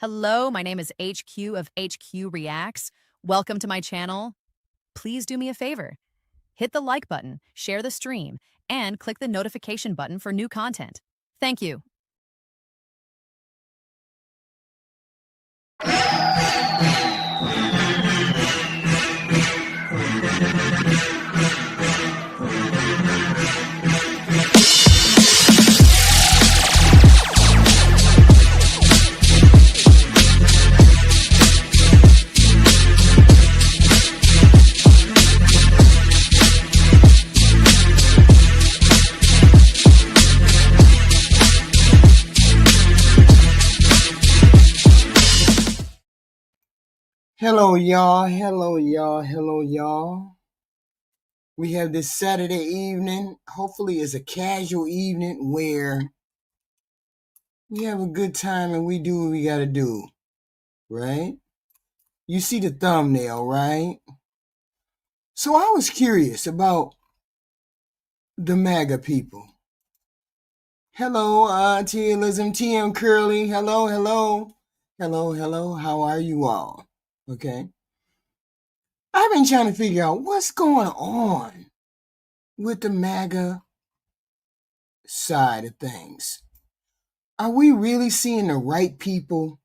Hello, my name is HQ of HQ Reacts. Welcome to my channel. Please do me a favor. Hit the like button, share the stream, and click the notification button for new content. Thank you. Hello, y'all. Hello, y'all. Hello, y'all. We have this Saturday evening. Hopefully, it's a casual evening where we have a good time and we do what we got to do, right? You see the thumbnail, right? So I was curious about the MAGA people. Hello, Tealism, TM Curly. Hello, hello. Hello, hello. How are you all? Okay. I've been trying to figure out what's going on with the MAGA side of things. Are we really seeing the right people?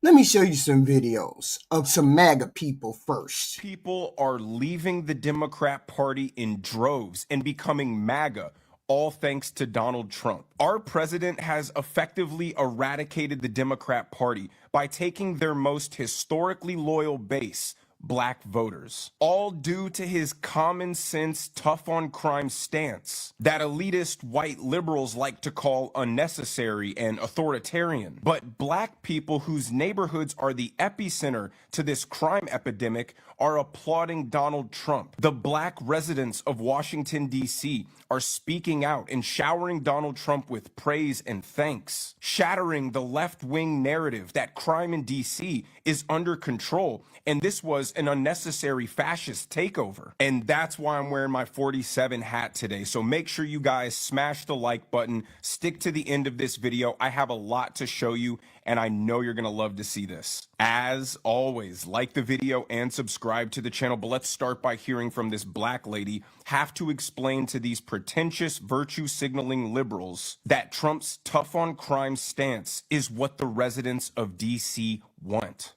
Let me show you some videos of some MAGA people first. People are leaving the Democrat Party in droves and becoming MAGA, all thanks to Donald Trump. Our president has effectively eradicated the Democrat Party by taking their most historically loyal base, black voters, all due to his common sense, tough on crime stance that elitist white liberals like to call unnecessary and authoritarian. But black people whose neighborhoods are the epicenter to this crime epidemic are applauding Donald Trump. The black residents of Washington, D.C. are speaking out and showering Donald Trump with praise and thanks, shattering the left-wing narrative that crime in D.C. is under control and this was an unnecessary fascist takeover. And that's why I'm wearing my 47 hat today. So make sure you guys smash the like button, stick to the end of this video. I have a lot to show you, and I know you're gonna love to see this. As always, like the video and subscribe to the channel, but let's start by hearing from this black lady have to explain to these pretentious virtue signaling liberals that Trump's tough on crime stance is what the residents of DC want.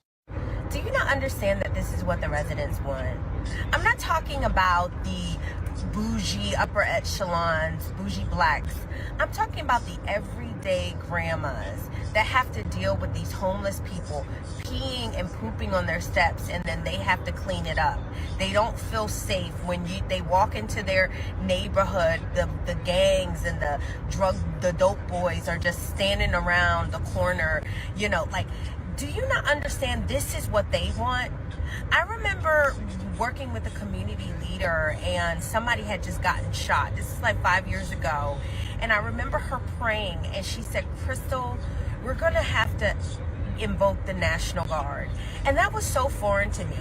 Do you not understand that this is what the residents want? I'm not talking about the bougie upper echelons, bougie blacks. I'm talking about the everyday grandmas that have to deal with these homeless people peeing and pooping on their steps, and then they have to clean it up. They don't feel safe when they walk into their neighborhood. The gangs and the dope boys are just standing around the corner, do you not understand this is what they want? I remember working with a community leader and somebody had just gotten shot. This is like 5 years ago. And I remember her praying and she said, Crystal, we're gonna have to invoke the National Guard. And that was so foreign to me.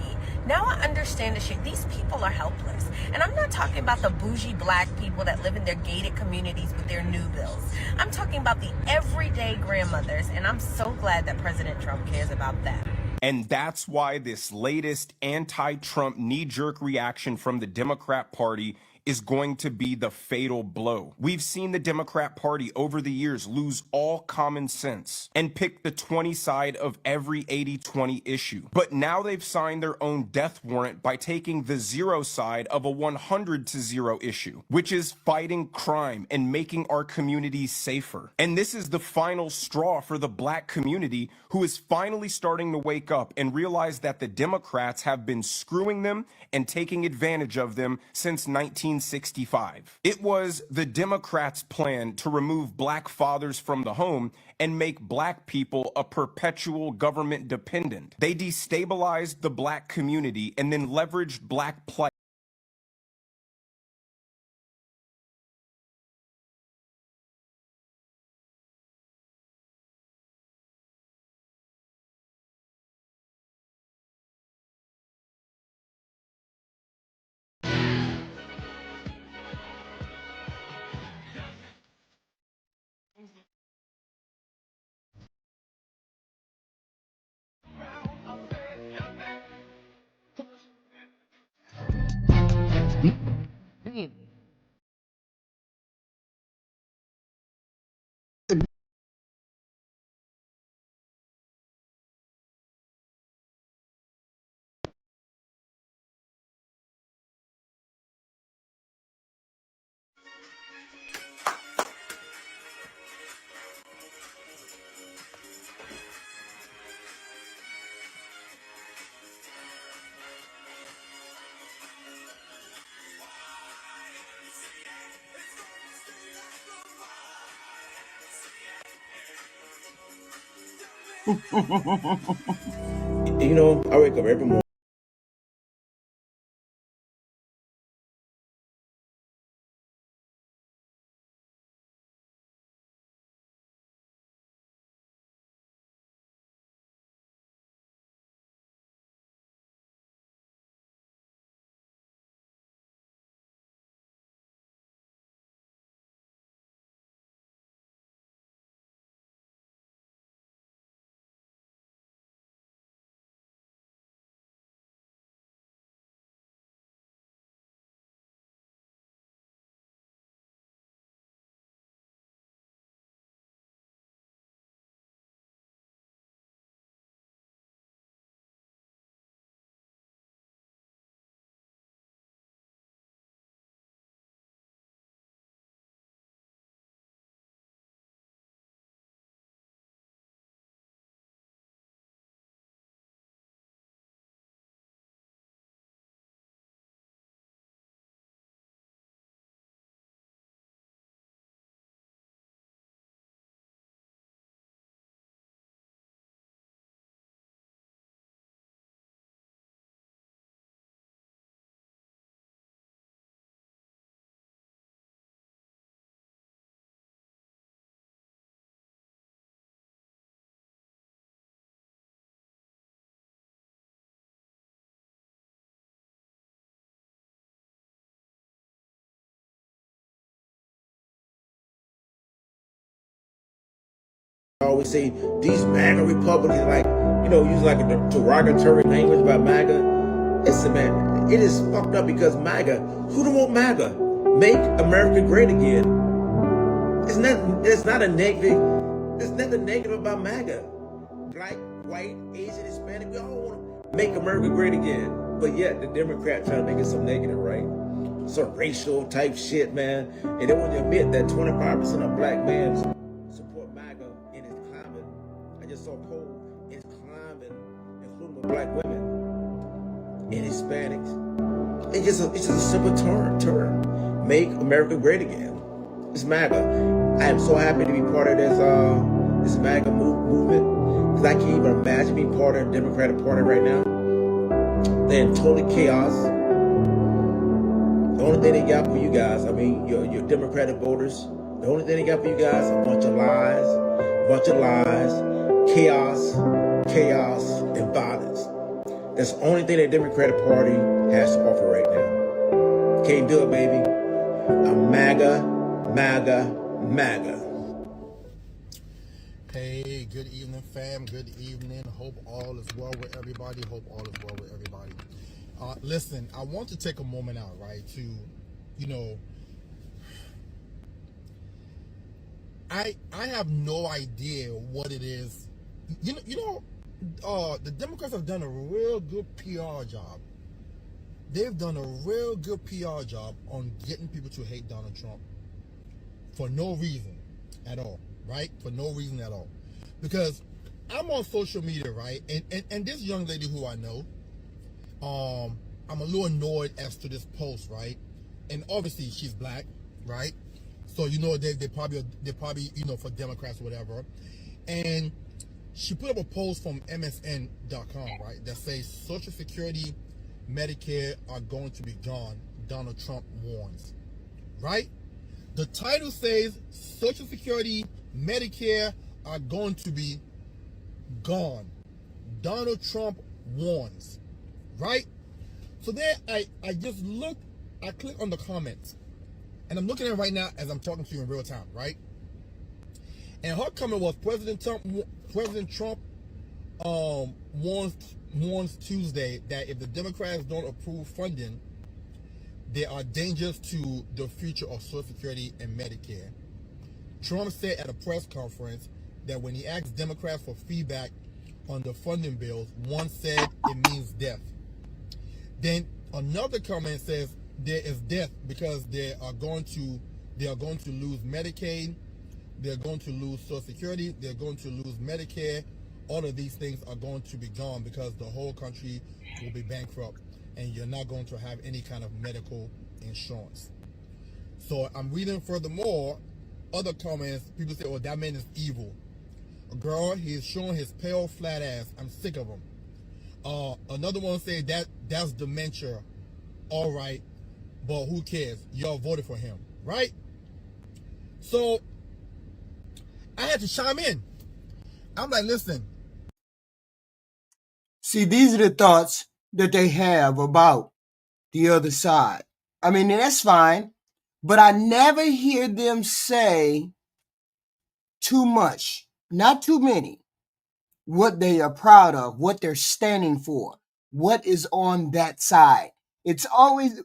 Now I understand the shit. These people are helpless. And I'm not talking about the bougie black people that live in their gated communities with their new bills. I'm talking about the everyday grandmothers. And I'm so glad that President Trump cares about that. And that's why this latest anti-Trump knee-jerk reaction from the Democrat Party is going to be the fatal blow. We've seen the Democrat Party over the years lose all common sense and pick the 20 side of every 80-20 issue. But now they've signed their own death warrant by taking the 0 side of a 100-0 issue, which is fighting crime and making our communities safer. And this is the final straw for the black community, who is finally starting to wake up and realize that the Democrats have been screwing them and taking advantage of them since 1965. It was the Democrats' plan to remove black fathers from the home and make black people a perpetual government dependent. They destabilized the black community and then leveraged black plight mean? You know, I wake up every morning. I always say these MAGA Republicans, like, you know, use like a derogatory language about MAGA. Listen, man, it is fucked up because MAGA, who don't want MAGA? Make America great again. It's not a negative. There's nothing negative about MAGA. Black, white, Asian, Hispanic, we all want to make America great again. But yet the Democrats trying to make it so negative, right? Some racial type shit, man. And they want to admit that 25% of black men support MAGA in its climate. I just saw a poll, it's climbing, including with black women and Hispanics. It's just a simple term. Make America great again. It's MAGA. I am so happy to be part of this MAGA movement, because I can't even imagine being part of the Democratic Party right now. They're in total chaos. The only thing they got for you guys, I mean, your Democratic voters, the only thing they got for you guys, a bunch of lies, chaos, and violence. That's the only thing the Democratic Party has to offer right now. Can't do it, baby. I'm MAGA. Hey, good evening, fam. Good evening. Hope all is well with everybody. Listen, I want to take a moment out, right, to, you know, I have no idea what it is. The Democrats have done a real good PR job. They've done a real good PR job on getting people to hate Donald Trump for no reason at all, right? For no reason at all. Because I'm on social media, right? And this young lady who I know, I'm a little annoyed as to this post, right? And obviously she's black, right? So, you know, they probably, you know, for Democrats or whatever. And she put up a post from MSN.com, right? That says Social Security, Medicare are going to be gone. Donald Trump warns, right? The title says Social Security, Medicare are going to be gone. Donald Trump warns, right? So there, I just looked, I clicked on the comments, and I'm looking at it right now as I'm talking to you in real time, right? And her comment was President Trump warns Tuesday that if the Democrats don't approve funding, there are dangers to the future of Social Security and Medicare. Trump said at a press conference that when he asked Democrats for feedback on the funding bills, one said it means death. Then another comment says there is death because they are going to lose Medicaid, they're going to lose Social Security, they're going to lose Medicare. All of these things are going to be gone because the whole country will be bankrupt and you're not going to have any kind of medical insurance. So I'm reading furthermore, other comments, people say, oh, that man is evil. Girl, he's showing his pale, flat ass. I'm sick of him. Another one said that's dementia. All right, but who cares? Y'all voted for him, right? So I had to chime in. I'm like, listen. See, these are the thoughts that they have about the other side. I mean, that's fine, but I never hear them say too much, not too many, what they are proud of, what they're standing for, what is on that side. It's always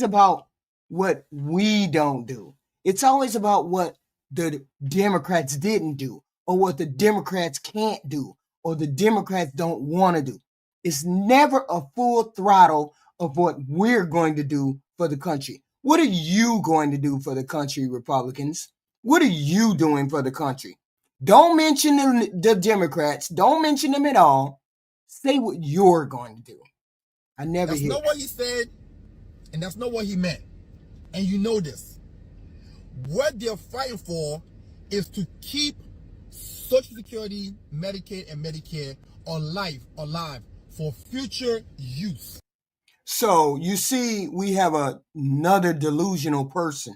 about what we don't do. It's always about what the Democrats didn't do, or what the Democrats can't do, or the Democrats don't want to do. It's never a full throttle of what we're going to do for the country. What are you going to do for the country, Republicans? What are you doing for the country? Don't mention the Democrats. Don't mention them at all. Say what you're going to do. I never That's hear not that. what he said, and that's not what he meant. And you know this. What they're fighting for is to keep Social Security, Medicaid, and Medicare alive for future use. So you see, we have another delusional person.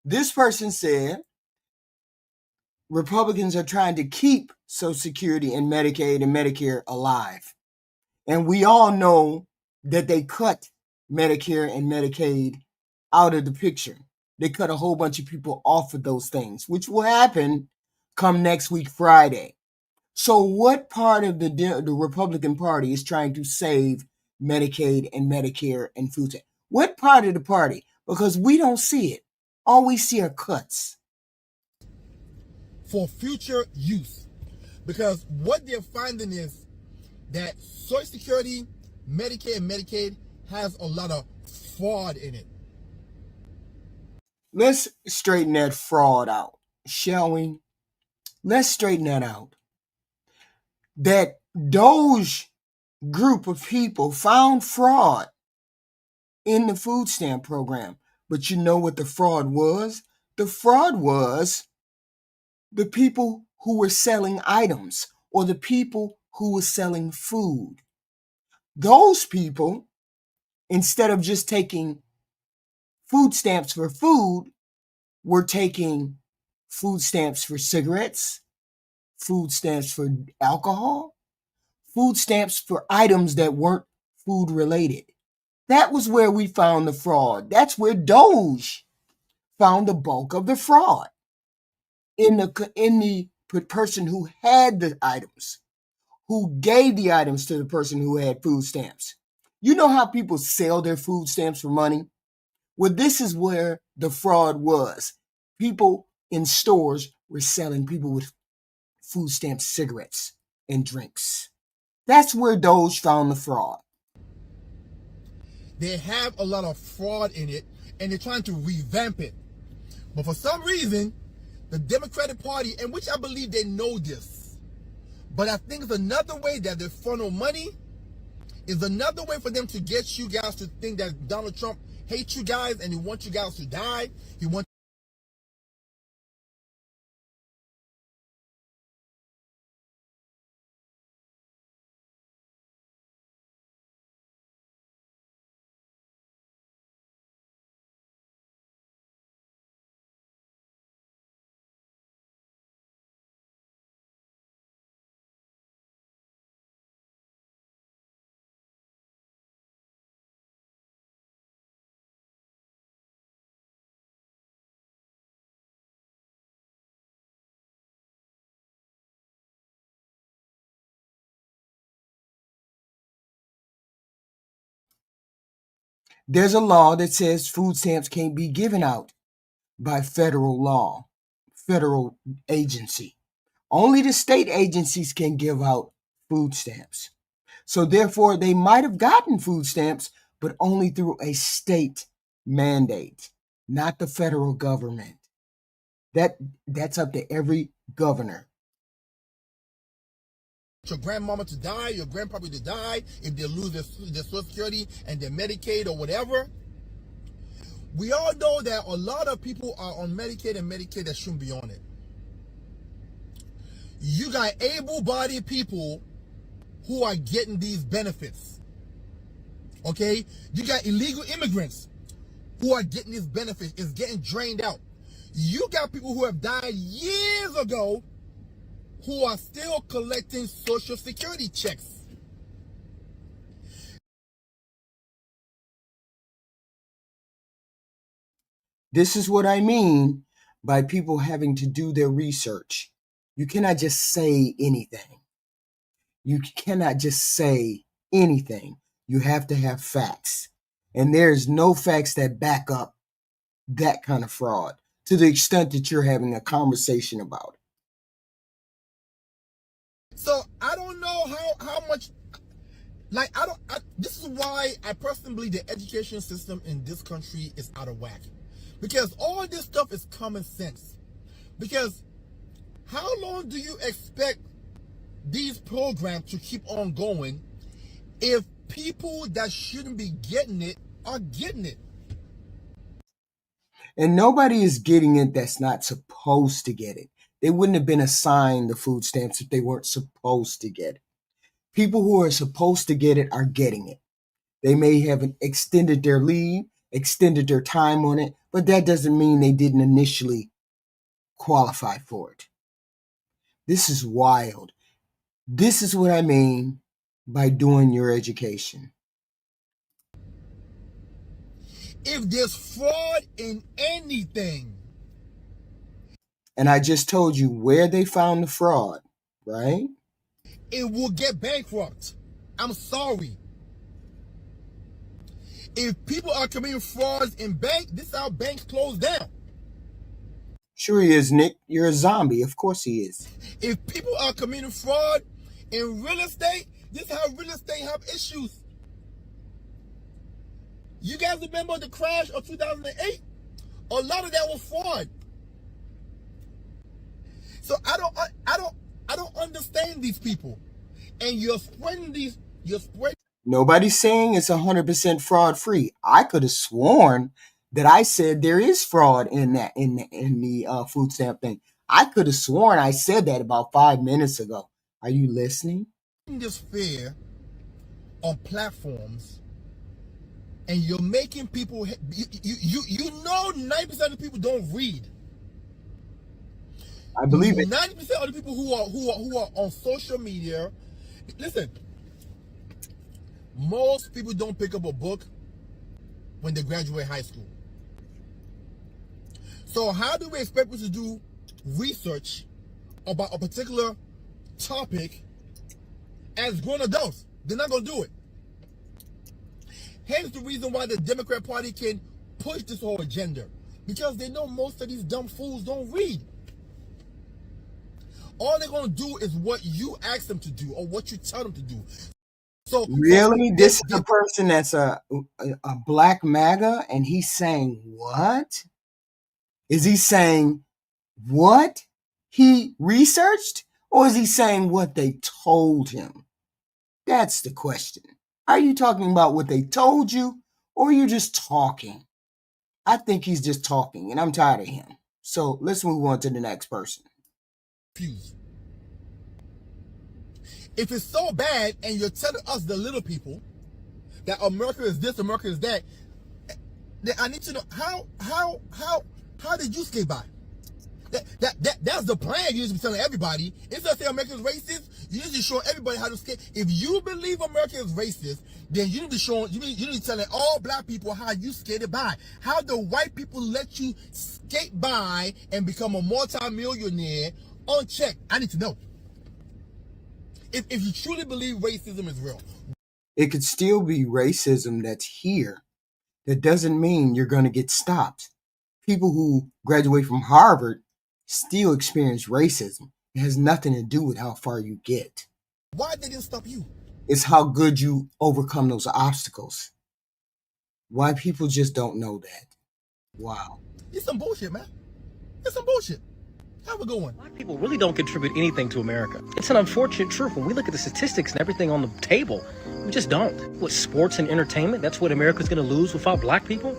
This person said Republicans are trying to keep Social Security and Medicaid and Medicare alive. And we all know that they cut Medicare and Medicaid out of the picture. They cut a whole bunch of people off of those things, which will happen come next week, Friday. So what part of the Republican Party is trying to save Medicaid and Medicare and food stamps? What part of the party? Because we don't see it. All we see are cuts. For future use. Because what they're finding is that Social Security, Medicare, and Medicaid has a lot of fraud in it. Let's straighten that fraud out, shall we? Let's straighten that out. That Doge group of people found fraud in the food stamp program. But you know what the fraud was? The fraud was the people who were selling items or the people who were selling food. Those people, instead of just taking food stamps for food, were taking food stamps for cigarettes, food stamps for alcohol, food stamps for items that weren't food related. That was where we found the fraud. That's where Doge found the bulk of the fraud in the person who had the items, who gave the items to the person who had food stamps. You know how people sell their food stamps for money? Well, this is where the fraud was. People in stores were selling people with food stamp cigarettes and drinks. That's where Doge found the fraud. They have a lot of fraud in it, and they're trying to revamp it. But for some reason, the Democratic Party, and which I believe they know this, but I think it's another way that they funnel money, is another way for them to get you guys to think that Donald Trump hates you guys and he wants you guys to die. He wants There's a law that says food stamps can't be given out by federal law, federal agency. Only the state agencies can give out food stamps. So therefore, they might have gotten food stamps, but only through a state mandate, not the federal government. That's up to every governor. Your grandmama to die, your grandpapa to die, if they lose their Social Security and their Medicaid or whatever. We all know that a lot of people are on Medicaid and Medicaid that shouldn't be on it. You got able-bodied people who are getting these benefits. Okay? You got illegal immigrants who are getting these benefits. It's getting drained out. You got people who have died years ago who are still collecting Social Security checks. This is what I mean by people having to do their research. You cannot just say anything. You cannot just say anything. You have to have facts. And there's no facts that back up that kind of fraud to the extent that you're having a conversation about it. So I don't know how much, like, this is why I personally believe the education system in this country is out of whack. Because all this stuff is common sense. Because how long do you expect these programs to keep on going if people that shouldn't be getting it are getting it? And nobody is getting it that's not supposed to get it. They wouldn't have been assigned the food stamps if they weren't supposed to get it. People who are supposed to get it are getting it. They may have extended their leave, extended their time on it, but that doesn't mean they didn't initially qualify for it. This is wild. This is what I mean by doing your education. If there's fraud in anything, and I just told you where they found the fraud, right? It will get bankrupt. I'm sorry. If people are committing frauds in bank, this is how banks close down. Sure he is, Nick. You're a zombie. Of course he is. If people are committing fraud in real estate, this is how real estate have issues. You guys remember the crash of 2008? A lot of that was fraud. So I don't understand these people. And you're spreading Nobody's saying it's 100% fraud free. I could have sworn that I said there is fraud in the food stamp thing. I could have sworn I said that about 5 minutes ago. Are you listening? This fear on platforms, and you're making people. You know, 90% of the people don't read. I believe it. 90% of the people who are on social media. Listen, most people don't pick up a book when they graduate high school. So how do we expect people to do research about a particular topic as grown adults? They're not going to do it. Hence the reason why the Democrat Party can push this whole agenda. Because they know most of these dumb fools don't read. All they're going to do is what you ask them to do or what you tell them to do. So really, this is a person that's a black MAGA, and he's saying what? Is he saying what he researched, or is he saying what they told him? That's the question. Are you talking about what they told you, or are you just talking? I think he's just talking, and I'm tired of him. So let's move on to the next person. If it's so bad and you're telling us, the little people, that America is this, America is that, then I need to know how did you skate by? That's the plan you need to be telling everybody. Instead of saying America is racist, you need to show everybody how to skate. If you believe America is racist, then you need to show you need to telling all black people how you skated by. How the white people let you skate by and become a multi-millionaire unchecked. I need to know. If you truly believe racism is real. It could still be racism that's here. That doesn't mean you're going to get stopped. People who graduate from Harvard still experience racism. It has nothing to do with how far you get. Why they didn't stop you? It's how good you overcome those obstacles. Why people just don't know that. Wow. It's some bullshit, man. It's some bullshit. Have a good one. Black people really don't contribute anything to America. It's an unfortunate truth. When we look at the statistics and everything on the table, we just don't. What, sports and entertainment, that's what America's going to lose without black people?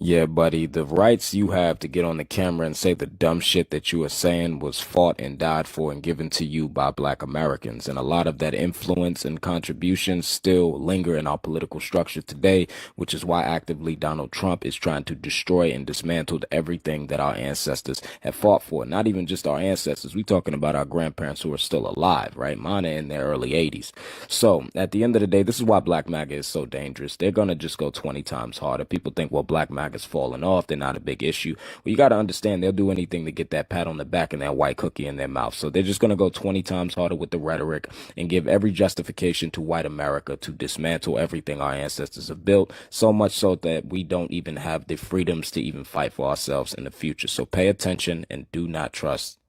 Yeah, buddy, the rights you have to get on the camera and say the dumb shit that you are saying was fought and died for and given to you by black Americans. And a lot of that influence and contributions still linger in our political structure today, which is why actively Donald Trump is trying to destroy and dismantle everything that our ancestors have fought for. Not even just our ancestors. We're talking about our grandparents who are still alive, right? Mine are in their early 80s. So at the end of the day, this is why Black MAGA is so dangerous. They're going to just go 20 times harder. People think, well, Black MAGA is falling off. They're not a big issue. Well, you got to understand they'll do anything to get that pat on the back and that white cookie in their mouth. So they're just going to go 20 times harder with the rhetoric and give every justification to white America to dismantle everything our ancestors have built, so much so that we don't even have the freedoms to even fight for ourselves in the future. So pay attention and do not trust.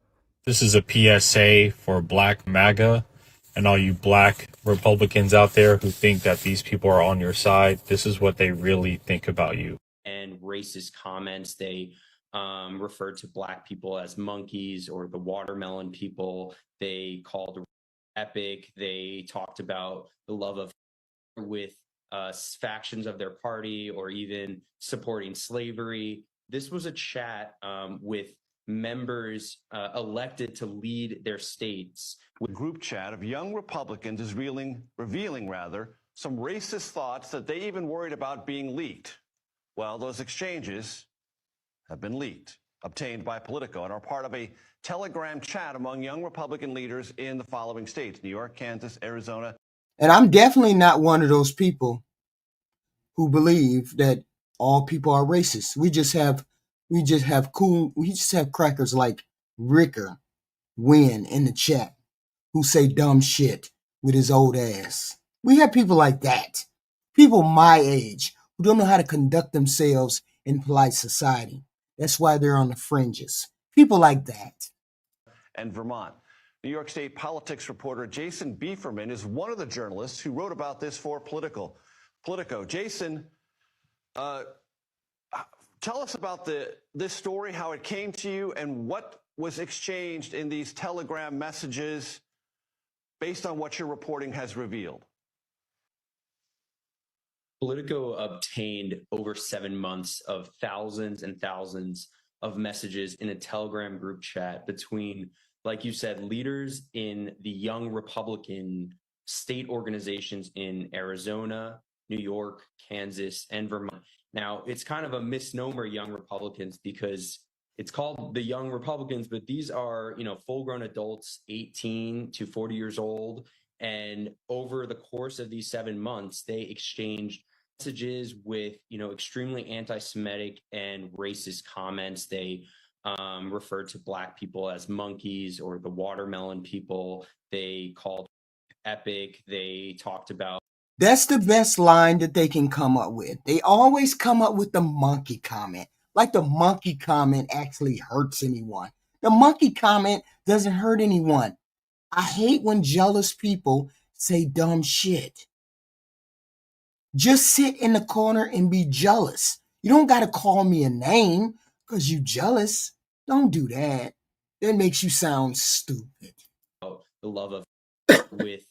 This is a PSA for Black MAGA and all you black Republicans out there who think that these people are on your side. This is what they really think about you. And racist comments. They referred to black people as monkeys or the watermelon people. They called epic. They talked about the love of with factions of their party or even supporting slavery. This was a chat with members elected to lead their states. The group chat of young Republicans is revealing some racist thoughts that they even worried about being leaked. Well, those exchanges have been leaked, obtained by Politico, and are part of a Telegram chat among young Republican leaders in the following states: New York, Kansas, Arizona. And I'm definitely not one of those people who believe that all people are racist. We just have crackers like Ricker Wynn in the chat who say dumb shit with his old ass. We have people like that. People my age who don't know how to conduct themselves in polite society. That's why they're on the fringes. People like that. And Vermont. New York State politics reporter Jason Bieferman is one of the journalists who wrote about this for Politico. Jason, tell us about this story, how it came to you, and what was exchanged in these Telegram messages based on what your reporting has revealed. Politico obtained over 7 months of thousands and thousands of messages in a Telegram group chat between, like you said, leaders in the young Republican state organizations in Arizona, New York, Kansas, and Vermont. Now, it's kind of a misnomer, young Republicans, because it's called the Young Republicans, but these are, full-grown adults, 18 to 40 years old. And over the course of these 7 months, they exchanged messages with, extremely anti-Semitic and racist comments. They referred to black people as monkeys or the watermelon people. They called epic. They talked about. That's the best line that they can come up with. They always come up with the monkey comment. Like the monkey comment actually hurts anyone. The monkey comment doesn't hurt anyone. I hate when jealous people say dumb shit. Just sit in the corner and be jealous. You don't got to call me a name because you jealous. Don't do that. That makes you sound stupid. The love of with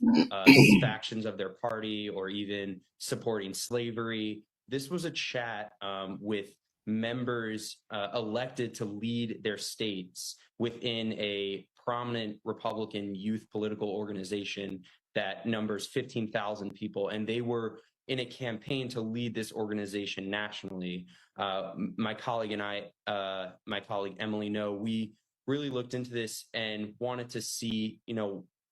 factions of their party or even supporting slavery. This was a chat with members elected to lead their states within a prominent Republican youth political organization that numbers 15,000 people, and they were in a campaign to lead this organization nationally. My colleague and I, my colleague Emily No, we really looked into this and wanted to see,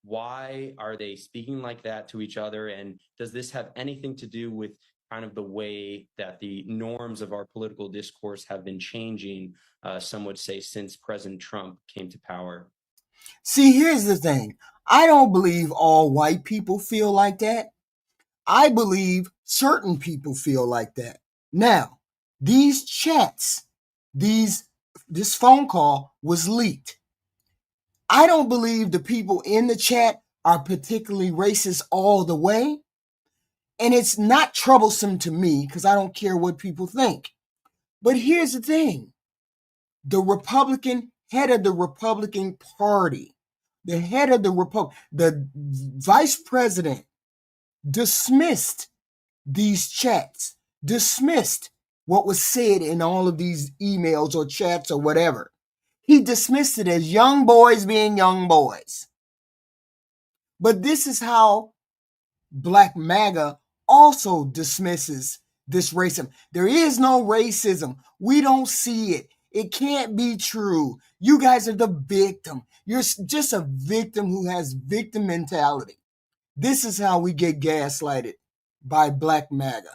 why are they speaking like that to each other? And does this have anything to do with kind of the way that the norms of our political discourse have been changing, some would say, since President Trump came to power? See, here's the thing. I don't believe all white people feel like that. I believe certain people feel like that. Now, these chats, this phone call was leaked. I don't believe the people in the chat are particularly racist all the way. And it's not troublesome to me because I don't care what people think. But here's the thing. The Republican head of the Republican Party, the head of the vice president dismissed these chats, dismissed what was said in all of these emails or chats or whatever. He dismissed it as young boys being young boys. But this is how Black MAGA also dismisses this racism. There is no racism. We don't see it. It can't be true. You guys are the victim. You're just a victim who has victim mentality. This is how we get gaslighted by Black MAGA.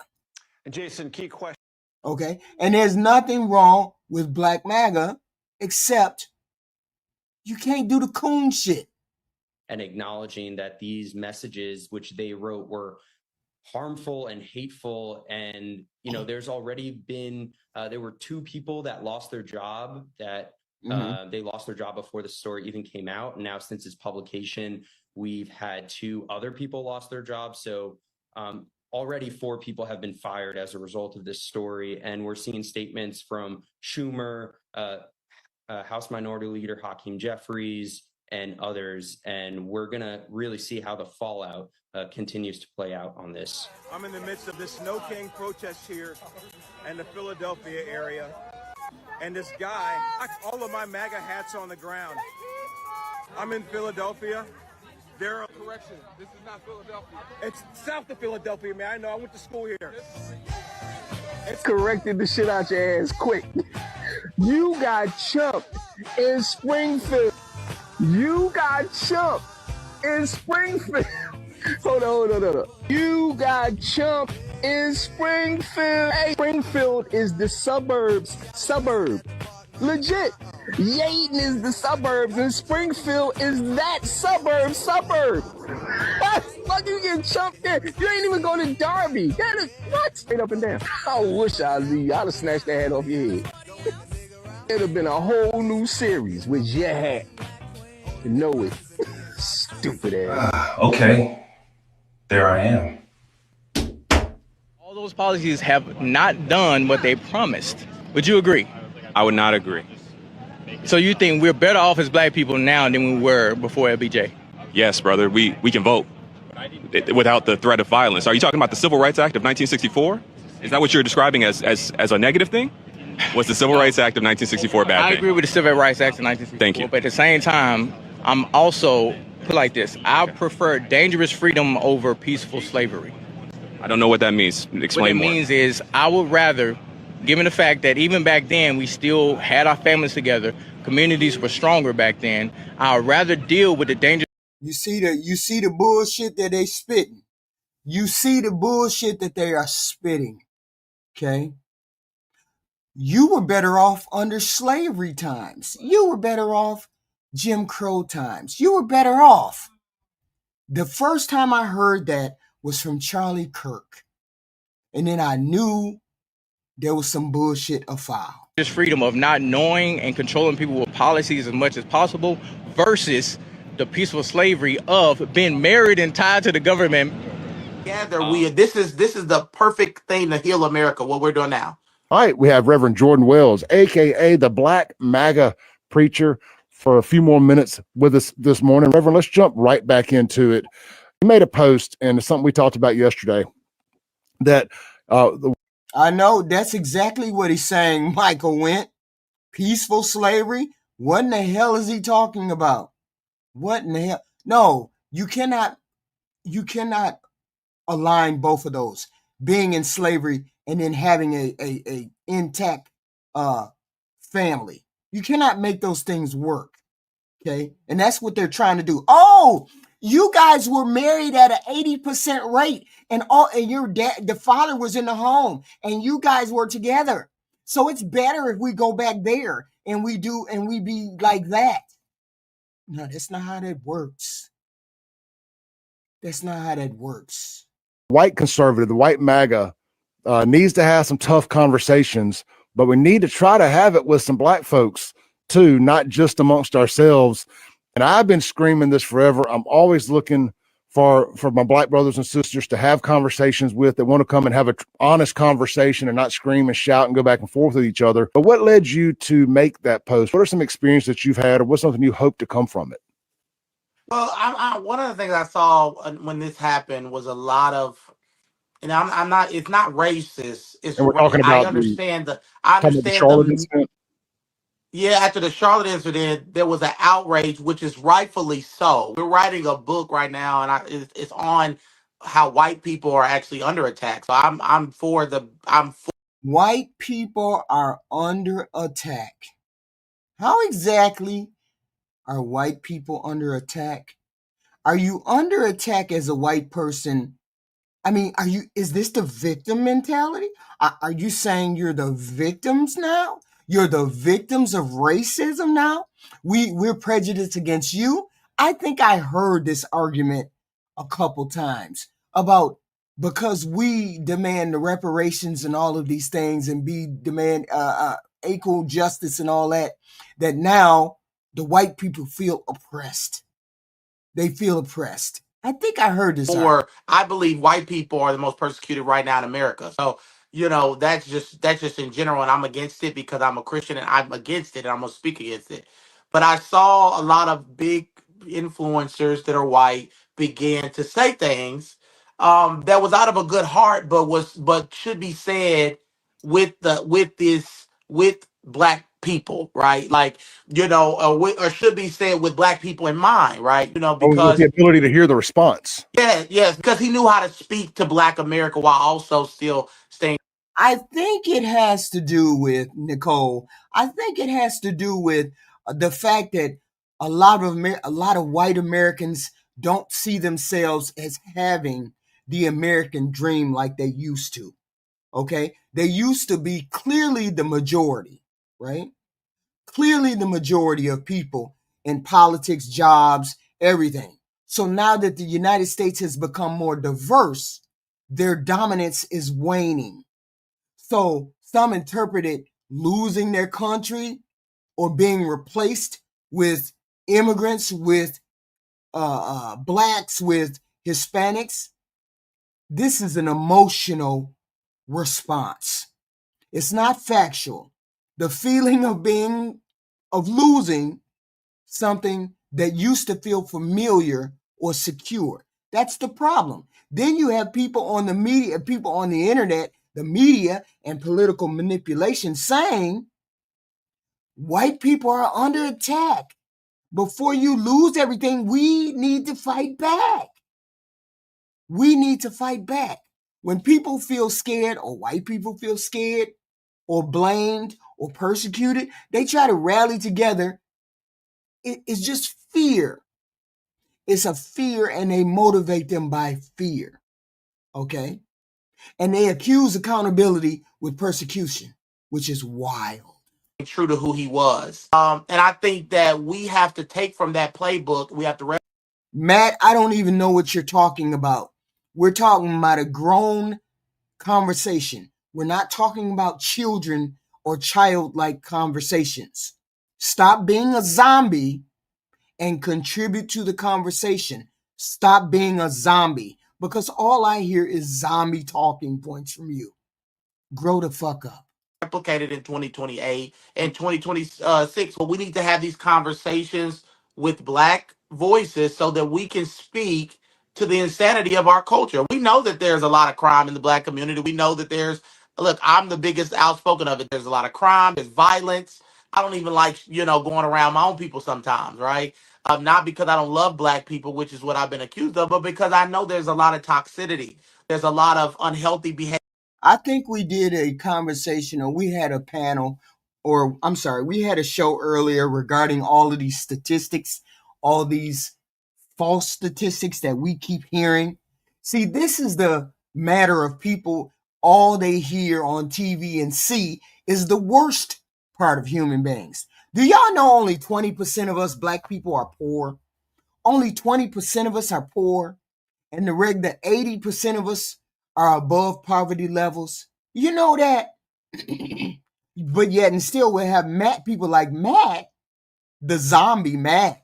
And Jason, key question. Okay? And there's nothing wrong with Black MAGA except you can't do the coon shit. And acknowledging that these messages which they wrote were harmful and hateful. And, you know, there's already been, there were 2 people that lost their job that they lost their job before the story even came out. And now since its publication, we've had 2 other people lost their jobs. So already 4 people have been fired as a result of this story. And we're seeing statements from Schumer, House Minority Leader Hakeem Jeffries, and others, and we're gonna really see how the fallout continues to play out on this. I'm in the midst of this Snow King protest here in the Philadelphia area, and this guy, all of my MAGA hats on the ground. I'm in Philadelphia. Correction, this is not Philadelphia. It's south of Philadelphia, man. I know, I went to school here. It's corrected the shit out your ass quick. You got chumped in Springfield. You got chumped in Springfield. Hold on. You got chumped in Springfield. Hey, Springfield is the suburb. Legit. Yaden is the suburbs, and Springfield is that suburb. Fuck, you getting chumped there. You ain't even going to Derby. That is what? Straight up and down. I wish I'd have snatched that hat off your head. It'd have been a whole new series with your hat. You know it. Stupid ass. Okay. There I am. All those policies have not done what they promised. Would you agree? I would not agree. So you think we're better off as black people now than we were before LBJ? Yes, brother. We can vote without the threat of violence. Are you talking about the Civil Rights Act of 1964? Is that what you're describing as a negative thing? Was the Civil Rights Act of 1964 a bad thing? I agree with the Civil Rights Act of 1964. Thank you. But at the same time, I'm also, put it like this, I prefer dangerous freedom over peaceful slavery. I don't know what that means. Explain more. What it means is I would rather, given the fact that even back then we still had our families together, communities were stronger back then, I would rather deal with the danger. You see the bullshit that they spitting. You see the bullshit that they are spitting. Okay? You were better off under slavery times. You were better off Jim Crow times. You were better off. The first time I heard that was from Charlie Kirk. And then I knew there was some bullshit afoul. This freedom of not knowing and controlling people with policies as much as possible versus the peaceful slavery of being married and tied to the government. This is the perfect thing to heal America, what we're doing now. All right, we have Reverend Jordan Wells, a.k.a. the Black MAGA preacher, for a few more minutes with us this morning. Reverend, let's jump right back into it. You made a post, and it's something we talked about yesterday, that I know, that's exactly what he's saying, Michael Went. Peaceful slavery? What in the hell is he talking about? What in the hell? No, you cannot align both of those. Being in slavery and then having a intact family. You cannot make those things work. Okay? And that's what they're trying to do. Oh, you guys were married at an 80% rate, and your dad, the father, was in the home, and you guys were together. So it's better if we go back there and we be like that. No, that's not how that works. That's not how that works. white conservative, the white MAGA needs to have some tough conversations, but we need to try to have it with some black folks too, not just amongst ourselves. And I've been screaming this forever. I'm always looking for my black brothers and sisters to have conversations with, that want to come and have an honest conversation and not scream and shout and go back and forth with each other. But what led you to make that post? What are some experiences that you've had, or what's something you hope to come from it? Well, one of the things I saw when this happened was a lot of, and I'm not. It's not racist. It's And we're talking I about understand the. I talking about the understand Charlotte the. incident. Yeah, after the Charlotte incident, there was an outrage, which is rightfully so. We're writing a book right now, and it's on how white people are actually under attack. So I'm for the. White people are under attack. How exactly are white people under attack? Are you under attack as a white person? I mean, is this the victim mentality? Are you saying you're the victims now? You're the victims of racism now? We're prejudiced against you? I think I heard this argument a couple times about, because we demand the reparations and all of these things, and demand equal justice and all that now the white people feel oppressed. They feel oppressed. I think I heard this. Or I believe white people are the most persecuted right now in America. So, that's just in general, and I'm against it because I'm a Christian and I'm against it and I'm gonna speak against it. But I saw a lot of big influencers that are white begin to say things that was out of a good heart, but should be said with black people, right? Like, or should be said with black people in mind, right? With the Because ability to hear the response. yes, because he knew how to speak to Black America while also still staying. I think it has to do with, Nicole, I think it has to do with the fact that a lot of white Americans don't see themselves as having the American dream like they used to. Okay? They used to be clearly the majority, right? Clearly the majority of people in politics, jobs, everything. So now that the United States has become more diverse, their dominance is waning. So some interpret it losing their country or being replaced with immigrants, with blacks, with Hispanics. This is an emotional response. It's not factual. The feeling of losing something that used to feel familiar or secure. That's the problem. Then you have people on the media, people on the internet, the media and political manipulation saying white people are under attack. Before you lose everything, we need to fight back. We need to fight back. When people feel scared, or white people feel scared or blamed or persecuted, they try to rally together. It's just fear. It's a fear, and they motivate them by fear. Okay? And they accuse accountability with persecution, which is wild. True to who he was. And I think that we have to take from that playbook. We have to. Matt, I don't even know what you're talking about. We're talking about a grown conversation. We're not talking about children or childlike conversations. Stop being a zombie and contribute to the conversation. Stop being a zombie, because all I hear is zombie talking points from you. Grow the fuck up. Replicated in 2028 and 2026. But we need to have these conversations with black voices so that we can speak to the insanity of our culture. We know that there's a lot of crime in the black community. We know that look, I'm the biggest outspoken of it. There's a lot of crime, there's violence. I don't even like, going around my own people sometimes, right? Not because I don't love black people, which is what I've been accused of, but because I know there's a lot of toxicity. There's a lot of unhealthy behavior. I think we did a conversation, or we had a panel, or I'm sorry, we had a show earlier regarding all of these statistics, all these false statistics that we keep hearing. See, this is the matter of people. All they hear on TV and see is the worst part of human beings. Do y'all know only 20% of us black people are poor? Only 20% of us are poor, and the 80% of us are above poverty levels. You know that? But yet and still we'll have people like Matt, the zombie Matt,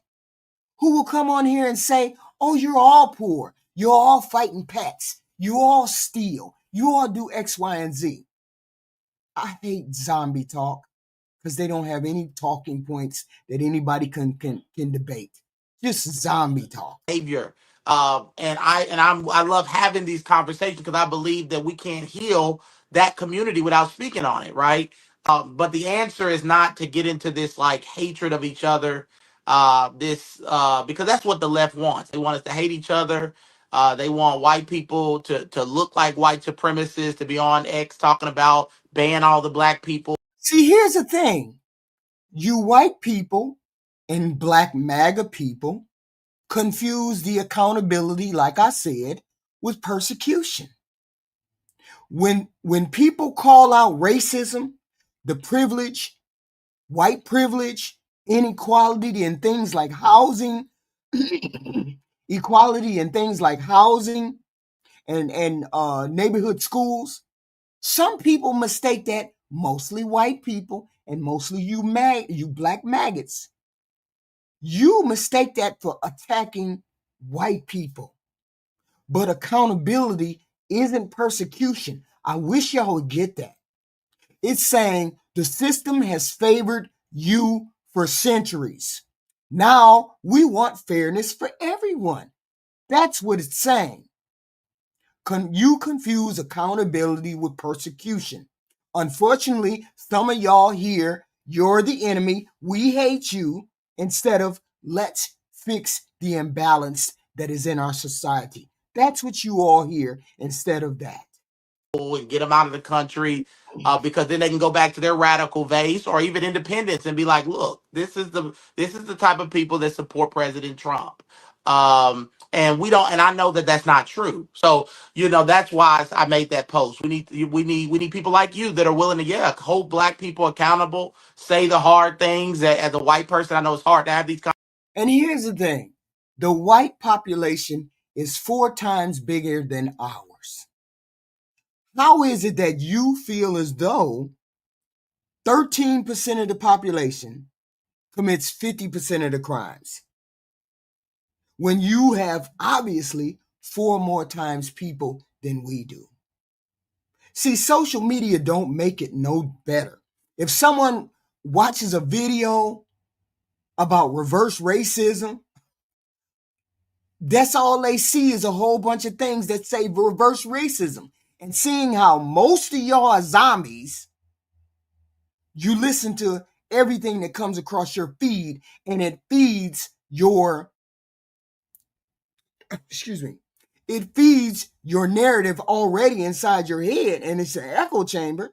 who will come on here and say, oh, you're all poor. You're all fighting pets. You all steal. You all do X, Y, and Z. I hate zombie talk because they don't have any talking points that anybody can debate. Just zombie talk. Behavior. I love having these conversations because I believe that we can't heal that community without speaking on it, right? But the answer is not to get into this like hatred of each other. Because that's what the left wants. They want us to hate each other. They want white people to look like white supremacists, to be on X talking about ban all the black people. See, here's the thing. You white people and black MAGA people confuse the accountability, like I said, with persecution. When people call out racism, the privilege, white privilege, inequality, and things like housing, equality and things like housing and neighborhood schools, some people mistake that, mostly white people and mostly you black maggots. You mistake that for attacking white people. But accountability isn't persecution. I wish y'all would get that. It's saying the system has favored you for centuries. Now we want fairness for everyone. That's what it's saying. You confuse accountability with persecution. Unfortunately, some of y'all here, you're the enemy, we hate you, instead of let's fix the imbalance that is in our society. That's what you all hear instead of that. And get them out of the country because then they can go back to their radical base or even independence and be like, look, this is the type of people that support President Trump. And we don't, and I know that that's not true. So that's why I made that post. We need people like you that are willing to hold black people accountable, say the hard things. That as a white person, I know it's hard to have these. And here's the thing: the white population is 4 times bigger than ours. How is it that you feel as though 13% of the population commits 50% of the crimes, when you have obviously 4 more times people than we do? See, social media don't make it no better. If someone watches a video about reverse racism, that's all they see is a whole bunch of things that say reverse racism. And seeing how most of y'all are zombies, you listen to everything that comes across your feed, and it feeds your it feeds your narrative already inside your head, and it's an echo chamber.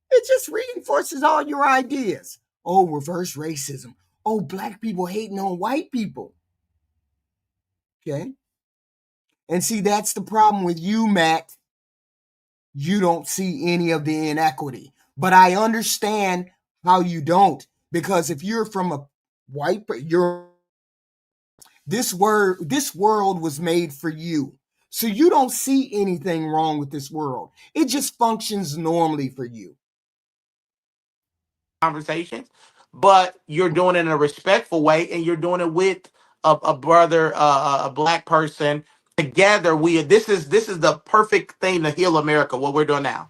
It just reinforces all your ideas. Oh, reverse racism. Oh, black people hating on white people. Okay? And see, that's the problem with you, Matt. You don't see any of the inequity. But I understand how you don't, because if you're from a white, this world was made for you. So you don't see anything wrong with this world. It just functions normally for you. Conversations, but you're doing it in a respectful way, and you're doing it with a brother, a black person. Together, this is the perfect thing to heal America. What we're doing now.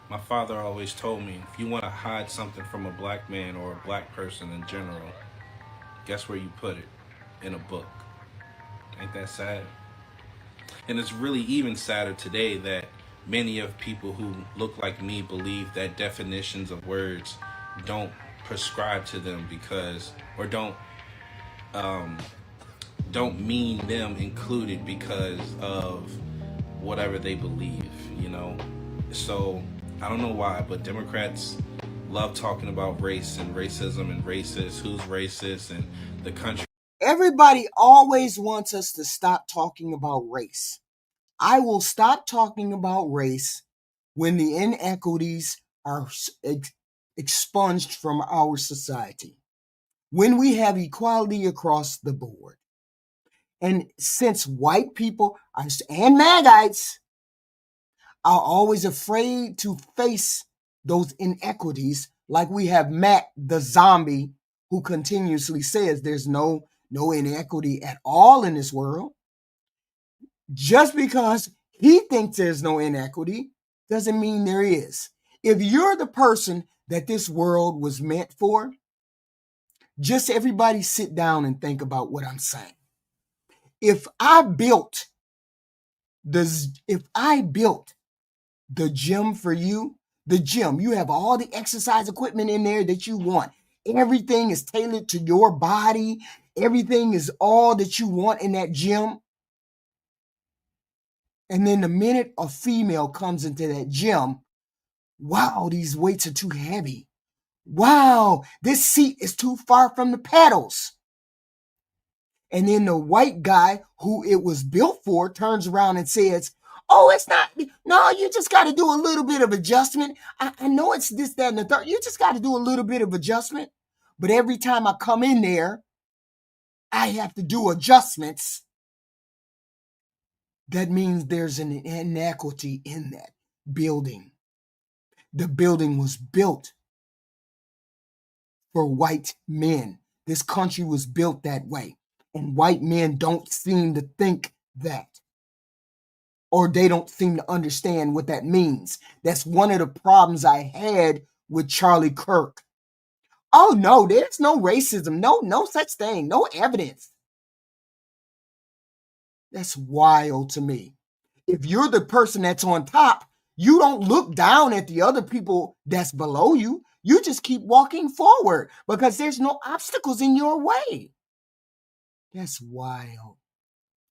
My father always told me, if you want to hide something from a black man or a black person in general, guess where you put it? In a book. Ain't that sad? And it's really even sadder today that many of people who look like me believe that definitions of words don't prescribe to them because, or don't mean them included because of whatever they believe, So I don't know why, but Democrats love talking about race and racism and racist, who's racist, and the country. Everybody always wants us to stop talking about race. I will stop talking about race when the inequities are expunged from our society, when we have equality across the board. And since white people and Magites are always afraid to face those inequities, like we have Matt the zombie, who continuously says there's no inequity at all in this world. Just because he thinks there's no inequity doesn't mean there is. If you're the person that this world was meant for, just everybody sit down and think about what I'm saying. If I built the gym for you, the gym, you have all the exercise equipment in there that you want. Everything is tailored to your body. Everything is all that you want in that gym. And then the minute a female comes into that gym, wow, these weights are too heavy. Wow, this seat is too far from the pedals. And then the white guy who it was built for turns around and says, oh, it's not, no, you just got to do a little bit of adjustment. I know it's this, that, and the third. You just got to do a little bit of adjustment. But every time I come in there, I have to do adjustments. That means there's an inequity in that building. The building was built for white men. This country was built that way. And white men don't seem to think that. Or they don't seem to understand what that means. That's one of the problems I had with Charlie Kirk. Oh no, there's no racism. No such thing. No evidence. That's wild to me. If you're the person that's on top, you don't look down at the other people that's below you. You just keep walking forward because there's no obstacles in your way. That's wild.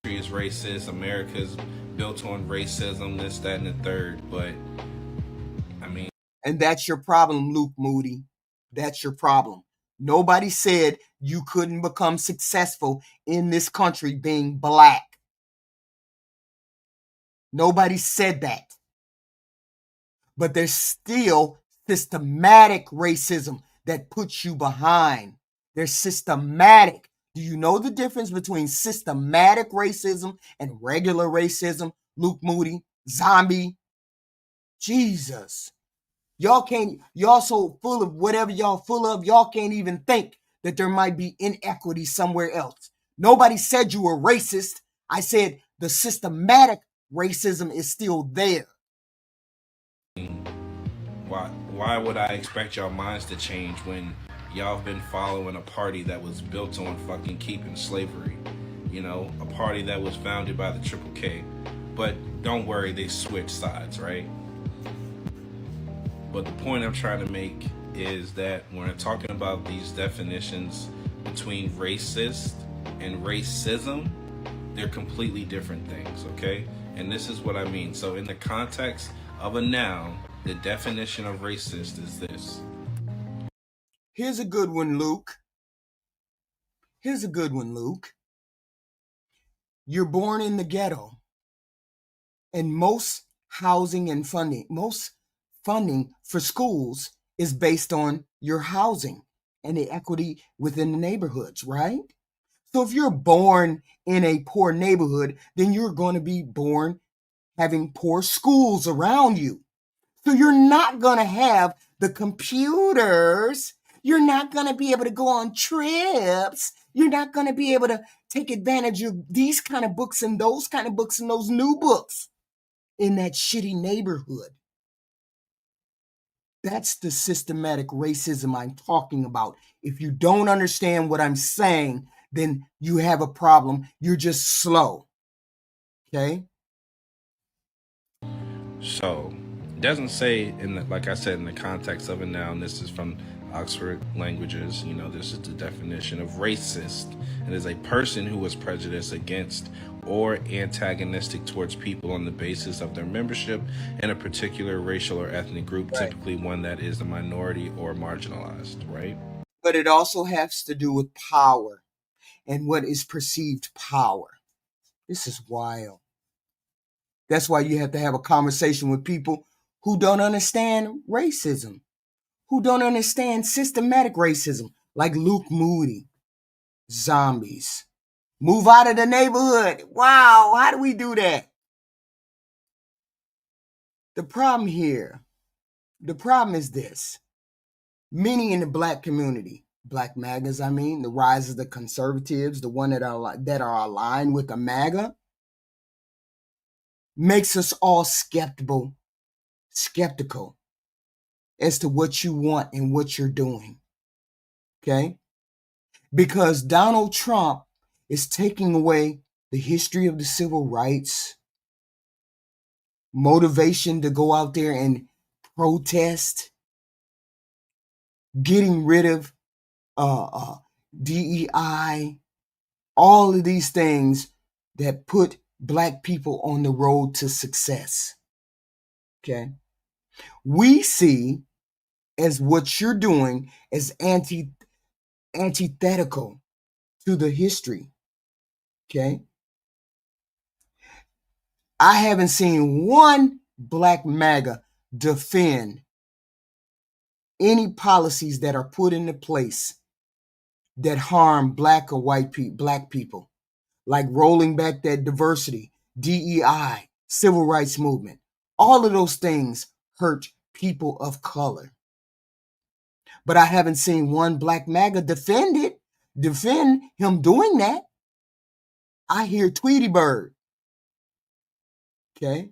Is racist. America's built on racism, this, that, and the third. But I mean, and that's your problem, Luke Moody. That's your problem. Nobody said you couldn't become successful in this country being black. Nobody said that. But there's still systematic racism that puts you behind. There's systematic. Do you know the difference between systematic racism and regular racism? Luke Moody, zombie. Jesus. Y'all so full of whatever y'all full of, y'all can't even think that there might be inequity somewhere else. Nobody said you were racist. I said the systematic racism is still there. Why would I expect y'all minds to change when y'all have been following a party that was built on fucking keeping slavery? You know, a party that was founded by the Triple K. But don't worry, they switched sides, right? But the point I'm trying to make is that when we're talking about these definitions between racist and racism, they're completely different things, okay? And this is what I mean. So in the context of a noun, the definition of racist is this. Here's a good one, Luke. You're born in the ghetto. And most housing and most funding for schools is based on your housing and the equity within the neighborhoods, right? So if you're born in a poor neighborhood, then you're going to be born having poor schools around you. So you're not going to have the computers. You're not going to be able to go on trips. You're not going to be able to take advantage of these kind of books and those kind of books and those new books in that shitty neighborhood. That's the systematic racism I'm talking about. If you don't understand what I'm saying, then you have a problem. You're just slow. Okay? So, it doesn't say, like I said, in the context of a noun, this is from Oxford Languages, you know, this is the definition of racist. It is a person who was prejudiced against or antagonistic towards people on the basis of their membership in a particular racial or ethnic group, right. Typically one that is a minority or marginalized, right? But it also has to do with power and what is perceived power. This is wild. That's why you have to have a conversation with people who don't understand racism, who don't understand systematic racism, like Luke Moody. Zombies. Move out of the neighborhood. Wow, how do we do that? The problem is this. Many in the black community, black MAGAs, I mean, the rise of the conservatives, the one that are aligned with the MAGA, makes us all skeptical as to what you want and what you're doing. Okay? Because Donald Trump is taking away the history of the civil rights, motivation to go out there and protest, getting rid of DEI, all of these things that put black people on the road to success. Okay? We see as what you're doing as antithetical to the history. Okay? I haven't seen one black MAGA defend any policies that are put into place that harm black or black people, like rolling back that diversity, DEI, civil rights movement. All of those things hurt people of color. But I haven't seen one black MAGA defend him doing that. I hear Tweety Bird. Okay?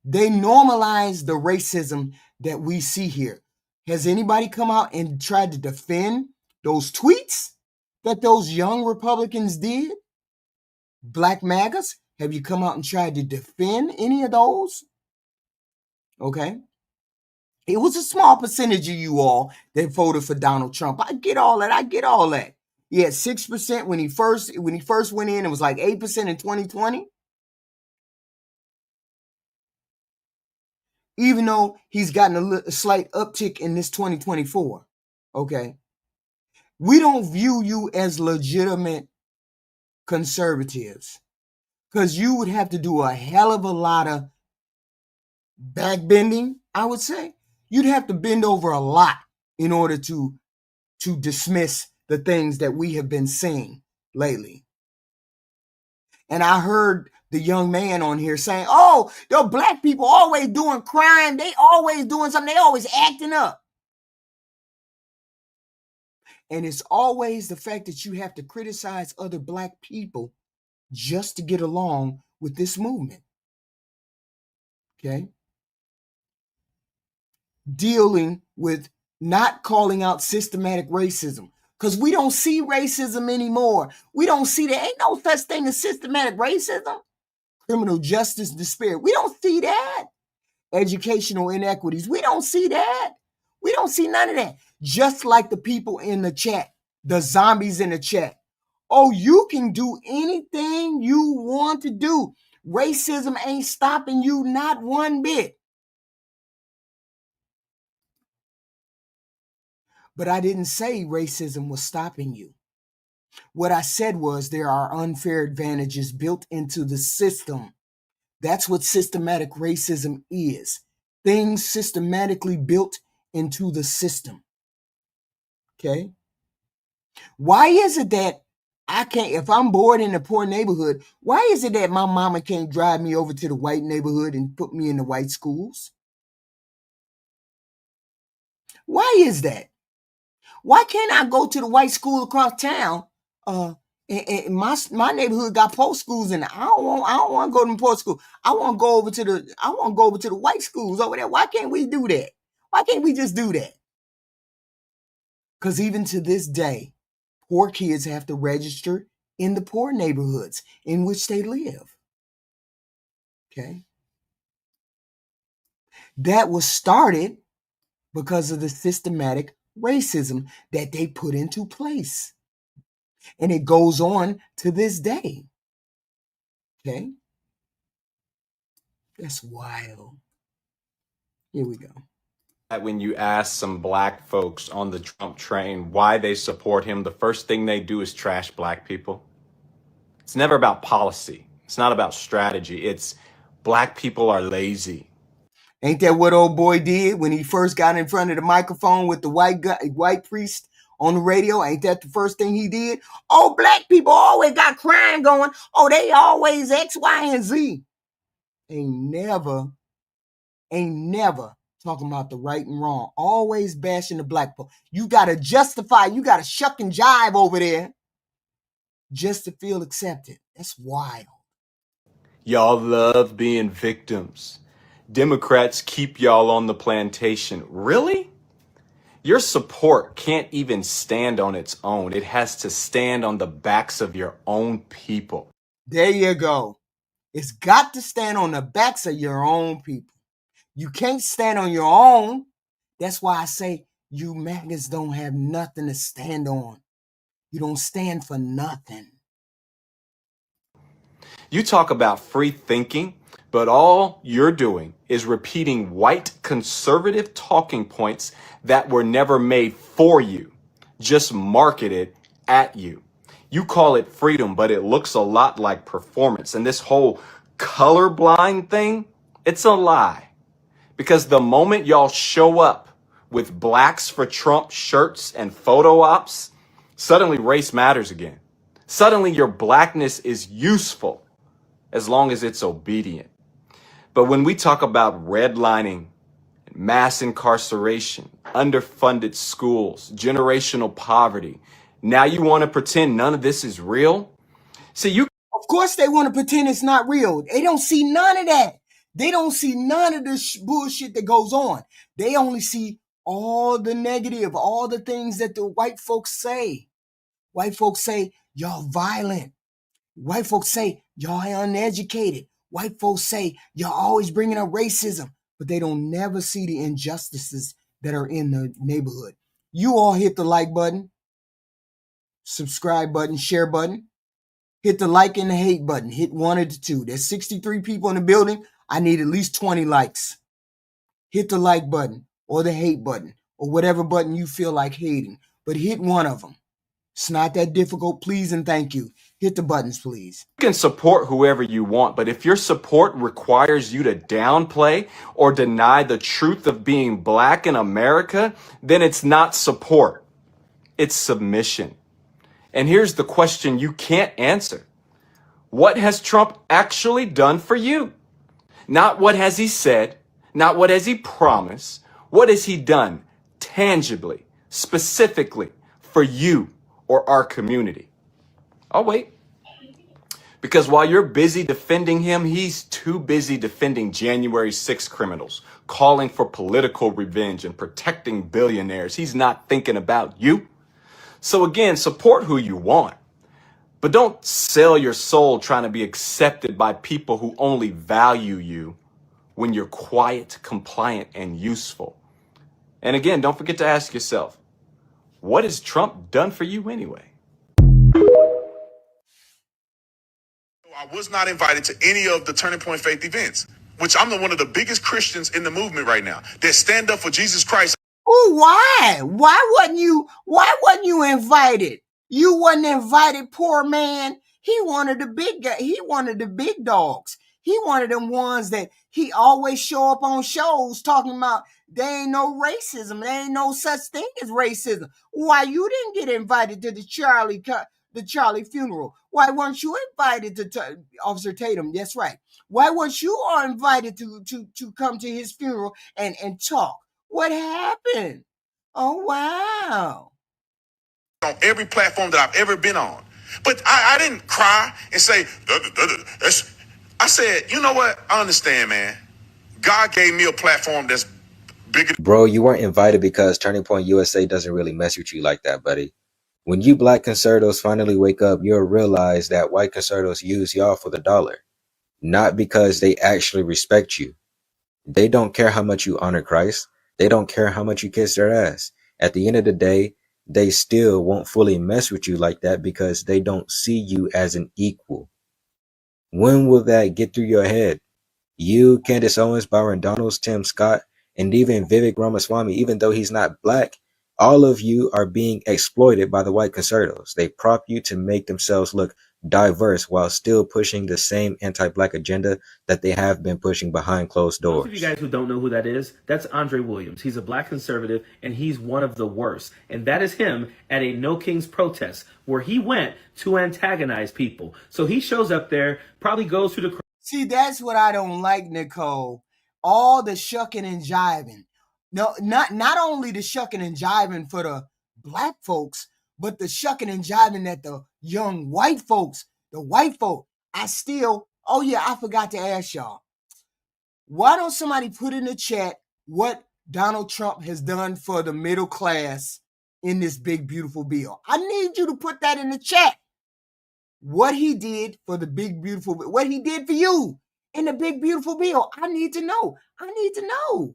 They normalize the racism that we see here. Has anybody come out and tried to defend those tweets that those young Republicans did? Black MAGAs? Have you come out and tried to defend any of those? Okay. It was a small percentage of you all that voted for Donald Trump. I get all that. He had 6% when he first went in. It was like 8% in 2020. Even though he's gotten a slight uptick in this 2024. Okay. We don't view you as legitimate conservatives because you would have to do a hell of a lot of backbending, I would say. You'd have to bend over a lot in order to dismiss the things that we have been seeing lately. And I heard the young man on here saying, oh, the black people always doing crime. They always doing something. They always acting up. And it's always the fact that you have to criticize other black people just to get along with this movement. Okay? Dealing with not calling out systematic racism. Because we don't see racism anymore. We don't see there ain't no such thing as systematic racism. Criminal justice despair. We don't see that. Educational inequities. We don't see that. We don't see none of that. Just like the people in the chat, the zombies in the chat. Oh, you can do anything you want to do. Racism ain't stopping you not one bit. But I didn't say racism was stopping you. What I said was there are unfair advantages built into the system. That's what systematic racism is. Things systematically built into the system. Okay? Why is it that I can't, if I'm bored in a poor neighborhood, why is it that my mama can't drive me over to the white neighborhood and put me in the white schools? Why is that? Why can't I go to the white school across town? And my neighborhood got poor schools, and I don't want to go to the poor school. I want to go over to the white schools over there. Why can't we do that? Why can't we just do that? Because even to this day, poor kids have to register in the poor neighborhoods in which they live. Okay. That was started because of the systematic racism that they put into place. And it goes on to this day. Okay. That's wild. Here we go. When you ask some black folks on the Trump train why they support him, the first thing they do is trash black people. It's never about policy. It's not about strategy. It's black people are lazy. Ain't that what old boy did when he first got in front of the microphone with the white priest on the radio? Ain't that the first thing he did? Oh, black people always got crime going. Oh, they always X, Y, and Z. Ain't never ain't never talking about the right and wrong, always bashing the black folk. You got to justify, you got to shuck and jive over there just to feel accepted. That's wild. Y'all love being victims. Democrats keep y'all on the plantation. Really? Your support can't even stand on its own. It has to stand on the backs of your own people. There you go. It's got to stand on the backs of your own people. You can't stand on your own. That's why I say you MAGAs don't have nothing to stand on. You don't stand for nothing. You talk about free thinking, but all you're doing is repeating white conservative talking points that were never made for you, just marketed at you. You call it freedom, but it looks a lot like performance. And this whole colorblind thing, it's a lie. Because the moment y'all show up with Blacks for Trump shirts and photo ops, suddenly race matters again. Suddenly your blackness is useful as long as it's obedient. But when we talk about redlining, mass incarceration, underfunded schools, generational poverty, now you want to pretend none of this is real? See, you. Of course they want to pretend it's not real. They don't see none of that. They don't see none of the bullshit that goes on. They only see all the negative, all the things that the white folks say. White folks say, y'all violent. White folks say, y'all uneducated. White folks say, y'all always bringing up racism. But they don't never see the injustices that are in the neighborhood. You all hit the like button, subscribe button, share button. Hit the like and the hate button. Hit one of the two. There's 63 people in the building. I need at least 20 likes. Hit the like button or the hate button or whatever button you feel like hating. But hit one of them. It's not that difficult. Please and thank you. Hit the buttons, please. You can support whoever you want, but if your support requires you to downplay or deny the truth of being black in America, then it's not support. It's submission. And here's the question you can't answer. What has Trump actually done for you? Not what has he said, not what has he promised. What has he done tangibly, specifically for you or our community? I'll wait. Because while you're busy defending him, he's too busy defending January 6th criminals, calling for political revenge and protecting billionaires. He's not thinking about you. So again, support who you want, but don't sell your soul trying to be accepted by people who only value you when you're quiet, compliant, and useful. And again, don't forget to ask yourself, what has Trump done for you anyway? I was not invited to any of the Turning Point Faith events, which I'm one of the biggest Christians in the movement right now that stand up for Jesus Christ. Oh, why? Why wasn't you invited? You wasn't invited, poor man. He wanted the big guy. He wanted the big dogs. He wanted them ones that he always show up on shows talking about there ain't no racism. There ain't no such thing as racism. Why you didn't get invited to the Charlie funeral? Why weren't you invited to Officer Tatum? That's right. Why weren't you all invited to come to his funeral and talk? What happened? Oh, wow. On every platform that I've ever been on. But I didn't cry and say, I said, you know what? I understand, man. God gave me a platform that's bigger. Bro, you weren't invited because Turning Point USA doesn't really mess with you like that, buddy. When you black conservatives finally wake up, you'll realize that white conservatives use y'all for the dollar. Not because they actually respect you. They don't care how much you honor Christ. They don't care how much you kiss their ass. At the end of the day, they still won't fully mess with you like that because they don't see you as an equal. When will that get through your head? You, Candace Owens, Byron Donalds, Tim Scott, and even Vivek Ramaswamy, even though he's not black, all of you are being exploited by the white conservatives. They prop you to make themselves look diverse while still pushing the same anti-black agenda that they have been pushing behind closed doors. Those of you guys who don't know who that is, that's Andre Williams. He's a black conservative, and he's one of the worst. And that is him at a No Kings protest, where he went to antagonize people. So he shows up there, probably goes through the... See, that's what I don't like, Nicole. all the shucking and jiving. No, not only the shucking and jiving for the black folks, but the shucking and jiving that the young white folks, the white folk, oh yeah, I forgot to ask y'all. Why don't somebody put in the chat what Donald Trump has done for the middle class in this big, beautiful bill? I need you to put that in the chat. What he did for the big, beautiful, what he did for you in the big, beautiful bill. I need to know. I need to know.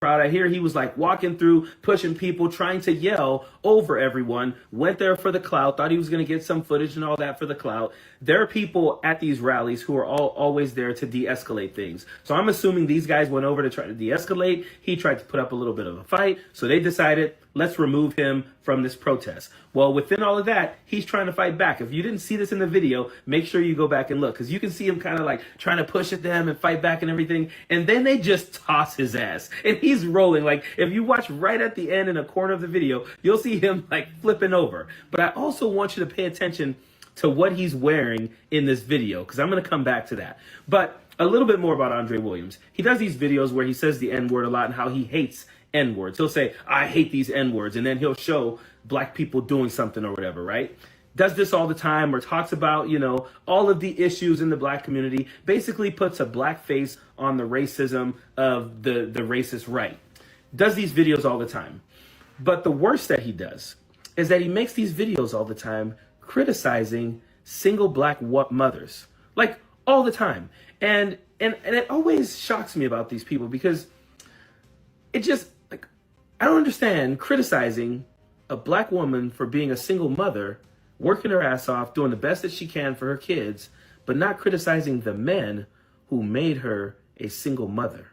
I hear he was like walking through, pushing people, trying to yell over everyone, went there for the clout, thought he was going to get some footage and all that for the clout. There are people at these rallies who are always there to de-escalate things. So I'm assuming these guys went over to try to de-escalate. He tried to put up a little bit of a fight. So they decided, let's remove him from this protest. Well, within all of that, he's trying to fight back. If you didn't see this in the video, make sure you go back and look, because you can see him kind of like trying to push at them and fight back and everything. And then they just toss his ass and he's rolling. Like if you watch right at the end in a corner of the video, you'll see him like flipping over. But I also want you to pay attention to what he's wearing in this video, because I'm going to come back to that. But a little bit more about Andre Williams. He does these videos where he says the N-word a lot and how he hates N-words. He'll say, I hate these N-words, and then he'll show black people doing something or whatever, right? Does this all the time, or talks about, you know, all of the issues in the black community, basically puts a black face on the racism of the racist right. Does these videos all the time. But the worst that he does is that he makes these videos all the time criticizing single black mothers, like all the time. And it always shocks me about these people, because it just, like, I don't understand criticizing a black woman for being a single mother, working her ass off, doing the best that she can for her kids, but not criticizing the men who made her a single mother.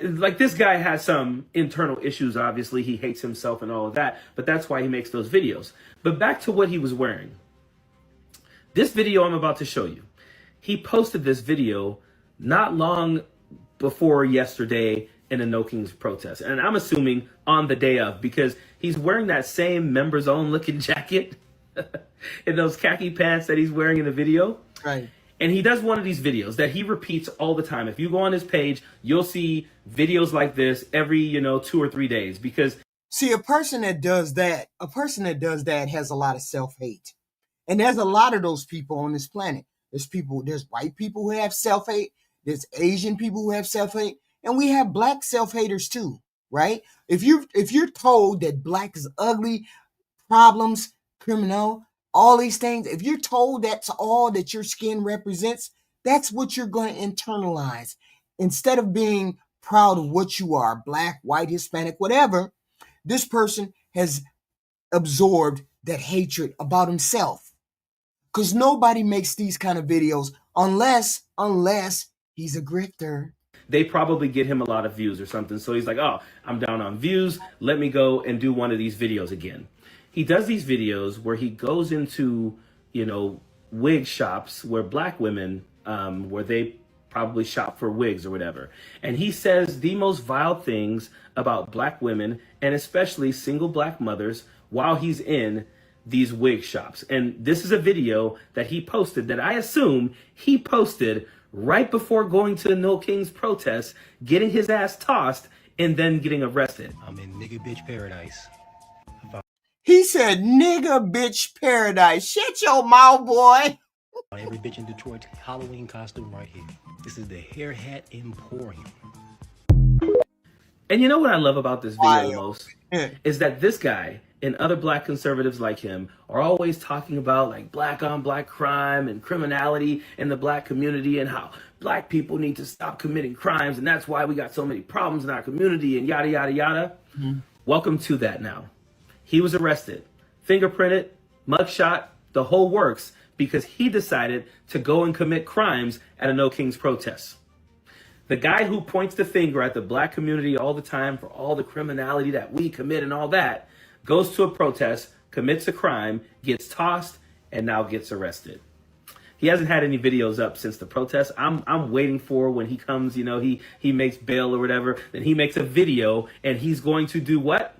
Like, this guy has some internal issues, obviously. He hates himself and all of that, but that's why he makes those videos. But back to what he was wearing. This video I'm about to show you, he posted this video not long before yesterday in a No Kings protest. And I'm assuming on the day of, because he's wearing that same members own looking jacket and those khaki pants that he's wearing in the video. Right. And he does one of these videos that he repeats all the time. If you go on his page, you'll see videos like this every, 2 or 3 days, because see, a person that does that has a lot of self-hate. And there's a lot of those people on this planet. There's white people who have self-hate. There's Asian people who have self-hate. And we have black self-haters too, right? If you're told that black is ugly, problems, criminal, all these things, if you're told that's all that your skin represents, that's what you're going to internalize. Instead of being proud of what you are, black, white, Hispanic, whatever, this person has absorbed that hatred about himself. Because nobody makes these kind of videos unless he's a grifter. they probably get him a lot of views or something. So he's like, oh, I'm down on views. Let me go and do one of these videos again. He does these videos where he goes into, wig shops where black women, where they probably shop for wigs or whatever. And he says the most vile things about black women and especially single black mothers while he's in these wig shops. And this is a video that he posted that I assume he posted right before going to the No Kings protest, getting his ass tossed, and then getting arrested. I'm in nigga bitch paradise. He said, nigga bitch paradise. Shut your mouth, boy. Every bitch in Detroit Halloween costume right here. This is the Hair Hat Emporium. And you know what I love about this video the most? Is that this guy and other black conservatives like him are always talking about like black on black crime and criminality in the black community and how black people need to stop committing crimes and that's why we got so many problems in our community and yada, yada, yada. Mm-hmm. Welcome to that now. He was arrested, fingerprinted, mugshot, the whole works, because he decided to go and commit crimes at a No Kings protest. The guy who points the finger at the black community all the time for all the criminality that we commit and all that, goes to a protest, commits a crime, gets tossed, and now gets arrested. He hasn't had any videos up since the protest. I'm waiting for when he comes, he makes bail or whatever, then he makes a video and he's going to do what?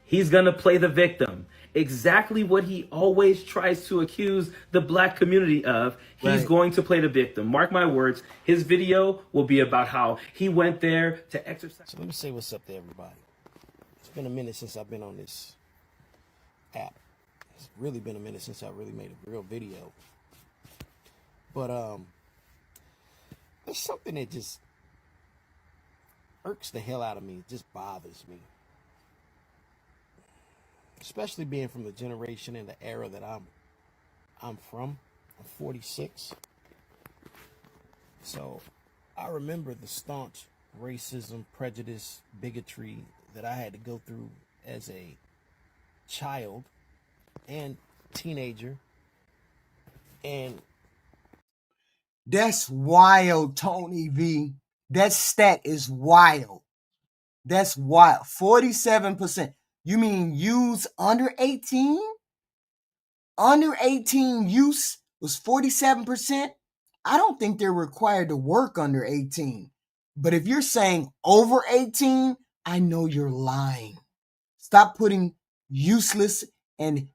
He's going to play the victim. exactly what he always tries to accuse the black community of. He's Right. going to play the victim. Mark my words, his video will be about how he went there to exercise. So let me say what's up to everybody. It's been a minute since I've been on this app. It's really been a minute since I really made a real video. But there's something that just irks the hell out of me. It just bothers me. Especially being from the generation and the era that I'm from. I'm 46. So I remember the staunch racism, prejudice, bigotry that I had to go through as a child and teenager. And that's wild, Tony V. That stat is wild. That's wild. 47%. You mean use under 18? Under 18 use was 47%. I don't think they're required to work under 18. But if you're saying over 18, I know you're lying. Stop putting useless and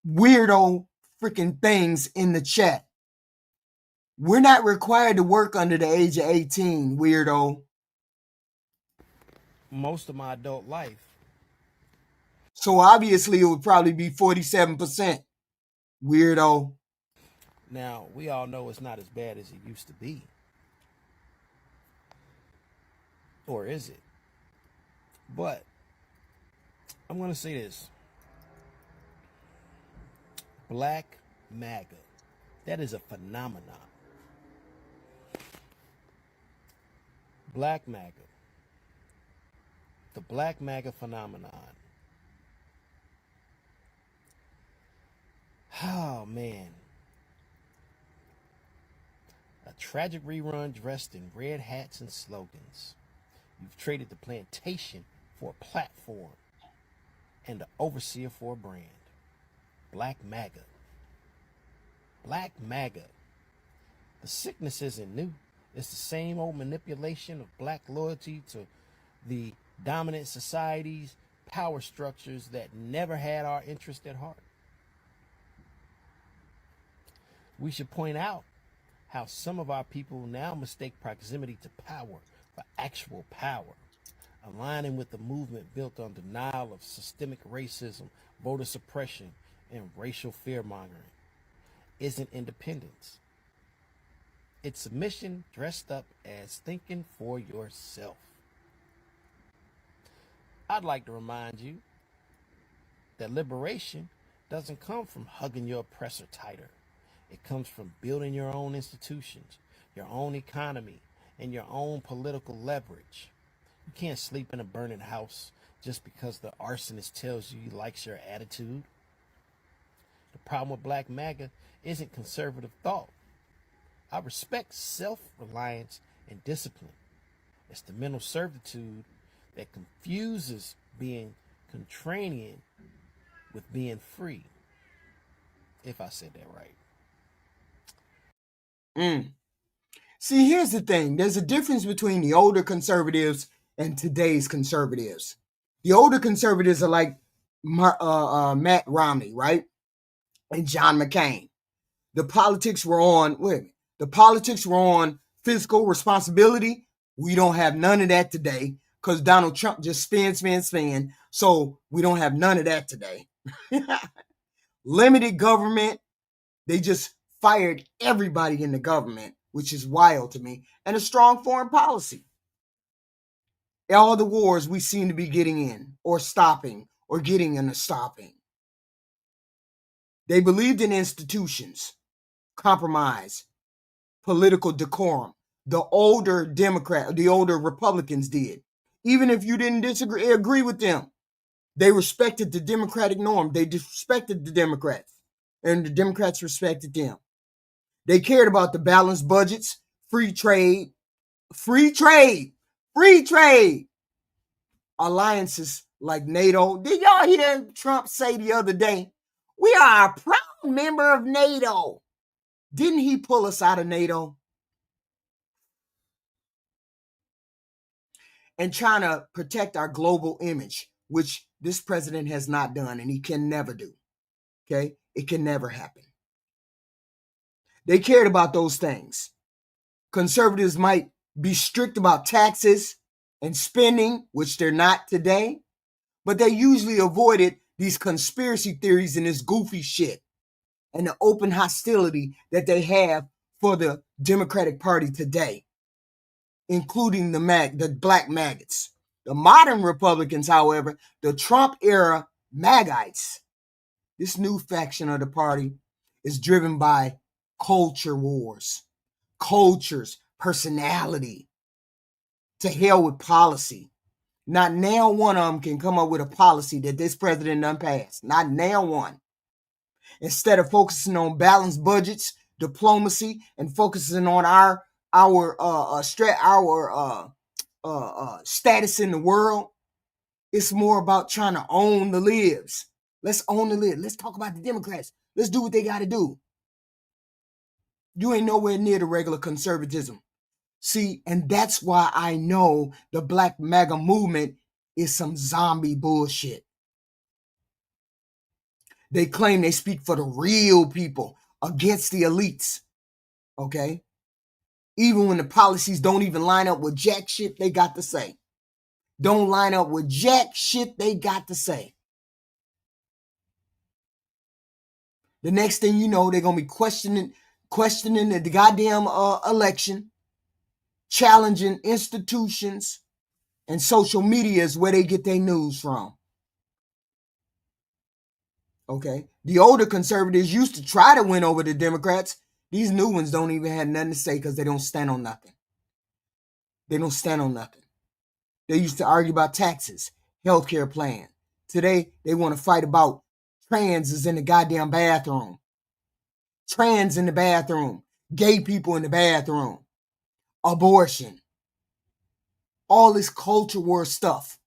weirdo freaking things in the chat. We're not required to work under the age of 18, weirdo. most of my adult life. So obviously it would probably be 47%, weirdo. Now, we all know it's not as bad as it used to be. Or is it? But I'm going to say this. Black MAGA. That is a phenomenon. Black MAGA. The Black MAGA phenomenon. Oh, man. A tragic rerun dressed in red hats and slogans. You've traded the plantation for a platform and the overseer for a brand. Black MAGA. Black MAGA. The sickness isn't new. It's the same old manipulation of black loyalty to the dominant society's power structures that never had our interest at heart. We should point out how some of our people now mistake proximity to power for actual power, aligning with the movement built on denial of systemic racism, voter suppression, and racial fear-mongering. Isn't independence. It's submission dressed up as thinking for yourself. I'd like to remind you that liberation doesn't come from hugging your oppressor tighter. It comes from building your own institutions, your own economy, and your own political leverage. You can't sleep in a burning house just because the arsonist tells you he likes your attitude. The problem with Black MAGA isn't conservative thought. I respect self-reliance and discipline. It's the mental servitude that confuses being contrarian with being free. If I said that right. See, here's the thing. There's a difference between the older conservatives and today's conservatives. The older conservatives are like Matt Romney, right? And John McCain. The politics were on, the politics were on fiscal responsibility. We don't have none of that today because Donald Trump just spin. So we don't have none of that today. Limited government. They just fired everybody in the government, which is wild to me, and a strong foreign policy. All the wars we seem to be getting in or stopping or getting in a stopping. They believed in institutions, compromise, political decorum. The older Republicans did. Even if you didn't agree with them, they respected the Democratic norm. They respected the Democrats, and the Democrats respected them. They cared about the balanced budgets, free trade, alliances like NATO. Did y'all hear Trump say the other day, we are a proud member of NATO? Didn't he pull us out of NATO? And trying to protect our global image. which this president has not done and he can never do. Okay? It can never happen. They cared about those things. Conservatives might be strict about taxes and spending, which they're not today, but they usually avoided these conspiracy theories and this goofy shit and the open hostility that they have for the Democratic Party today, including the black maggots. The modern Republicans, however, the Trump era maggites, this new faction of the party is driven by culture wars, cultures, personality, to hell with policy. Not now one of them can come up with a policy that this president done passed. Not now one. Instead of focusing on balanced budgets, diplomacy, and focusing on our status in the world, it's more about trying to own the libs. Let's own the libs. Let's talk about the Democrats. Let's do what they got to do. You ain't nowhere near the regular conservatism. See, and that's why I know the Black MAGA movement is some zombie bullshit. They claim they speak for the real people against the elites. Okay? Even when the policies don't even line up with jack shit they got to say. Don't line up with jack shit they got to say. The next thing you know, they're going to be questioning the goddamn election, challenging institutions, and social media is where they get their news from. Okay? The older conservatives used to try to win over the Democrats. These new ones don't even have nothing to say because they don't stand on nothing. They don't stand on nothing. They used to argue about taxes, healthcare plan. Today, they want to fight about trans is in the goddamn bathroom. Trans in the bathroom. Gay people in the bathroom. Abortion. All this culture war stuff.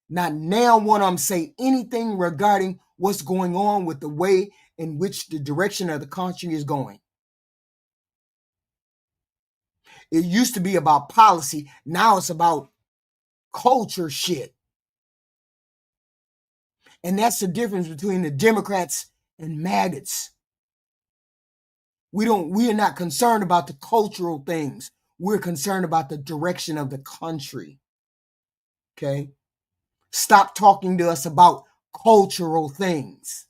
Not now one of them say anything regarding what's going on with the way in which the direction of the country is going. It used to be about policy. Now it's about culture shit. And that's the difference between the Democrats and maggots. We are not concerned about the cultural things. We're concerned about the direction of the country. Okay? Stop talking to us about cultural things.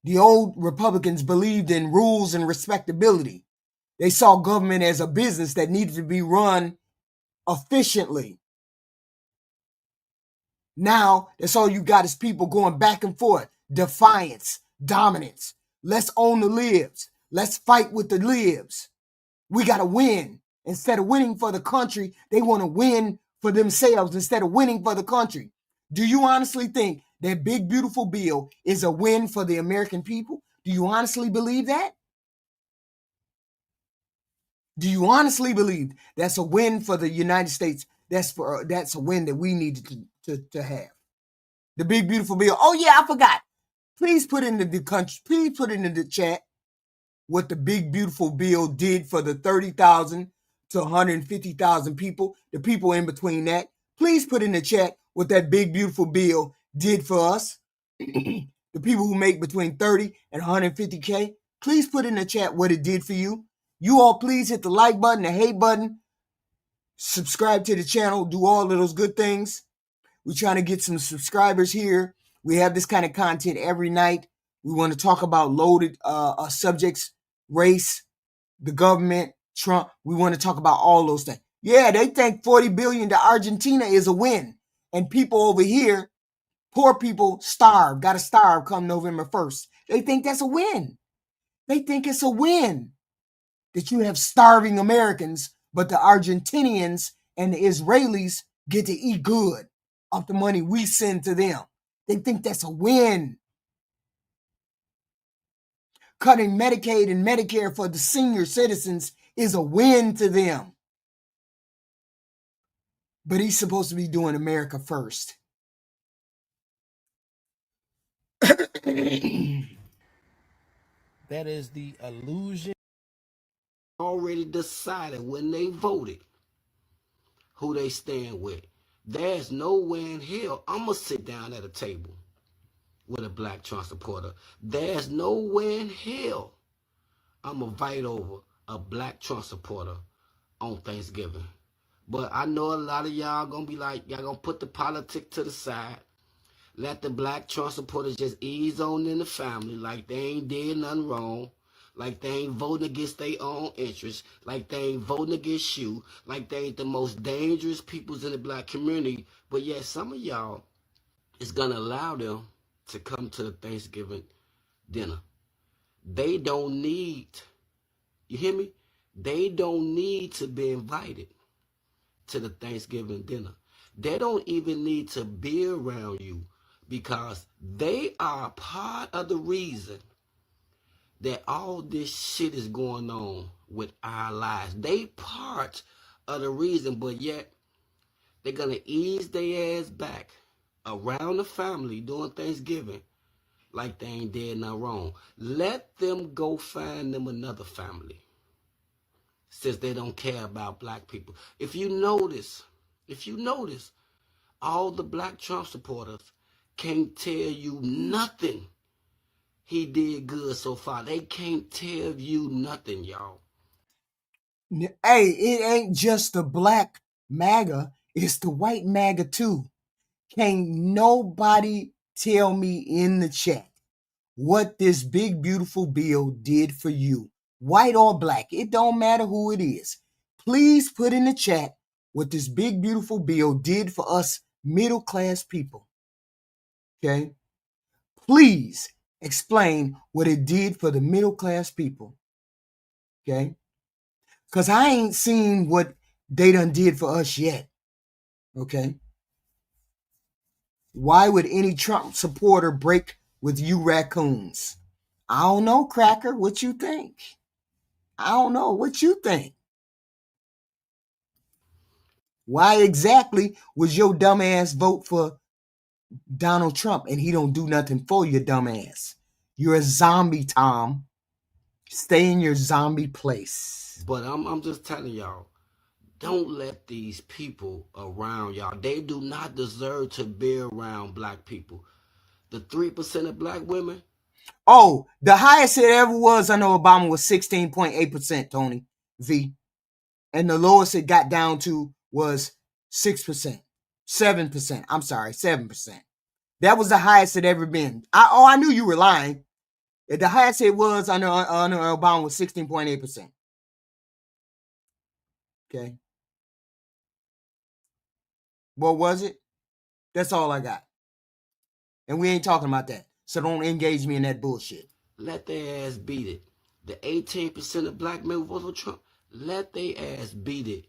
The old Republicans believed in rules and respectability. They saw government as a business that needed to be run efficiently. Now, that's all you got is people going back and forth. Defiance, dominance. Let's own the libs. Let's fight with the libs. We got to win. Instead of winning for the country, they want to win for themselves instead of winning for the country. Do you honestly think that big, beautiful bill is a win for the American people? Do you honestly believe that? Do you honestly believe that's a win for the United States? That's a win that we need to have. The big, beautiful bill. Oh, yeah, I forgot. Please put in the chat what the big, beautiful bill did for the 30,000 to 150,000 people, the people in between that. Please put in the chat what that big, beautiful bill did for us, the people who make between 30 and 150K. Please put in the chat what it did for you. You all please hit the like button, the hate button, subscribe to the channel, do all of those good things. We're trying to get some subscribers here. We have this kind of content every night. We want to talk about loaded subjects, race, the government, Trump. We want to talk about all those things. Yeah, they think 40 billion to Argentina is a win. And people over here, poor people, got to starve come November 1st. They think that's a win. They think it's a win that you have starving Americans, but the Argentinians and the Israelis get to eat good off the money we send to them. They think that's a win. Cutting Medicaid and Medicare for the senior citizens is a win to them. But he's supposed to be doing America first. That is the illusion. Already decided when they voted who they stand with. There's nowhere in hell I'm going to sit down at a table with a black Trump supporter. There's nowhere in hell I'm going to invite over a black Trump supporter on Thanksgiving. But I know a lot of y'all going to be like, y'all going to put the politics to the side. Let the black Trump supporters just ease on in the family like they ain't did nothing wrong. Like they ain't voting against their own interests. Like they ain't voting against you. Like they ain't the most dangerous peoples in the black community. But yet some of y'all is going to allow them to come to the Thanksgiving dinner. They don't need, you hear me? They don't need to be invited to the Thanksgiving dinner. They don't even need to be around you because they are part of the reason that all this shit is going on with our lives. They part of the reason, but yet they're going to ease their ass back around the family during Thanksgiving like they ain't did nothing wrong. Let them go find them another family since they don't care about black people. If you notice, all the black Trump supporters can't tell you nothing he did good so far. They can't tell you nothing, y'all. Hey, it ain't just the black MAGA, it's the white MAGA too. Can't nobody tell me in the chat what this big beautiful bill did for you, white or black. It don't matter who it is. Please put in the chat what this big beautiful bill did for us middle class people. Okay? Please explain what it did for the middle class people. Okay? Because I ain't seen what they done did for us yet. Okay? Why would any Trump supporter break with you raccoons? I don't know, Cracker. What you think? I don't know. What you think? Why exactly was your dumb ass vote for Donald Trump and he don't do nothing for your dumb ass? You're a zombie, Tom. Stay in your zombie place. But I'm just telling y'all, don't let these people around y'all. They do not deserve to be around black people. The 3% of black women. Oh, the highest it ever was under Obama was 16.8%, Tony V. And the lowest it got down to was 6%. 7%. I'm sorry, 7%. That was the highest it ever been. I knew you were lying. The highest it was under Obama was 16.8%. Okay. What was it? That's all I got. And we ain't talking about that. So don't engage me in that bullshit. Let their ass beat it. The 18% of black men who voted for Trump, let their ass beat it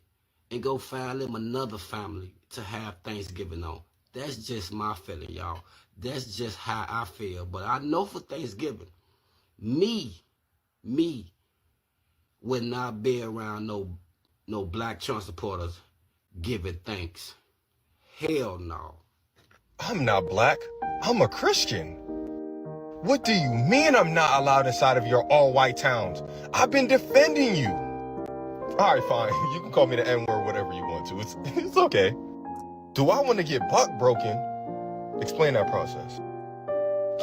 and go find them another family to have Thanksgiving on. That's just my feeling, y'all. That's just how I feel. But I know for Thanksgiving, me would not be around no black Trump supporters giving thanks. Hell no. I'm not black. I'm a Christian. What do you mean I'm not allowed inside of your all-white towns? I've been defending you. All right, fine. You can call me the N-word, whatever you want to. It's okay. Do I want to get buck broken? Explain that process.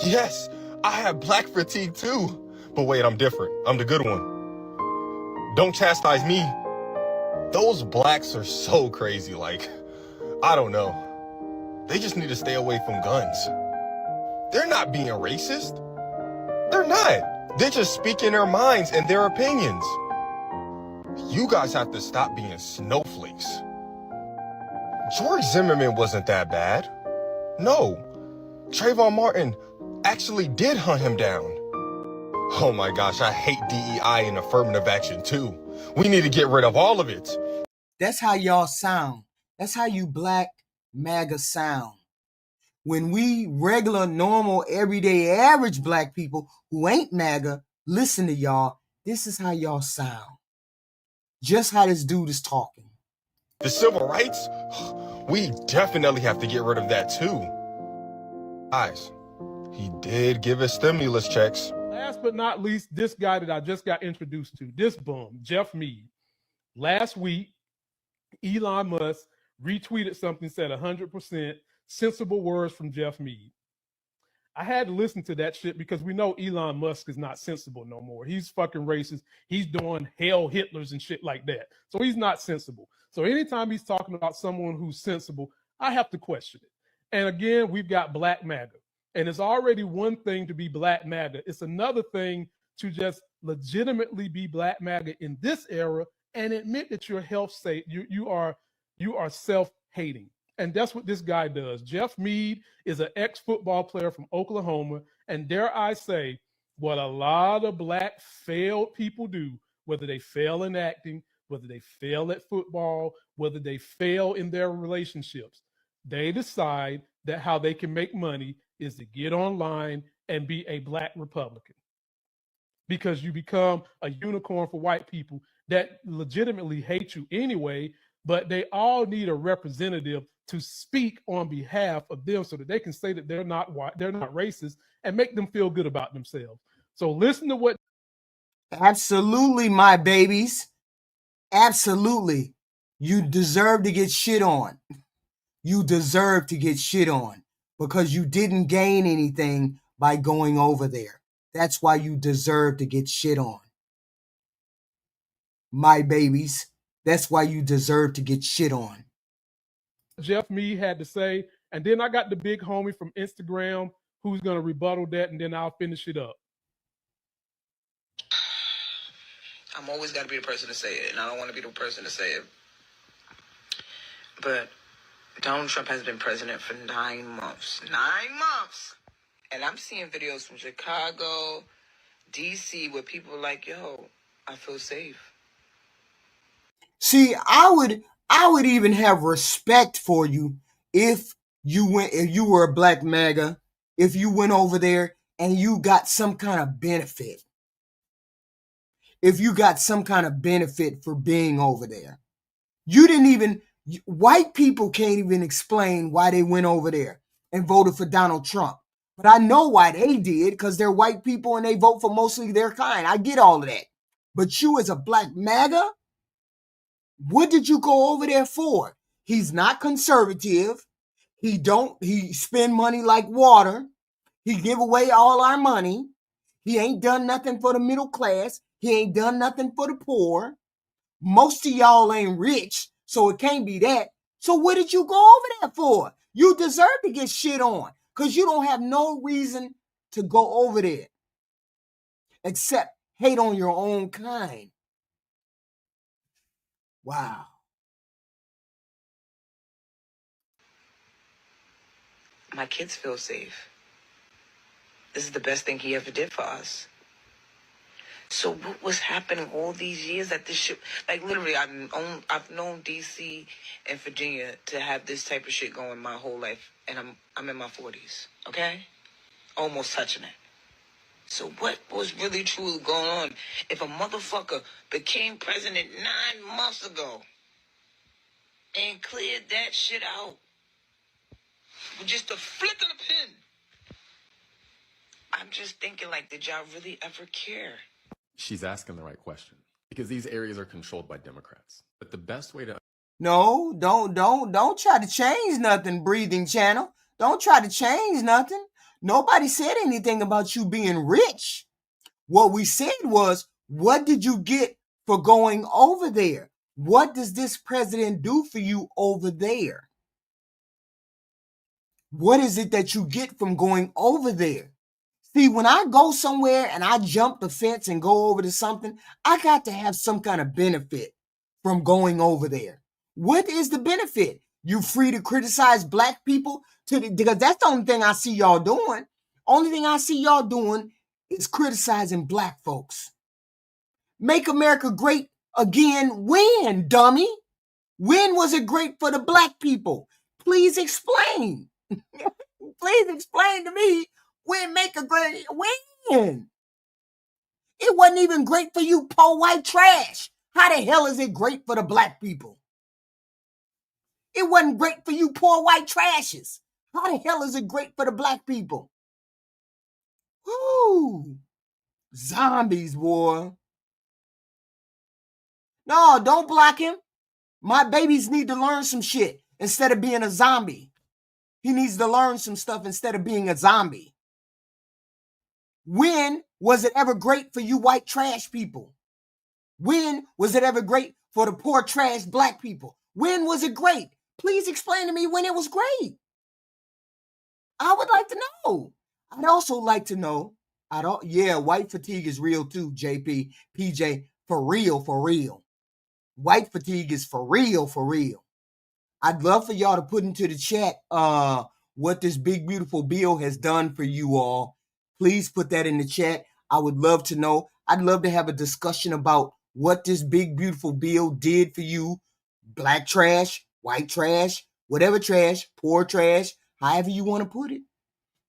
Yes, I have black fatigue too. But wait, I'm different. I'm the good one. Don't chastise me. Those blacks are so crazy. Like, I don't know. They just need to stay away from guns. They're not being racist. They're not. They're just speaking their minds and their opinions. You guys have to stop being snowflakes. George Zimmerman wasn't that bad. No. Trayvon Martin actually did hunt him down. Oh my gosh, I hate DEI and affirmative action too. We need to get rid of all of it. That's how y'all sound. That's how you black MAGA sound. When we regular, normal, everyday, average black people who ain't MAGA listen to y'all, this is how y'all sound. Just how this dude is talking. The civil rights? We definitely have to get rid of that too. Guys, he did give us stimulus checks. Last but not least, this guy that I just got introduced to, this bum, Jeff Mead. Last week, Elon Musk retweeted something, said 100% sensible words from Jeff Mead. I had to listen to that shit because we know Elon Musk is not sensible no more. He's fucking racist. He's doing hell Hitlers and shit like that. So he's not sensible. So anytime he's talking about someone who's sensible, I have to question it. And again, we've got Black MAGA. And it's already one thing to be Black MAGA. It's another thing to just legitimately be Black MAGA in this era and admit that you're you are self-hating. And that's what this guy does. Jeff Mead is an ex-football player from Oklahoma. And dare I say, what a lot of Black failed people do, whether they fail in acting, whether they fail at football, whether they fail in their relationships, they decide that how they can make money is to get online and be a Black Republican. Because you become a unicorn for white people that legitimately hate you anyway, but they all need a representative to speak on behalf of them so that they can say that they're not white, they're not racist, and make them feel good about themselves. So listen to what. Absolutely, my babies. Absolutely. You deserve to get shit on. You deserve to get shit on because you didn't gain anything by going over there. That's why you deserve to get shit on. My babies. That's why you deserve to get shit on. Jeff Mead had to say, and then I got the big homie from Instagram who's going to rebuttal that, and then I'll finish it up. I'm always got to be the person to say it, and I don't want to be the person to say it. But Donald Trump has been president for 9 months. 9 months! And I'm seeing videos from Chicago, D.C., where people are like, yo, I feel safe. See, I would even have respect for you if you were a Black MAGA, if you went over there and you got some kind of benefit. If you got some kind of benefit for being over there. You didn't even, white people can't even explain why they went over there and voted for Donald Trump. But I know why they did, because they're white people and they vote for mostly their kind. I get all of that. But you as a Black MAGA, what did you go over there for? He's not conservative. He spend money like water. He give away all our money. He ain't done nothing for the middle class. He ain't done nothing for the poor. Most of y'all ain't rich, so it can't be that. So what did you go over there for? You deserve to get shit on because you don't have no reason to go over there except hate on your own kind. Wow. My kids feel safe. This is the best thing he ever did for us. So what was happening all these years that this shit, like literally I've known DC and Virginia to have this type of shit going my whole life, and I'm in my 40s, okay? Almost touching it. So what was really truly going on? If a motherfucker became president 9 months ago and cleared that shit out with just a flick of the pen, I'm just thinking, like, did y'all really ever care? She's asking the right question because these areas are controlled by Democrats. But the best way to No, don't try to change nothing, Breathing Channel. Don't try to change nothing. Nobody said anything about you being rich. What we said was, what did you get for going over there? What does this president do for you over there? What is it that you get from going over there? See, when I go somewhere and I jump the fence and go over to something, I got to have some kind of benefit from going over there. What is the benefit? You free to criticize Black people because that's the only thing I see y'all doing. Only thing I see y'all doing is criticizing Black folks. Make America great again when, dummy? When was it great for the Black people? Please explain. Please explain to me when make a great when. It wasn't even great for you poor white trash. How the hell is it great for the Black people? It wasn't great for you poor white trashes. How the hell is it great for the Black people? Whoo! Zombies, boy. No, don't block him. My babies need to learn some shit. instead of being a zombie. He needs to learn some stuff instead of being a zombie. When was it ever great for you white trash people? When was it ever great for the poor trash black people? When was it great? Please explain to me when it was great. I would like to know. I'd also like to know, yeah, white fatigue is real too, JP, PJ, for real, for real. White fatigue is for real, for real. I'd love for y'all to put into the chat what this big, beautiful bill has done for you all. Please put that in the chat. I would love to know. I'd love to have a discussion about what this big, beautiful bill did for you. Black trash, white trash, whatever trash, poor trash, however you want to put it.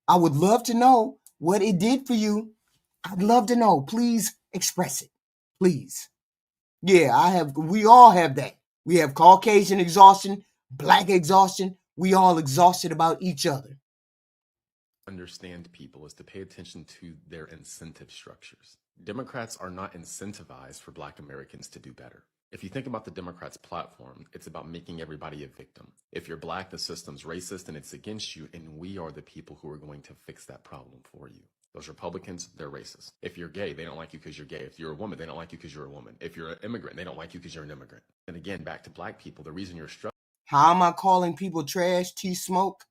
I would love to know what it did for you. I'd love to know. Please express it. Please. Yeah, we all have that. We have Caucasian exhaustion, black exhaustion. We all exhausted about each other. Understand people is to pay attention to their incentive structures. Democrats are not incentivized for Black Americans to do better. If you think about the Democrats' platform, it's about making everybody a victim. If you're Black, the system's racist and it's against you, and we are the people who are going to fix that problem for you. Those Republicans, they're racist. If you're gay, they don't like you because you're gay. If you're a woman, they don't like you because you're a woman. If you're an immigrant, they don't like you because you're an immigrant. And again, back to Black people, the reason you're struggling. How am I calling people trash, T-Smoke?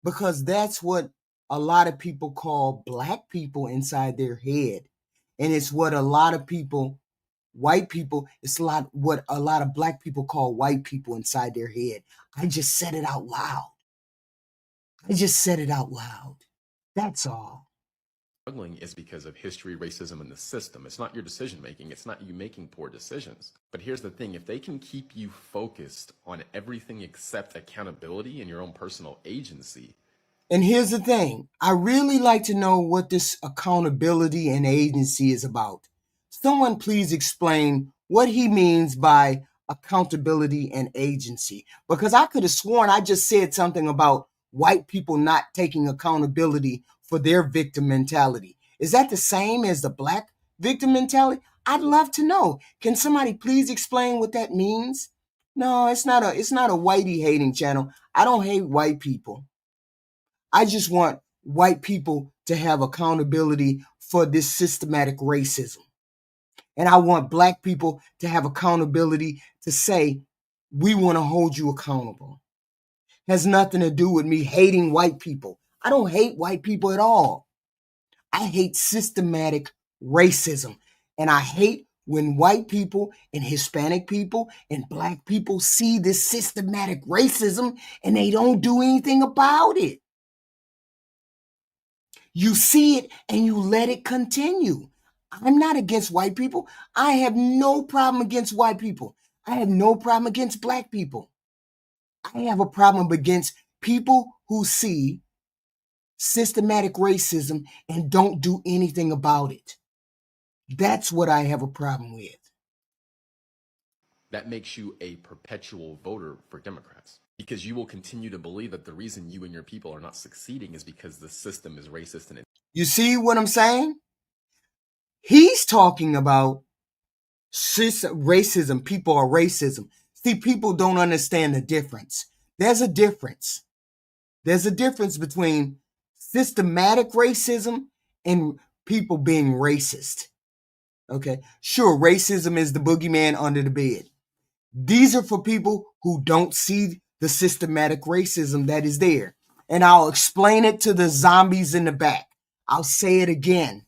Because that's what a lot of people call Black people inside their head. And it's what a lot of people, white people, it's what a lot of Black people call white people inside their head. I just said it out loud. I just said it out loud. That's all. Struggling is because of history, racism, and the system. It's not your decision making. It's not you making poor decisions. But here's the thing. If they can keep you focused on everything except accountability and your own personal agency. And here's the thing. I really like to know what this accountability and agency is about. Someone please explain what he means by accountability and agency. Because I could have sworn I just said something about white people not taking accountability for their victim mentality. Is that the same as the Black victim mentality? I'd love to know. Can somebody please explain what that means? No, it's not a whitey hating channel. I don't hate white people. I just want white people to have accountability for this systematic racism. And I want Black people to have accountability to say, we want to hold you accountable. Has nothing to do with me hating white people. I don't hate white people at all. I hate systematic racism. And I hate when white people and Hispanic people and Black people see this systematic racism and they don't do anything about it. You see it and you let it continue. I'm not against white people. I have no problem against white people. I have no problem against Black people. I have a problem against people who see systematic racism and don't do anything about it. That's what I have a problem with. That makes you a perpetual voter for Democrats because you will continue to believe that the reason you and your people are not succeeding is because the system is racist. And you see what I'm saying? He's talking about racism. People are racism. See, people don't understand the difference. There's a difference. There's a difference between systematic racism and people being racist. Okay, sure, racism is the boogeyman under the bed. These are for people who don't see the systematic racism that is there. And I'll explain it to the zombies in the back. I'll say it again.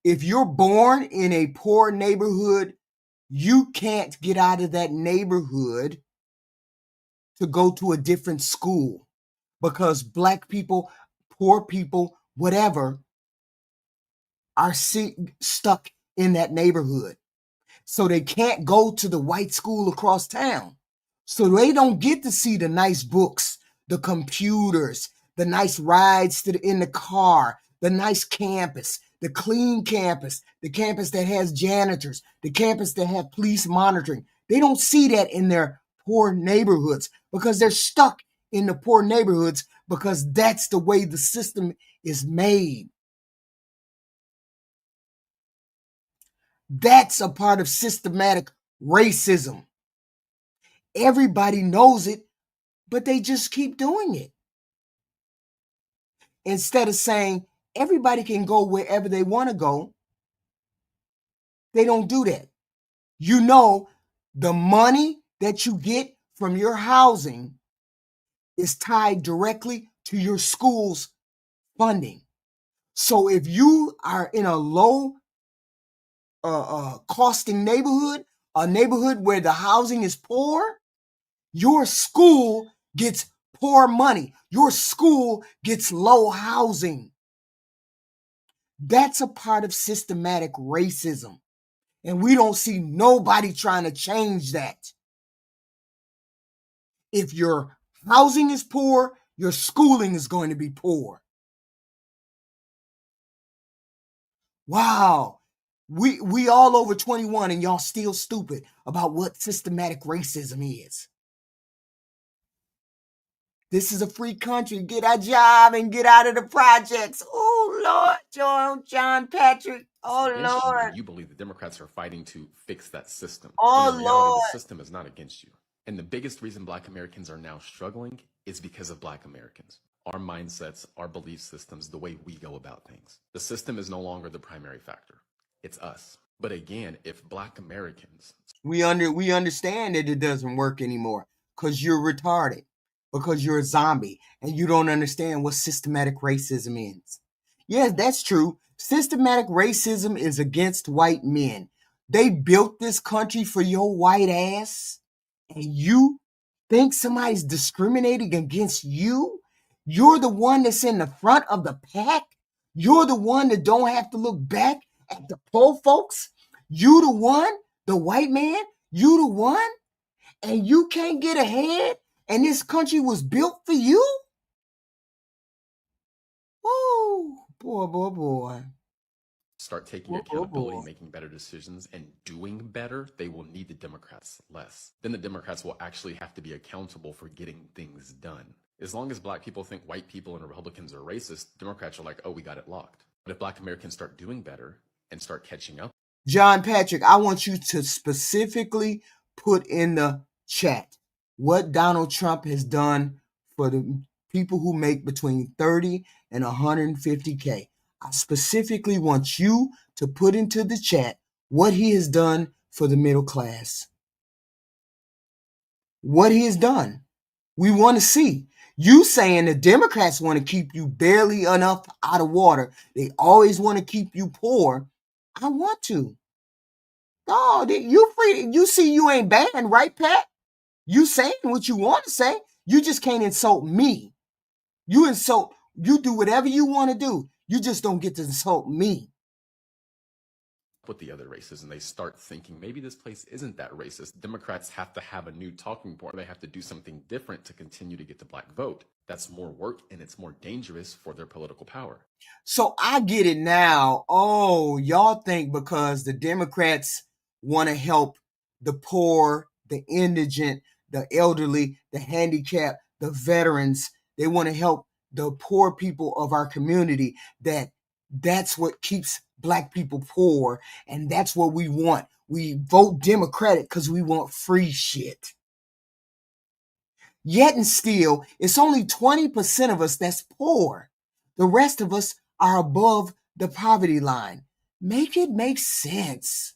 If you're born in a poor neighborhood, you can't get out of that neighborhood to go to a different school because Black people, poor people, whatever, are stuck in that neighborhood. So they can't go to the white school across town. So they don't get to see the nice books, the computers, the nice rides in the car, the nice campus, the clean campus, the campus that has janitors, the campus that have police monitoring. They don't see that in their poor neighborhoods because they're stuck in the poor neighborhoods because that's the way the system is made. That's a part of systematic racism. Everybody knows it, but they just keep doing it. Instead of saying everybody can go wherever they want to go, they don't do that. You know, the money that you get from your housing is tied directly to your school's funding. So if you are in a low costing neighborhood, a neighborhood where the housing is poor, your school gets poor money. Your school gets low housing. That's a part of systematic racism. And we don't see nobody trying to change that. If your housing is poor, your schooling is going to be poor. Wow. We all over 21 and y'all still stupid about what systematic racism is. This is a free country. Get a job and get out of the projects. Oh, Lord, John Patrick. Oh, Against you, Lord. and you believe the Democrats are fighting to fix that system. Oh, When in reality, Lord. the system is not against you. And the biggest reason Black Americans are now struggling is because of Black Americans. Our mindsets, our belief systems, the way we go about things. The system is no longer the primary factor. It's us. But again, if Black Americans... We understand that it doesn't work anymore because you're retarded, because you're a zombie, and you don't understand what systematic racism is. Yes, that's true. Systematic racism is against white men. They built this country for your white ass, and you think somebody's discriminating against you? You're the one that's in the front of the pack. You're the one that don't have to look back at the poor folks. You the one, the white man, you the one, and you can't get ahead, and this country was built for you? Oh, boy. Start taking accountability, making better decisions, and doing better, they will need the Democrats less. Then the Democrats will actually have to be accountable for getting things done. As long as Black people think white people and Republicans are racist, Democrats are like, oh, we got it locked. But if Black Americans start doing better and start catching up. John Patrick, I want you to specifically put in the chat what Donald Trump has done for the people who make between 30 and 150K. I specifically want you to put into the chat what he has done for the middle class. What he has done. We want to see. You saying the Democrats want to keep you barely enough out of water. They always want to keep you poor. I want to. Oh, you free. You see you ain't banned, right, Pat? You saying what you want to say. You just can't insult me. You do whatever you want to do. You just don't get to insult me. With the other races, and they start thinking maybe this place isn't that racist. Democrats have to have a new talking point. They have to do something different to continue to get the Black vote. That's more work, and it's more dangerous for their political power. So I get it now. Oh, y'all think because the Democrats want to help the poor, the indigent, the elderly, the handicapped, the veterans, they want to help the poor people of our community, that's what keeps Black people poor, and that's what we want. We vote Democratic because we want free shit. Yet and still, it's only 20% of us that's poor. The rest of us are above the poverty line. Make it make sense.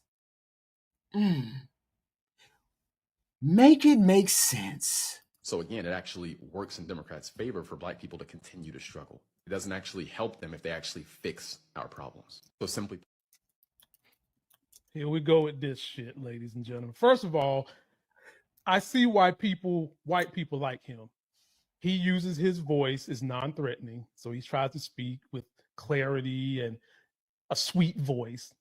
Make it make sense. So again, it actually works in Democrats' favor for Black people to continue to struggle. It doesn't actually help them if they actually fix our problems. So simply. Here we go with this shit, ladies and gentlemen. First of all, I see why white people like him. He uses his voice as non-threatening, so he tries to speak with clarity and a sweet voice.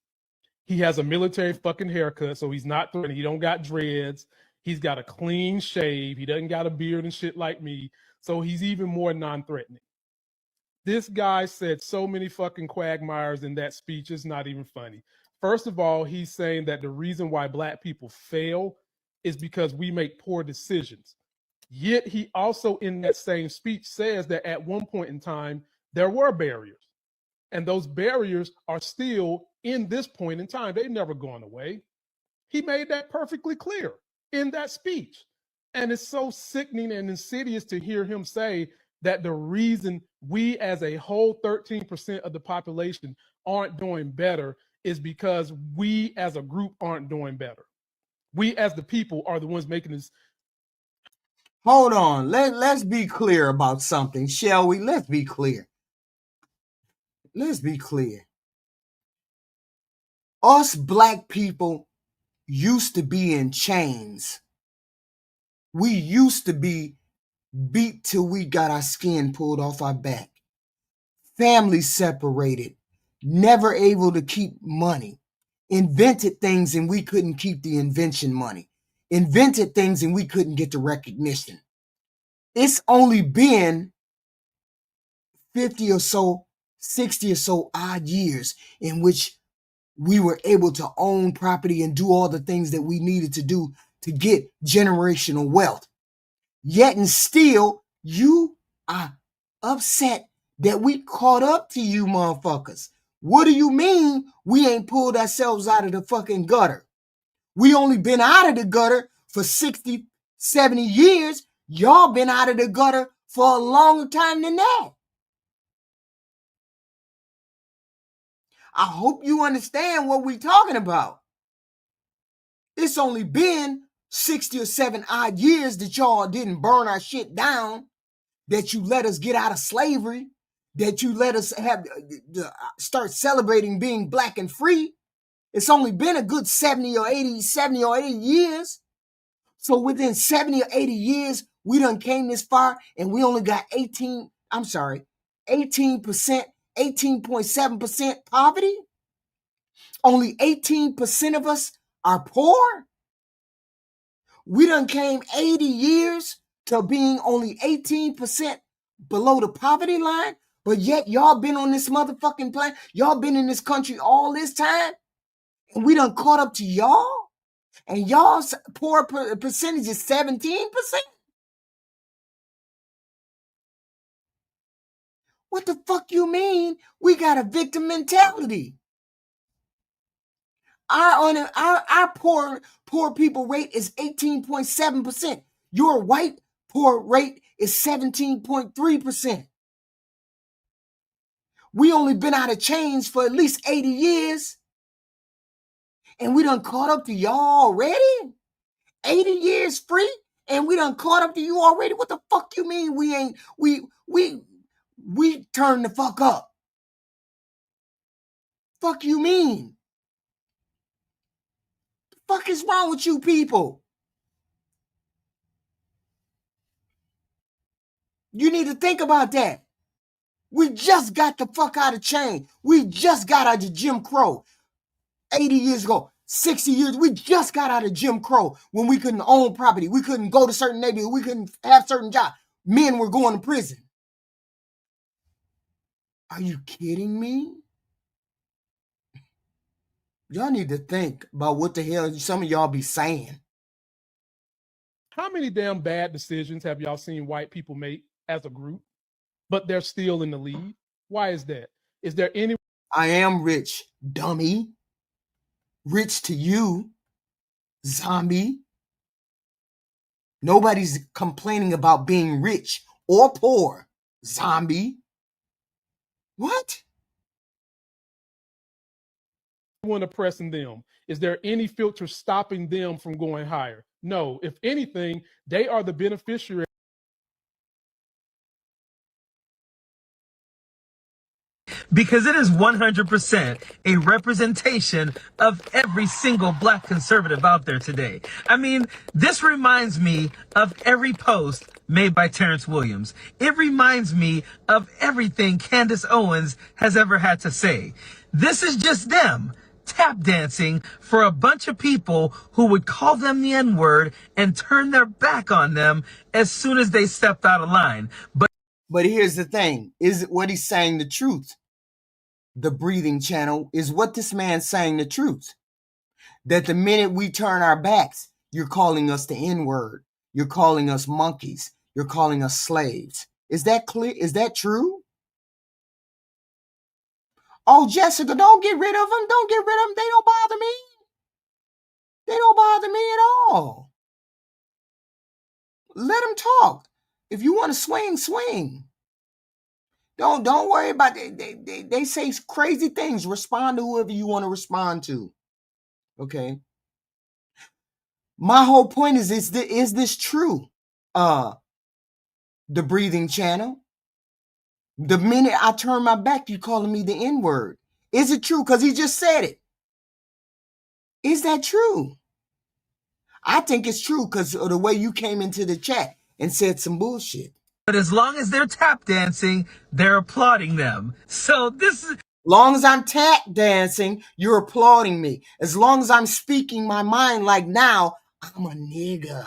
He has a military fucking haircut, so he's not threatening. He don't got dreads. He's got a clean shave. He doesn't got a beard and shit like me, so he's even more non-threatening. This guy said so many fucking quagmires in that speech, it's not even funny. First of all, he's saying that the reason why Black people fail is because we make poor decisions. Yet he also in that same speech says that at one point in time, there were barriers. And those barriers are still in this point in time. They've never gone away. He made that perfectly clear in that speech. And it's so sickening and insidious to hear him say that the reason we as a whole 13% of the population aren't doing better is because we as a group aren't doing better. We as the people are the ones making this. Hold on. Let's be clear about something, shall we? Let's be clear. Let's be clear. Us black people used to be in chains. We used to be beat till we got our skin pulled off our back. Families separated, never able to keep money. Invented things and we couldn't keep the invention money. Invented things and we couldn't get the recognition. It's only been 50 or so, 60 or so odd years in which we were able to own property and do all the things that we needed to do to get generational wealth. Yet and still, you are upset that we caught up to you motherfuckers. What do you mean we ain't pulled ourselves out of the fucking gutter? We only been out of the gutter for 60, 70 years. Y'all been out of the gutter for a longer time than that. I hope you understand what we're talking about. It's only been 60 or 7 odd years that y'all didn't burn our shit down, that you let us get out of slavery, that you let us start celebrating being black and free. It's only been a good 70 or 80 years. So within 70 or 80 years, we done came this far and we only got 18%, 18.7% poverty. Only 18% of us are poor. We done came 80 years to being only 18% below the poverty line, but yet y'all been on this motherfucking planet. Y'all been in this country all this time, and we done caught up to y'all, and y'all's poor percentage is 17%. What the fuck you mean we got a victim mentality? Our poor people rate is 18.7%. Your white poor rate is 17.3%. We only been out of chains for at least 80 years. And we done caught up to y'all already? 80 years free? And we done caught up to you already? What the fuck you mean we turned the fuck up? Fuck you mean? The fuck is wrong with you people? You need to think about that. We just got the fuck out of chain. We just got out of Jim Crow 80 years ago, 60 years. We just got out of Jim Crow when we couldn't own property. We couldn't go to certain neighborhoods. We couldn't have certain jobs. Men were going to prison. Are you kidding me? Y'all need to think about what the hell some of y'all be saying. How many damn bad decisions have y'all seen white people make as a group, but they're still in the lead? Why is that? Is there any? I am rich, dummy. Rich to you, zombie. Nobody's complaining about being rich or poor, zombie. What? One oppressing them? Is there any filter stopping them from going higher? No. If anything, they are the beneficiary. Because it is 100% a representation of every single black conservative out there today. I mean, this reminds me of every post made by Terrence Williams. It reminds me of everything Candace Owens has ever had to say. This is just them tap dancing for a bunch of people who would call them the N-word and turn their back on them as soon as they stepped out of line. But here's the thing. Is what he's saying the truth? The breathing channel, is what this man's saying the truth? That the minute we turn our backs, you're calling us the N-word. You're calling us monkeys. You're calling us slaves. Is that clear? Is that true? Oh, Jessica, don't get rid of them. Don't get rid of them. They don't bother me. They don't bother me at all. let them talk. If you want to swing, swing. Don't worry about it. They say crazy things. Respond to whoever you want to respond to. Okay. My whole point is this true? The breathing channel. The minute I turn my back, you calling me the N-word. Is it true? Because he just said it. Is that true? I think it's true because of the way you came into the chat and said some bullshit. But as long as they're tap dancing, they're applauding them. So this is... Long as I'm tap dancing, you're applauding me. As long as I'm speaking my mind like now, I'm a nigga.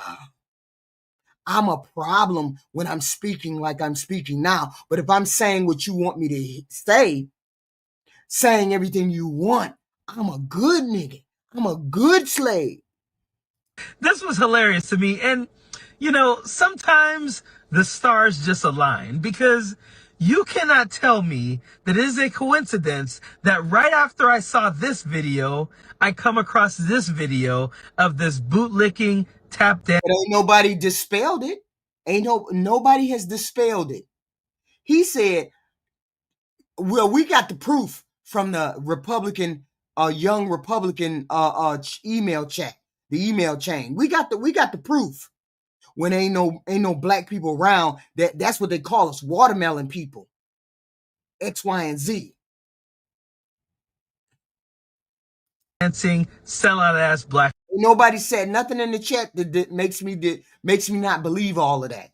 I'm a problem when I'm speaking like I'm speaking now. But if I'm saying what you want me to say, saying everything you want, I'm a good nigga. I'm a good slave. This was hilarious to me. And, you know, sometimes the stars just align because you cannot tell me that it is a coincidence that right after I saw this video, I come across this video of this bootlicking tap dance. But ain't nobody dispelled it. Nobody has dispelled it. He said, well, we got the proof from the Republican, young Republican email chat, the email chain. We got the proof. When ain't no black people around, that's what they call us, watermelon people. X, Y, and Z. Dancing, sellout ass black. Nobody said nothing in the chat that makes me not believe all of that.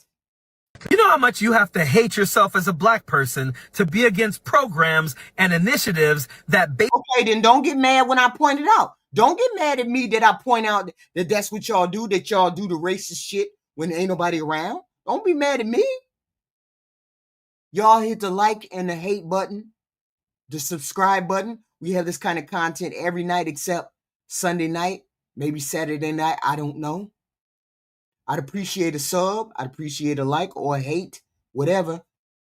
You know how much you have to hate yourself as a black person to be against programs and initiatives that... Okay, then don't get mad when I point it out. Don't get mad at me that I point out that that's what y'all do, that y'all do the racist shit when ain't nobody around. Don't be mad at me. Y'all hit the like and the hate button, the subscribe button. We have this kind of content every night except Sunday night, maybe Saturday night. I don't know. I'd appreciate a sub. I'd appreciate a like or a hate, whatever.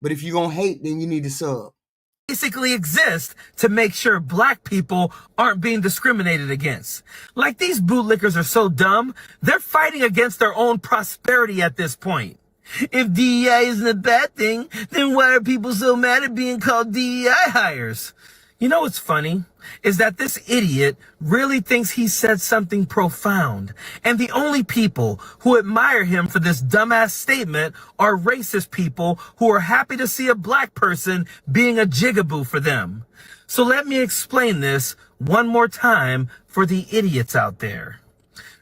But if you're going to hate, then you need a sub. Basically exist to make sure black people aren't being discriminated against. Like, these bootlickers are so dumb, they're fighting against their own prosperity at this point. If DEI isn't a bad thing, then why are people so mad at being called DEI hires? You know what's funny? Is that this idiot really thinks he said something profound. And the only people who admire him for this dumbass statement are racist people who are happy to see a black person being a jigaboo for them. So let me explain this one more time for the idiots out there.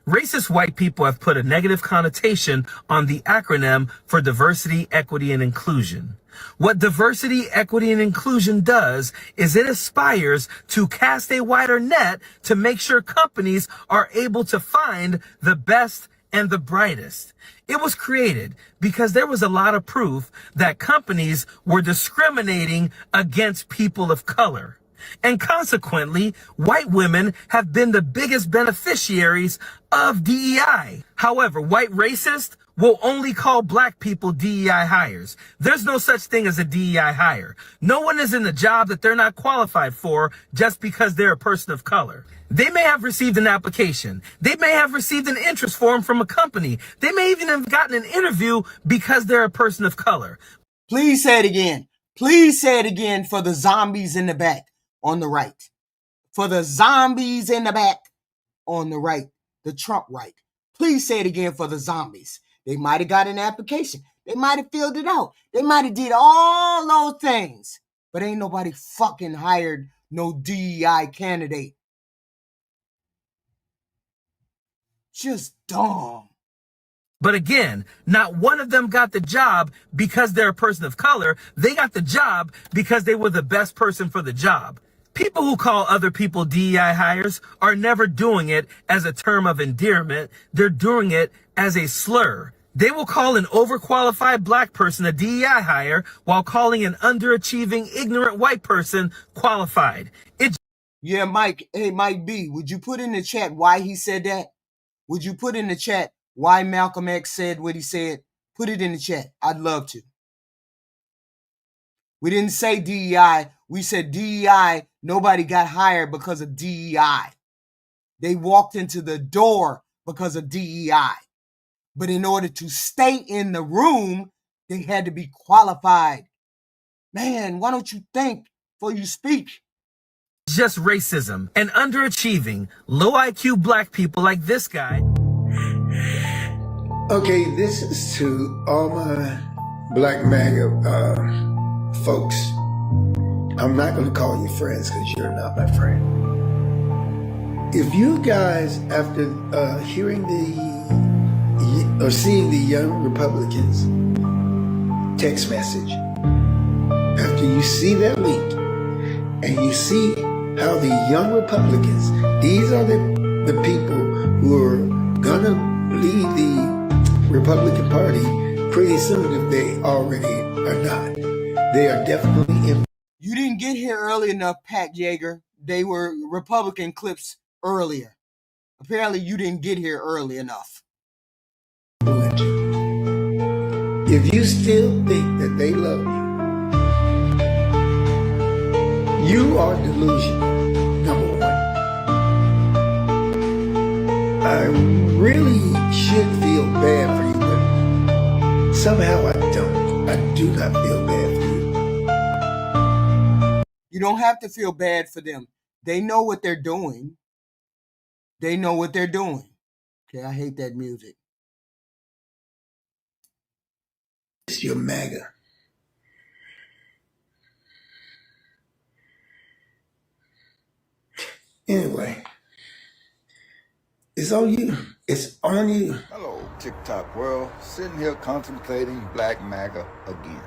Racist white people have put a negative connotation on the acronym for diversity, equity, and inclusion. What diversity, equity, and inclusion does is it aspires to cast a wider net to make sure companies are able to find the best and the brightest. It was created because there was a lot of proof that companies were discriminating against people of color. And consequently, white women have been the biggest beneficiaries of DEI. However, white racists will only call black people DEI hires. There's no such thing as a DEI hire. No one is in the job that they're not qualified for just because they're a person of color. They may have received an application. They may have received an interest form from a company. They may even have gotten an interview because they're a person of color. Please say it again. Please say it again for the zombies in the back on the right. For the zombies in the back on the right. The Trump right. Please say it again for the zombies. They might have got an application. They might have filled it out. They might have did all those things. But ain't nobody fucking hired no DEI candidate. Just dumb. But again, not one of them got the job because they're a person of color. They got the job because they were the best person for the job. People who call other people DEI hires are never doing it as a term of endearment. They're doing it as a slur. They will call an overqualified black person a DEI hire while calling an underachieving, ignorant white person qualified. Yeah, Mike. Hey, Mike B, would you put in the chat why he said that? Would you put in the chat why Malcolm X said what he said? Put it in the chat. I'd love to. We didn't say DEI. We said DEI. Nobody got hired because of DEI. They walked into the door because of DEI. But in order to stay in the room, they had to be qualified. Man, why don't you think before you speak? Just racism and underachieving, low IQ black people like this guy. Okay, this is to all my Black MAGA folks. I'm not going to call you friends because you're not my friend. If you guys, after hearing or seeing the Young Republicans text message, after you see that link and you see how the Young Republicans, these are the people who are going to lead the Republican Party pretty soon if they already are not. They are definitely in. You didn't get here early enough, Pat Yeager. They were Republican clips earlier. Apparently you didn't get here early enough. If you still think that they love you, you are delusional, number one. I really should feel bad for you, but somehow I don't. I do not feel bad for you. You don't have to feel bad for them. They know what they're doing. They know what they're doing. Okay, I hate that music. It's your MAGA. Anyway, it's on you. It's on you. Hello, TikTok world. Sitting here contemplating Black MAGA again.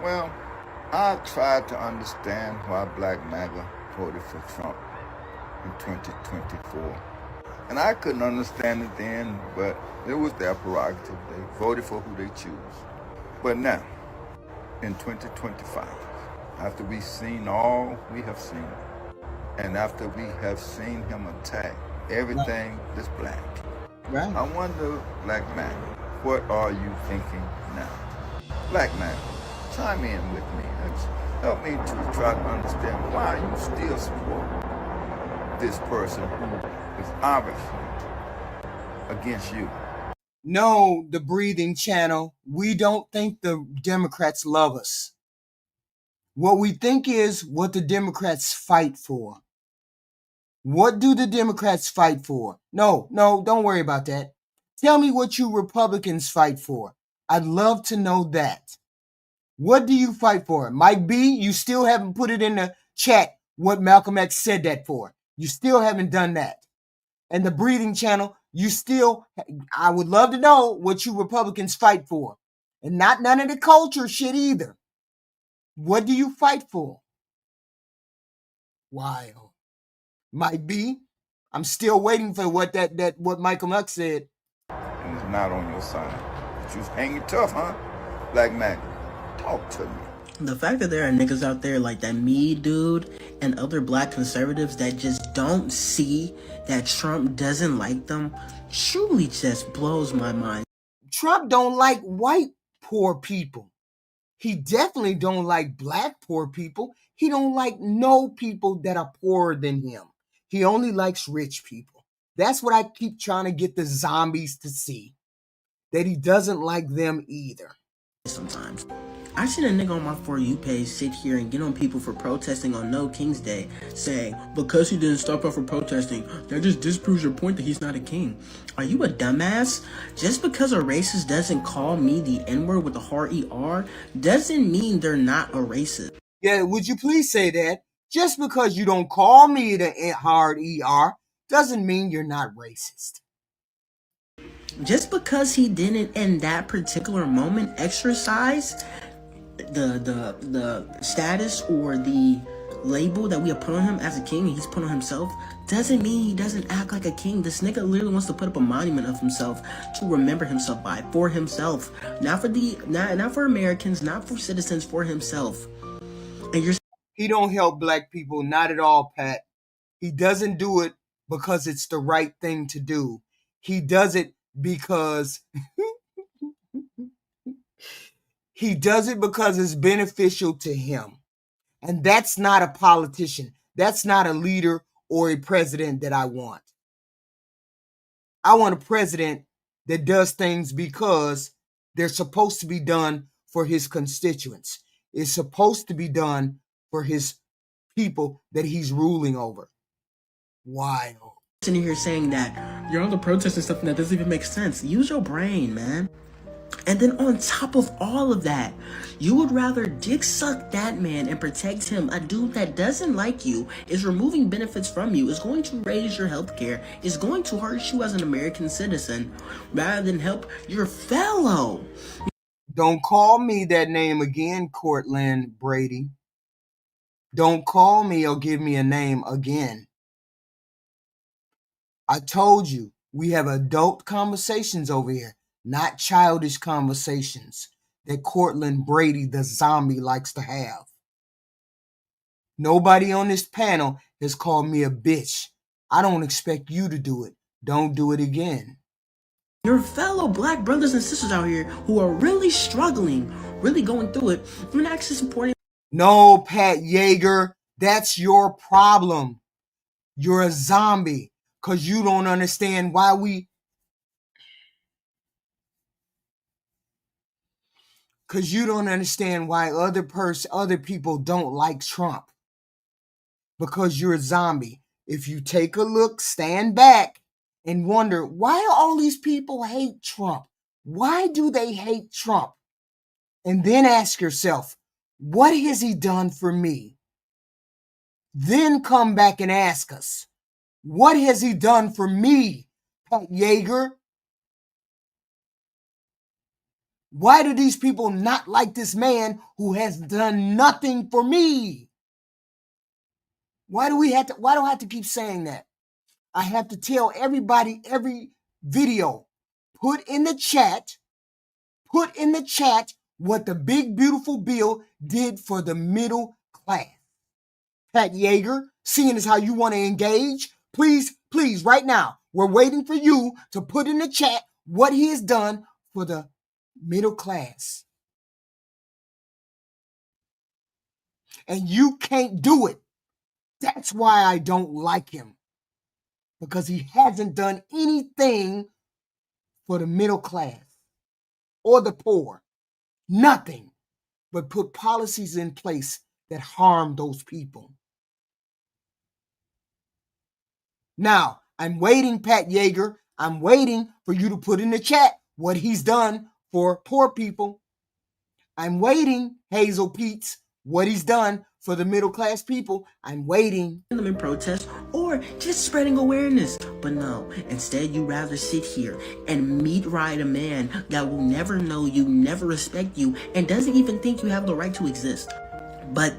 Well, I tried to understand why Black MAGA voted for Trump in 2024. And I couldn't understand it then, but it was their prerogative. They voted for who they choose. But now, in 2025, after we've seen all we have seen, and after we have seen him attack everything that's black, right. I wonder, Black MAGA, what are you thinking now? Black MAGA, chime in with me. Help me to try to understand why you still support this person who is obviously against you. No, the Breathing Channel, we don't think the Democrats love us. What we think is what the Democrats fight for. What do the Democrats fight for? No, don't worry about that. Tell me what you Republicans fight for. I'd love to know that. What do you fight for? Mike B, you still haven't put it in the chat what Malcolm X said that for. You still haven't done that. And the Breathing Channel, I would love to know what you Republicans fight for. And not none of the culture shit either. What do you fight for? Wild. Mike B, I'm still waiting for what Michael X said. And it's not on your side. But you hanging tough, huh? Black MAGA, talk to me. The fact that there are niggas out there like that me dude and other black conservatives that just don't see that Trump doesn't like them truly just blows my mind. Trump don't like white poor people. He definitely don't like black poor people. He don't like no people that are poorer than him. He only likes rich people. That's what I keep trying to get the zombies to see. That he doesn't like them either. Sometimes. I seen a nigga on my For You page sit here and get on people for protesting on No King's Day, saying, because he didn't stop up for protesting, that just disproves your point that he's not a king. Are you a dumbass? Just because a racist doesn't call me the N-word with a hard ER, doesn't mean they're not a racist. Yeah, would you please say that? Just because you don't call me the hard ER, doesn't mean you're not racist. Just because he didn't in that particular moment exercise the status or the label that we have put on him as a king and he's put on himself, doesn't mean he doesn't act like a king. This nigga literally wants to put up a monument of himself to remember himself by, for himself, not for Americans, not for citizens, for himself. And he don't help black people, not at all, Pat. He doesn't do it because it's the right thing to do. He does it because it's beneficial to him. And that's not a politician. That's not a leader or a president that I want. I want a president that does things because they're supposed to be done for his constituents. It's supposed to be done for his people that he's ruling over. Wild. Sitting here saying that you're on the protest and stuff and that doesn't even make sense. Use your brain, man. And then on top of all of that, you would rather dick suck that man and protect him, a dude that doesn't like you, is removing benefits from you, is going to raise your health care, is going to hurt you as an American citizen, rather than help your fellow. Don't call me that name again, Cortland Brady. Don't call me or give me a name again. I told you, we have adult conversations over here, not childish conversations that Cortland Brady, the zombie, likes to have. Nobody on this panel has called me a bitch. I don't expect you to do it. Don't do it again. Your fellow black brothers and sisters out here who are really struggling, really going through it, you're not actually supporting. No, Pat Yeager, that's your problem. You're a zombie because you don't understand why other people don't like Trump. Because you're a zombie. If you take a look, stand back and wonder, why do all these people hate Trump? Why do they hate Trump? And then ask yourself, what has he done for me? Then come back and ask us, what has he done for me, Pat Yeager? Why do these people not like this man who has done nothing for me? Why do I have to keep saying that? I have to tell everybody every video, put in the chat what the big beautiful bill did for the middle class. Pat Yeager, seeing as how you want to engage, please, right now, we're waiting for you to put in the chat what he has done for the middle class. And you can't do it. That's why I don't like him. Because he hasn't done anything for the middle class or the poor. Nothing but put policies in place that harm those people. Now, I'm waiting, Pat Yeager. I'm waiting for you to put in the chat what he's done for poor people. I'm waiting, Hazel Peets, what he's done for the middle class people. I'm waiting. Them in protest or just spreading awareness. But no, instead you rather sit here and meat ride a man that will never know you, never respect you, and doesn't even think you have the right to exist. But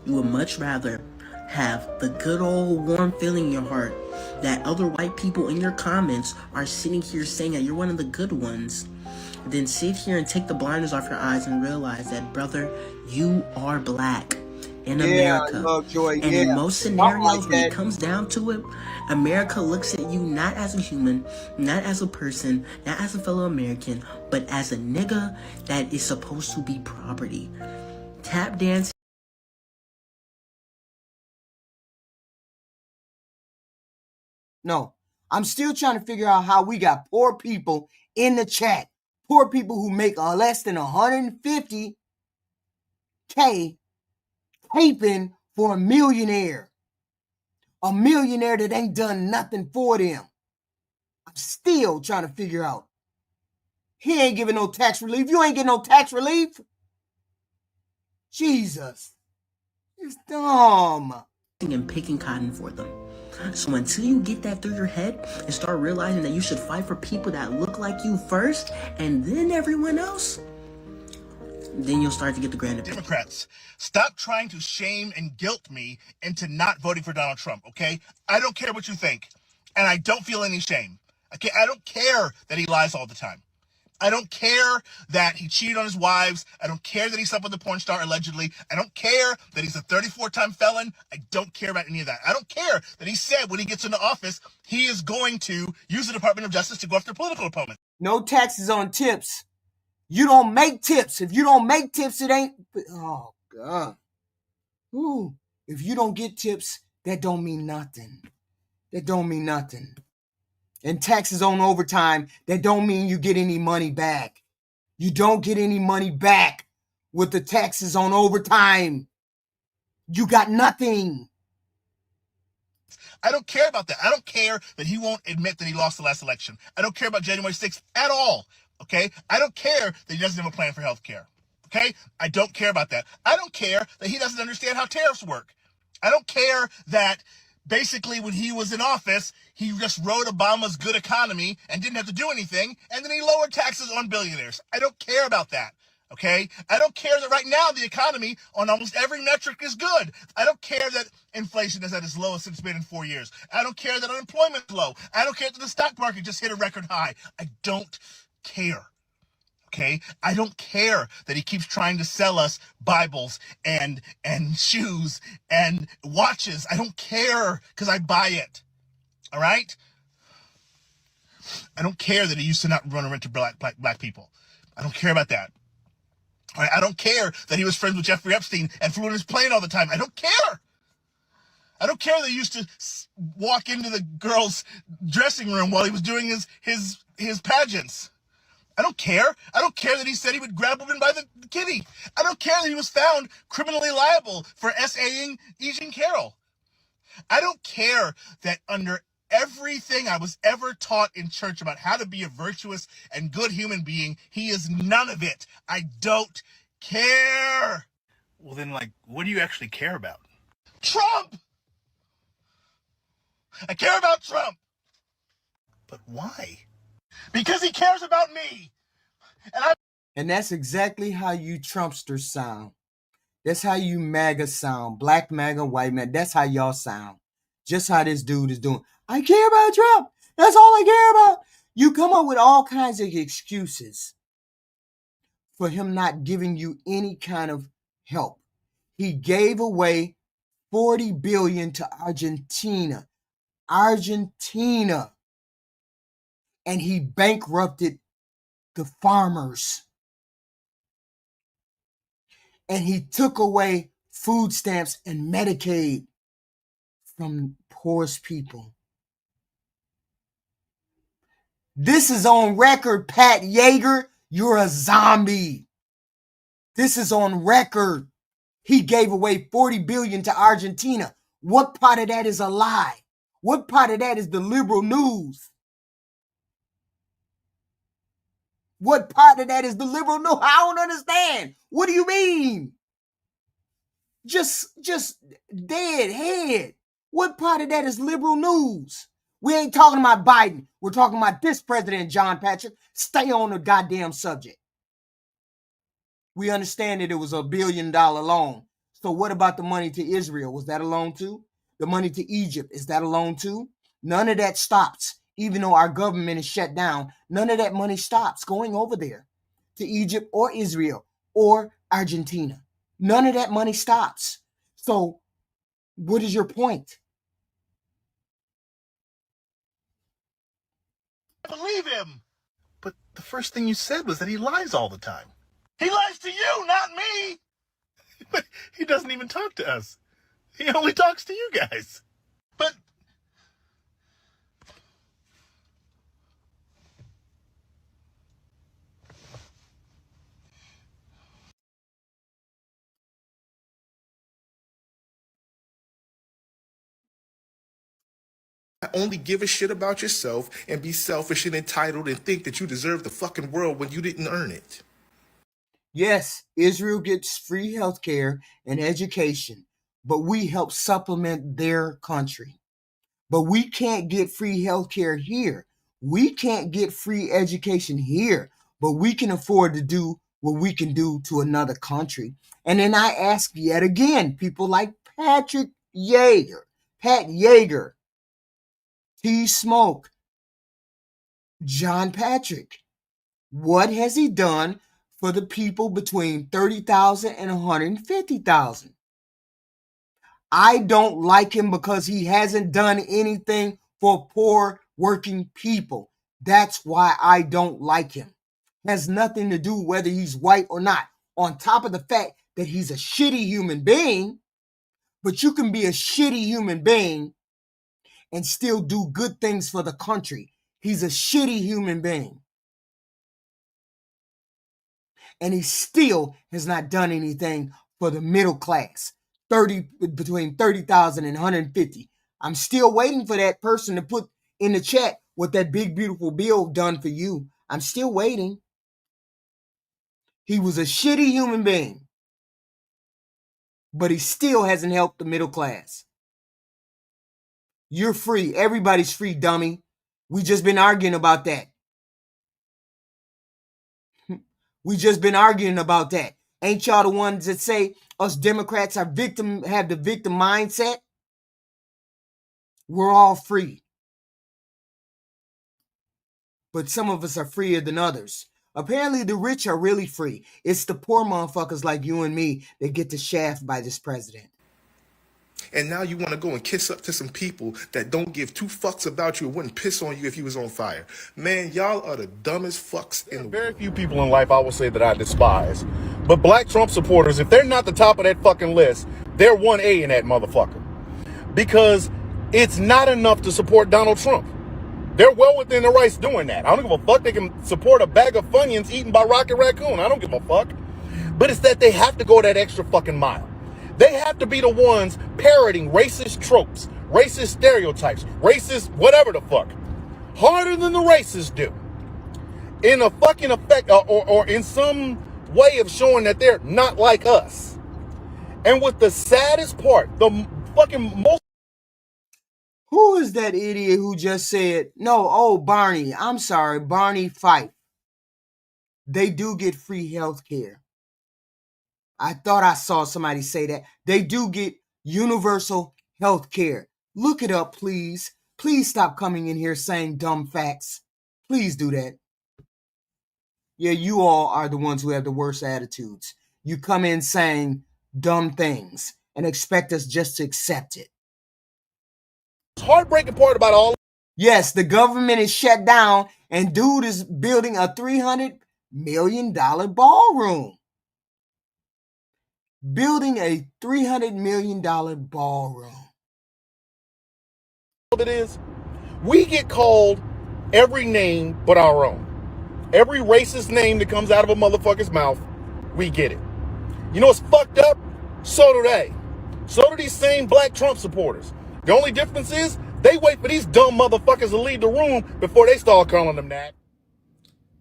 you would much rather have the good old warm feeling in your heart that other white people in your comments are sitting here saying that you're one of the good ones, then sit here and take the blinders off your eyes and realize that, brother, you are black in America. And in most scenarios, when it comes down to it, America looks at you not as a human, not as a person, not as a fellow American, but as a nigga that is supposed to be property. Tap dance. No, I'm still trying to figure out how we got poor people in the chat. Poor people who make less than $150K taping for a millionaire. A millionaire that ain't done nothing for them. I'm still trying to figure out. He ain't giving no tax relief. You ain't getting no tax relief. Jesus. It's dumb. And picking cotton for them. So until you get that through your head and start realizing that you should fight for people that look like you first and then everyone else, then you'll start to get the grand opinion. Democrats, stop trying to shame and guilt me into not voting for Donald Trump, okay? I don't care what you think, and I don't feel any shame. Okay, I don't care that he lies all the time. I don't care that he cheated on his wives. I don't care that he slept with a porn star allegedly. I don't care that he's a 34-time felon. I don't care about any of that. I don't care that he said when he gets into office, he is going to use the Department of Justice to go after political opponents. No taxes on tips. You don't make tips. If you don't make tips, it ain't. Oh, God. Ooh. If you don't get tips, that don't mean nothing. That don't mean nothing. and taxes on overtime, that don't mean you get any money back. You don't get any money back with the taxes on overtime. You got nothing. I don't care about that. I don't care that he won't admit that he lost the last election. I don't care about January 6th at all. Okay? I don't care that he doesn't have a plan for health care. Okay? I don't care about that. I don't care that he doesn't understand how tariffs work. I don't care that basically when he was in office, he just rode Obama's good economy and didn't have to do anything, and then he lowered taxes on billionaires. I don't care about that. Okay? I don't care that right now the economy on almost every metric is good. I don't care that inflation is at its lowest it's been in 4 years. I don't care that unemployment is low. I don't care that the stock market just hit a record high. I don't care. Okay? I don't care that he keeps trying to sell us Bibles and shoes and watches. I don't care because I buy it. All right? I don't care that he used to not run around to black people. I don't care about that. All right? I don't care that he was friends with Jeffrey Epstein and flew in his plane all the time. I don't care. I don't care that he used to walk into the girls' dressing room while he was doing his pageants. I don't care. I don't care that he said he would grab women by the kitty. I don't care that he was found criminally liable for SAing E. Jean Carroll. I don't care that under everything I was ever taught in church about how to be a virtuous and good human being, he is none of it. I don't care. Well, then, what do you actually care about? Trump! I care about Trump. But why? Because he cares about me. And that's exactly how you Trumpsters sound. That's how you MAGA sound. Black MAGA, white MAGA. That's how y'all sound. Just how this dude is doing. I care about Trump. That's all I care about. You come up with all kinds of excuses for him not giving you any kind of help. He gave away $40 billion to Argentina. And he bankrupted the farmers. And he took away food stamps and Medicaid from poorest people. This is on record, Pat Yeager. You're a zombie. This is on record. He gave away $40 billion to Argentina. What part of that is a lie? What part of that is the liberal news? What part of that is the liberal news? I don't understand. What do you mean? Just dead head. What part of that is liberal news? We ain't talking about Biden. We're talking about this president, John Patrick. Stay on the goddamn subject. We understand that it was $1 billion loan. So what about the money to Israel? Was that a loan too? The money to Egypt, is that a loan too? None of that stops. Even though our government is shut down, none of that money stops going over there to Egypt or Israel or Argentina. None of that money stops. So what is your point? I believe him. But the first thing you said was that he lies all the time. He lies to you, not me. But he doesn't even talk to us. He only talks to you guys. But Only give a shit about yourself and be selfish and entitled and think that you deserve the fucking world when you didn't earn it. Yes, Israel gets free health care and education, but we help supplement their country. But we can't get free health care here. We can't get free education here, but we can afford to do what we can do to another country. And then I ask yet again, people like Pat Yeager, T Smoke, John Patrick, what has he done for the people between 30,000 and 150,000? I don't like him because he hasn't done anything for poor working people. That's why I don't like him. It has nothing to do whether he's white or not. On top of the fact that he's a shitty human being, but you can be a shitty human being and still do good things for the country. He's a shitty human being. And he still has not done anything for the middle class. Between 30,000 and 150. I'm still waiting for that person to put in the chat what that big beautiful bill done for you. I'm still waiting. He was a shitty human being, but he still hasn't helped the middle class. You're free. Everybody's free, dummy. We just been arguing about that. We just been arguing about that. Ain't y'all the ones that say us Democrats have the victim mindset? We're all free. But some of us are freer than others. Apparently the rich are really free. It's the poor motherfuckers like you and me that get the shaft by this president. And now you want to go and kiss up to some people that don't give two fucks about you and wouldn't piss on you if you was on fire. Man, y'all are the dumbest fucks in the world. Very few people in life I would say that I despise. But black Trump supporters, if they're not the top of that fucking list, they're 1A in that motherfucker. Because it's not enough to support Donald Trump. They're well within their rights doing that. I don't give a fuck. They can support a bag of Funyuns eaten by Rocket Raccoon. I don't give a fuck. But it's that they have to go that extra fucking mile. They have to be the ones parroting racist tropes, racist stereotypes, racist whatever the fuck, harder than the racists do. In a fucking effect, or in some way of showing that they're not like us. And with the saddest part, the fucking most... Who is that idiot who just said, no, oh, Barney, I'm sorry, Barney Fife. They do get free health care. I thought I saw somebody say that. They do get universal health care. Look it up, please. Please stop coming in here saying dumb facts. Please do that. Yeah, you all are the ones who have the worst attitudes. You come in saying dumb things and expect us just to accept it. Heartbreaking part about all... Yes, the government is shut down and dude is building a $300 million ballroom. Building a $300 million ballroom. It is, we get called every name but our own. Every racist name that comes out of a motherfucker's mouth, we get it. You know what's fucked up? So do they. So do these same black Trump supporters. The only difference is they wait for these dumb motherfuckers to leave the room before they start calling them that.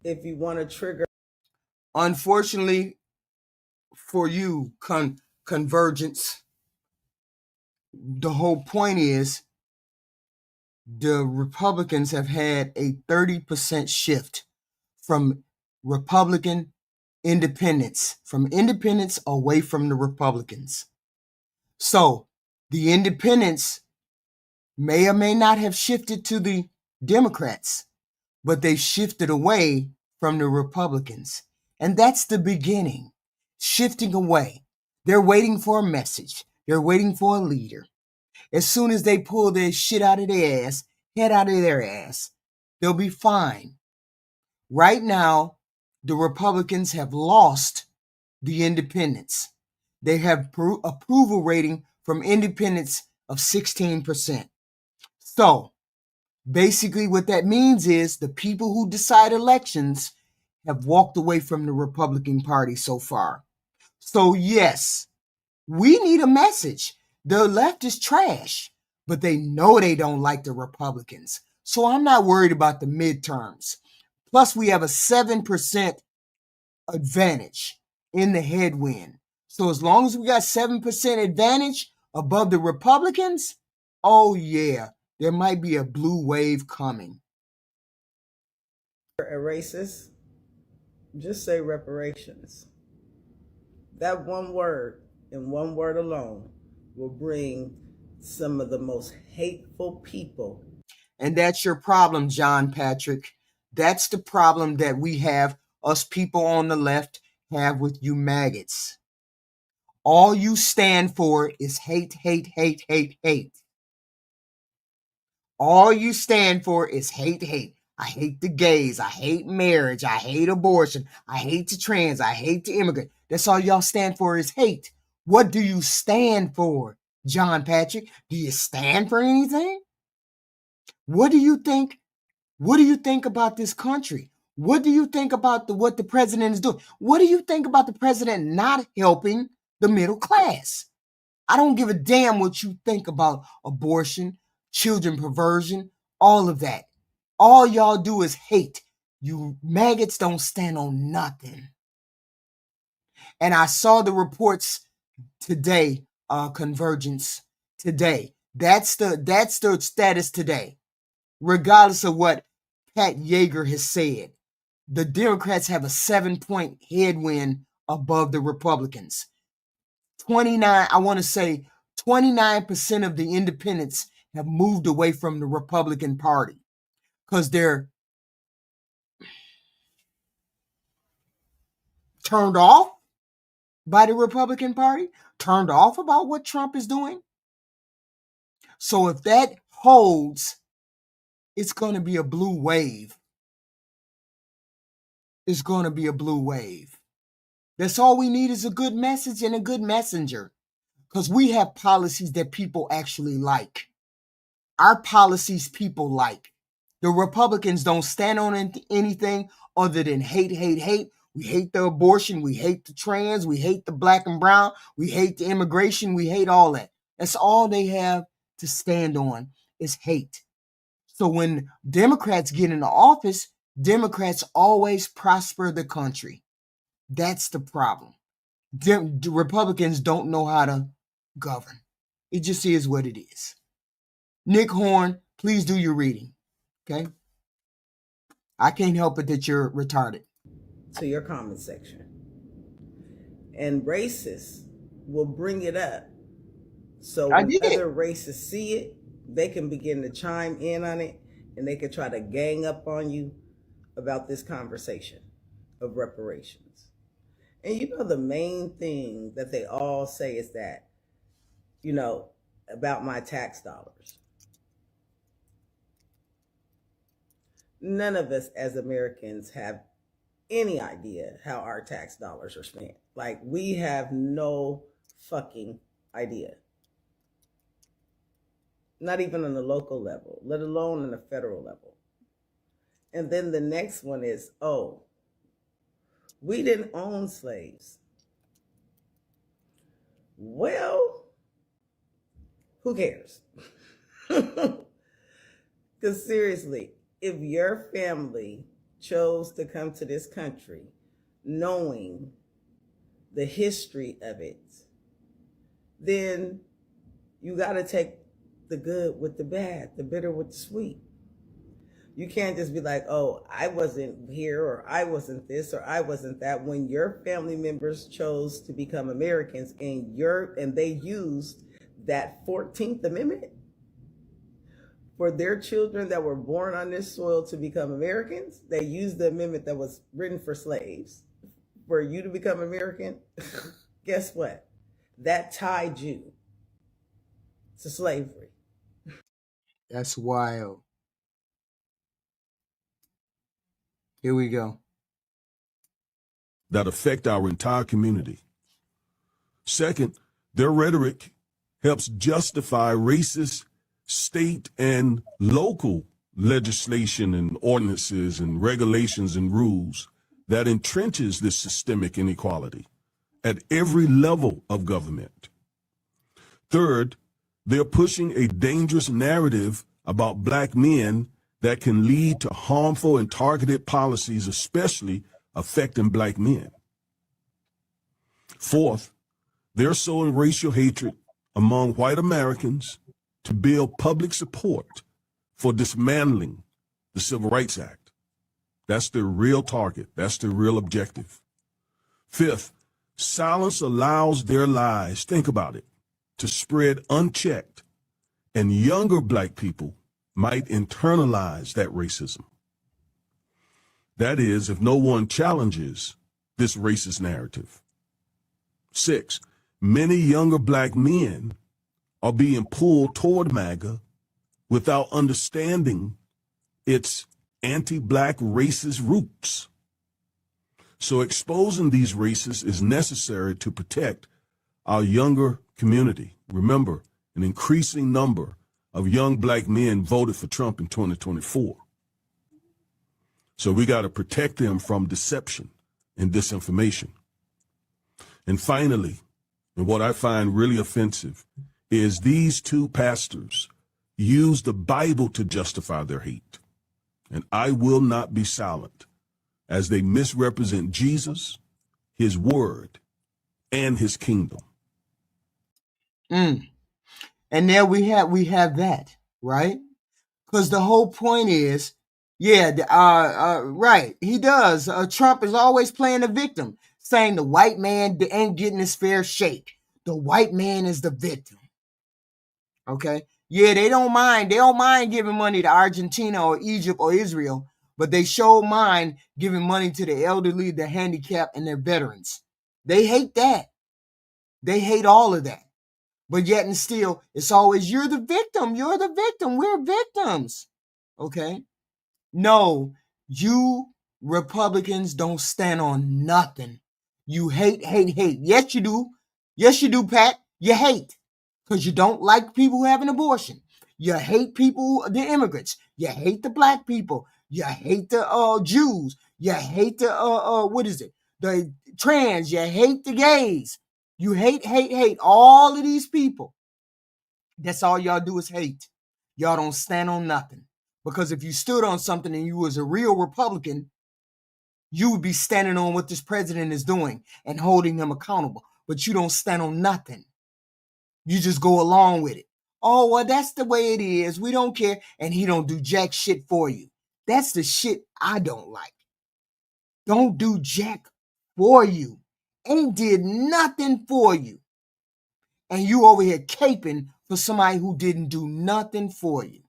If you want to trigger... Unfortunately for you, convergence, the whole point is the Republicans have had a 30% shift from Republican independents, from independents away from the Republicans. So the independents may or may not have shifted to the Democrats, but they shifted away from the Republicans. And that's the beginning, shifting away. They're waiting for a message. They're waiting for a leader. As soon as they pull their shit out of their ass, head out of their ass, they'll be fine. Right now, the Republicans have lost the independents. They have approval rating from independents of 16%. So, basically what that means is the people who decide elections have walked away from the Republican Party so far. So, yes, we need a message. The left is trash, but they know they don't like the Republicans. So I'm not worried about the midterms. Plus, we have a 7% advantage in the headwind. So as long as we got 7% advantage above the Republicans, oh yeah, there might be a blue wave coming. A racist, just say reparations. That one word, and one word alone, will bring some of the most hateful people. And that's your problem, John Patrick. That's the problem that we have, us people on the left have with you maggots. All you stand for is hate, hate, hate, hate, hate. All you stand for is hate, hate. I hate the gays. I hate marriage. I hate abortion. I hate the trans. I hate the immigrant. That's all y'all stand for is hate. What do you stand for, John Patrick? Do you stand for anything? What do you think What do you think about this country? What do you think about what the president is doing? What do you think about the president not helping the middle class? I don't give a damn what you think about abortion, children perversion, all of that. All y'all do is hate. You maggots don't stand on nothing. And I saw the reports today, convergence today. That's the status today. Regardless of what Pat Yeager has said, the Democrats have a 7-point headwind above the Republicans. 29% of the independents have moved away from the Republican Party because they're turned off by the Republican Party, turned off about what Trump is doing. So if that holds, it's going to be a blue wave. It's going to be a blue wave. That's all we need is a good message and a good messenger, because we have policies that people actually like. Our policies people like. The Republicans don't stand on anything other than hate, hate, hate. We hate the abortion. We hate the trans. We hate the black and brown. We hate the immigration. We hate all that. That's all they have to stand on is hate. So when Democrats get into office, Democrats always prosper the country. That's the problem. The Republicans don't know how to govern. It just is what it is. Nick Horn, please do your reading. Okay? I can't help it that you're retarded. To your comment section. And racists will bring it up. So when other racists see it, they can begin to chime in on it, and they can try to gang up on you about this conversation of reparations. And you know, the main thing that they all say is that, you know, about my tax dollars. None of us as Americans have any idea how our tax dollars are spent. Like, we have no fucking idea. Not even on the local level, let alone on the federal level. And then the next one is, oh, we didn't own slaves. Well, who cares? Because seriously, if your family chose to come to this country knowing the history of it, then you got to take the good with the bad, the bitter with the sweet. You can't just be like, oh, I wasn't here, or I wasn't this, or I wasn't that. When your family members chose to become Americans and they used that 14th Amendment for their children that were born on this soil to become Americans, they used the amendment that was written for slaves for you to become American. Guess what? That tied you to slavery. That's wild. Here we go. That affect our entire community. Second, their rhetoric helps justify racist state and local legislation and ordinances and regulations and rules that entrenches this systemic inequality at every level of government. Third, they're pushing a dangerous narrative about black men that can lead to harmful and targeted policies, especially affecting black men. Fourth, they're sowing racial hatred among white Americans to build public support for dismantling the Civil Rights Act. That's their real target. That's their real objective. Fifth, silence allows their lies, think about it, to spread unchecked, and younger black people might internalize that racism. That is, if no one challenges this racist narrative. 6, many younger black men are being pulled toward MAGA without understanding its anti-black racist roots. So exposing these racists is necessary to protect our younger community. Remember, an increasing number of young black men voted for Trump in 2024. So we got to protect them from deception and disinformation. And finally, and what I find really offensive is these two pastors use the Bible to justify their hate. And I will not be silent as they misrepresent Jesus, his word, and his kingdom. And there we have that, right? Because the whole point is, right, he does. Trump is always playing the victim, saying the white man ain't getting his fair shake. The white man is the victim. Okay? Yeah, they don't mind giving money to Argentina or Egypt or Israel, but they sure mind giving money to the elderly, the handicapped, and their veterans. They hate that. They hate all of that. But yet and still, it's always, you're the victim. You're the victim. We're victims. Okay? No, you Republicans don't stand on nothing. You hate, hate, hate. Yes, you do. Yes, you do, Pat. You hate. Because you don't like people who have an abortion. You hate people, the immigrants. You hate the black people. You hate the Jews. You hate the, the trans. You hate the gays. You hate, hate, hate all of these people. That's all y'all do is hate. Y'all don't stand on nothing. Because if you stood on something and you was a real Republican, you would be standing on what this president is doing and holding him accountable. But you don't stand on nothing. You just go along with it. Oh, well, that's the way it is. We don't care. And he don't do jack shit for you. That's the shit I don't like. Don't do jack for you. Ain't did nothing for you. And you over here caping for somebody who didn't do nothing for you.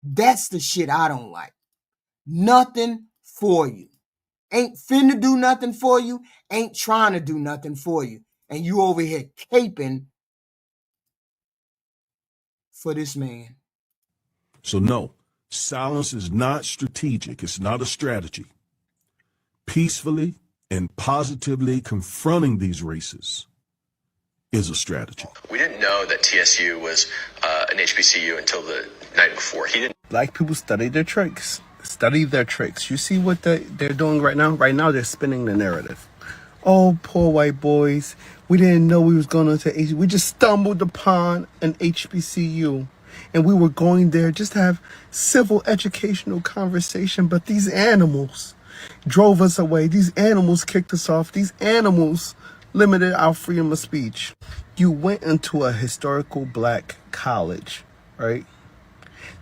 That's the shit I don't like. Nothing for you. Ain't finna do nothing for you. Ain't trying to do nothing for you. And you over here caping for this man. So no, silence is not strategic. It's not a strategy. Peacefully and positively confronting these races is a strategy. We didn't know that TSU was an HBCU until the night before. He didn't. Black people study their tricks. Study their tricks. You see what they're doing right now? Right now they're spinning the narrative. Oh, poor white boys. We didn't know we was going to HBCU. We just stumbled upon an HBCU. And we were going there just to have civil educational conversation. But these animals drove us away. These animals kicked us off. These animals limited our freedom of speech. You went into a historical black college, right?